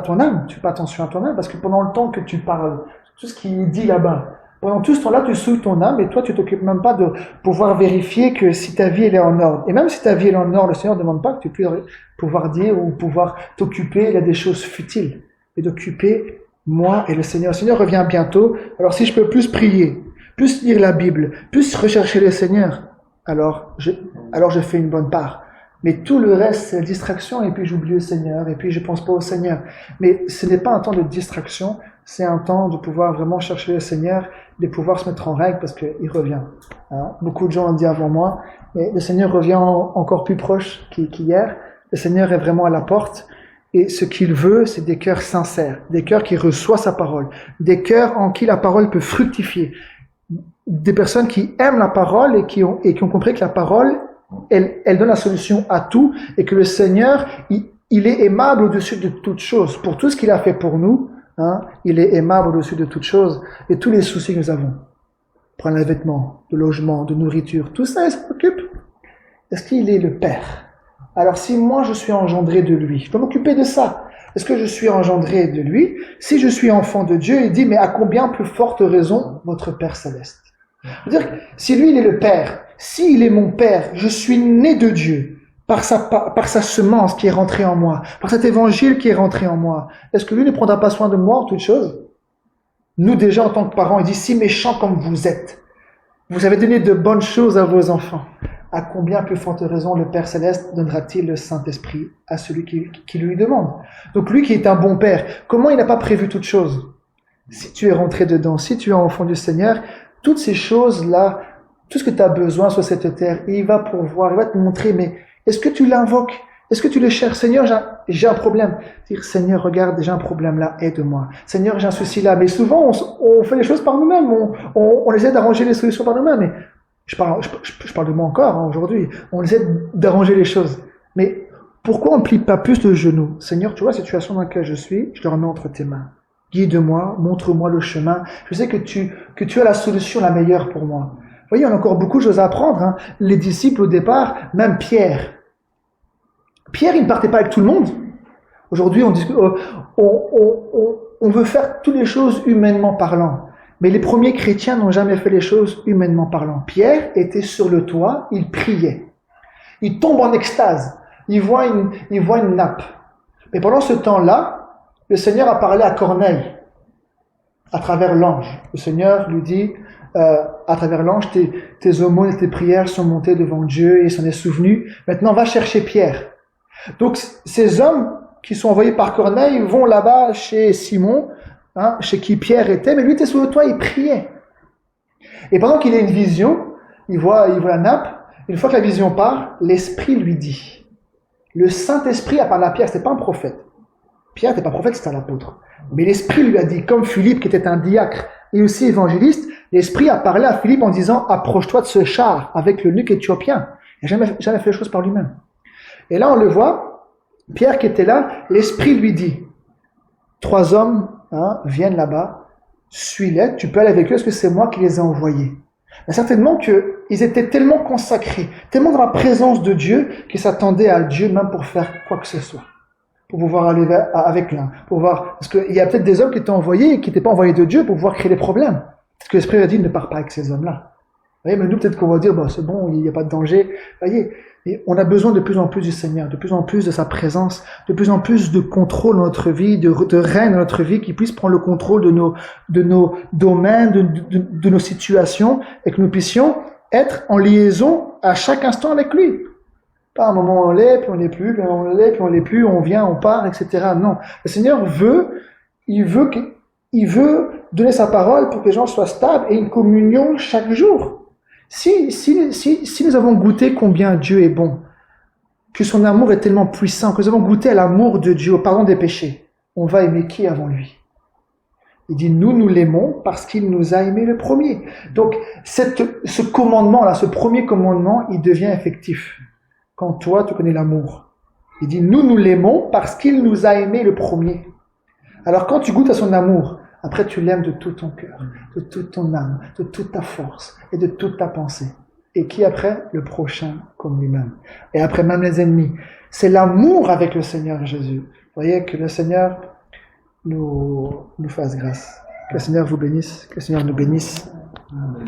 ton âme. Tu fais pas attention à ton âme, parce que pendant le temps que tu parles, tout ce qu'il dit là-bas, pendant tout ce temps-là, tu souilles ton âme et toi, tu t'occupes même pas de pouvoir vérifier que si ta vie elle est en ordre. Et même si ta vie elle est en ordre, le Seigneur ne demande pas que tu puisses pouvoir dire ou pouvoir t'occuper des choses futiles. Et d'occuper moi et le Seigneur. Le Seigneur revient bientôt. Alors si je peux plus prier, plus lire la Bible, plus rechercher le Seigneur, alors je fais une bonne part. Mais tout le reste, c'est la distraction, et puis j'oublie le Seigneur, et puis je pense pas au Seigneur. Mais ce n'est pas un temps de distraction, c'est un temps de pouvoir vraiment chercher le Seigneur, de pouvoir se mettre en règle, parce qu'il revient. Beaucoup de gens l'ont dit avant moi, mais le Seigneur revient encore plus proche qu'hier. Le Seigneur est vraiment à la porte, et ce qu'il veut, c'est des cœurs sincères, des cœurs qui reçoivent sa parole, des cœurs en qui la parole peut fructifier, des personnes qui aiment la parole et qui ont compris que la parole, elle donne la solution à tout, et que le Seigneur, il est aimable au-dessus de toutes choses. Pour tout ce qu'il a fait pour nous, il est aimable au-dessus de toutes choses, et tous les soucis que nous avons. prendre un vêtement, de logement, de nourriture, tout ça, il s'en occupe. Est-ce qu'il est le Père? Alors si moi je suis engendré de lui, je dois m'occuper de ça. Est-ce que je suis engendré de lui? Si je suis enfant de Dieu, il dit, mais à combien plus forte raison votre Père Céleste? C'est-à-dire que si lui il est le Père, s'il est mon Père, je suis né de Dieu, par sa semence qui est rentrée en moi, par cet évangile qui est rentré en moi, est-ce que lui ne prendra pas soin de moi en toute chose? Nous déjà en tant que parents, il dit, si méchants comme vous êtes, vous avez donné de bonnes choses à vos enfants. À combien plus forte raison le Père Céleste donnera-t-il le Saint-Esprit à celui qui lui demande? Donc lui qui est un bon Père, comment il n'a pas prévu toutes choses? Si tu es rentré dedans, si tu es enfant du Seigneur, toutes ces choses-là, tout ce que tu as besoin sur cette terre, il va pourvoir, il va te montrer, mais est-ce que tu l'invoques? Est-ce que tu le cherches? Seigneur, j'ai un problème. Dire, Seigneur, regarde, j'ai un problème là, aide-moi. Seigneur, j'ai un souci là. Mais souvent, on fait les choses par nous-mêmes, on essaie d'arranger les solutions par nous-mêmes. Mais je parle de moi encore aujourd'hui. On essaie d'arranger les choses. Mais pourquoi on ne plie pas plus le genou? Seigneur, tu vois la situation dans laquelle je suis, je le remets entre tes mains. Guide-moi, montre-moi le chemin. Je sais que tu as la solution la meilleure pour moi. Vous voyez, on a encore beaucoup de choses à apprendre. Hein. Les disciples au départ, même Pierre, il ne partait pas avec tout le monde. Aujourd'hui, on veut faire toutes les choses humainement parlant. Mais les premiers chrétiens n'ont jamais fait les choses humainement parlant. Pierre était sur le toit, il priait. Il tombe en extase. Il voit une nappe. Mais pendant ce temps-là, le Seigneur a parlé à Corneille, à travers l'ange. Le Seigneur lui dit, à travers l'ange, tes aumônes et tes prières sont montées devant Dieu et il s'en est souvenu. Maintenant, va chercher Pierre. Donc, ces hommes qui sont envoyés par Corneille vont là-bas chez Simon, hein, chez qui Pierre était, mais lui était sur le toit, il priait. Et pendant qu'il a une vision, il voit la nappe. Une fois que la vision part, l'Esprit lui dit. Le Saint-Esprit a parlé à Pierre, c'était pas un prophète. Pierre n'était pas prophète, c'était un apôtre. Mais l'Esprit lui a dit, comme Philippe qui était un diacre et aussi évangéliste, l'Esprit a parlé à Philippe en disant, approche-toi de ce char avec le éthiopien. Il n'a jamais fait les choses par lui-même. Et là, on le voit, Pierre qui était là, l'Esprit lui dit, 3 hommes viennent là-bas, suis-les, tu peux aller avec eux, parce que c'est moi qui les ai envoyés. Mais certainement qu'ils étaient tellement consacrés, tellement dans la présence de Dieu, qu'ils s'attendaient à Dieu même pour faire quoi que ce soit. Pour pouvoir aller avec l'un, parce qu'il y a peut-être des hommes qui étaient envoyés et qui n'étaient pas envoyés de Dieu pour pouvoir créer des problèmes. Parce que l'Esprit a dit, ne pars pas avec ces hommes-là. Vous voyez, mais nous, peut-être qu'on va dire, c'est bon, il n'y a pas de danger. Vous voyez, et on a besoin de plus en plus du Seigneur, de plus en plus de sa présence, de plus en plus de contrôle dans notre vie, de règne dans notre vie, qui puisse prendre le contrôle de nos domaines, de nos situations, et que nous puissions être en liaison à chaque instant avec lui. Pas un moment on l'est, puis on l'est plus, puis on l'est, puis on l'est plus, on vient, on part, etc. Non. Le Seigneur il veut donner sa parole pour que les gens soient stables et une communion chaque jour. Si nous avons goûté combien Dieu est bon, que son amour est tellement puissant, que nous avons goûté à l'amour de Dieu, au pardon des péchés, on va aimer qui avant lui? Il dit, nous l'aimons parce qu'il nous a aimés le premier. Donc, ce commandement-là, ce premier commandement, il devient effectif. Quand toi, tu connais l'amour. Il dit, nous l'aimons parce qu'il nous a aimés le premier. Alors, quand tu goûtes à son amour, après, tu l'aimes de tout ton cœur, de toute ton âme, de toute ta force et de toute ta pensée. Et qui après? Le prochain comme lui-même. Et après, même les ennemis. C'est l'amour avec le Seigneur Jésus. Vous voyez, que le Seigneur nous fasse grâce. Que le Seigneur vous bénisse, que le Seigneur nous bénisse. Amen.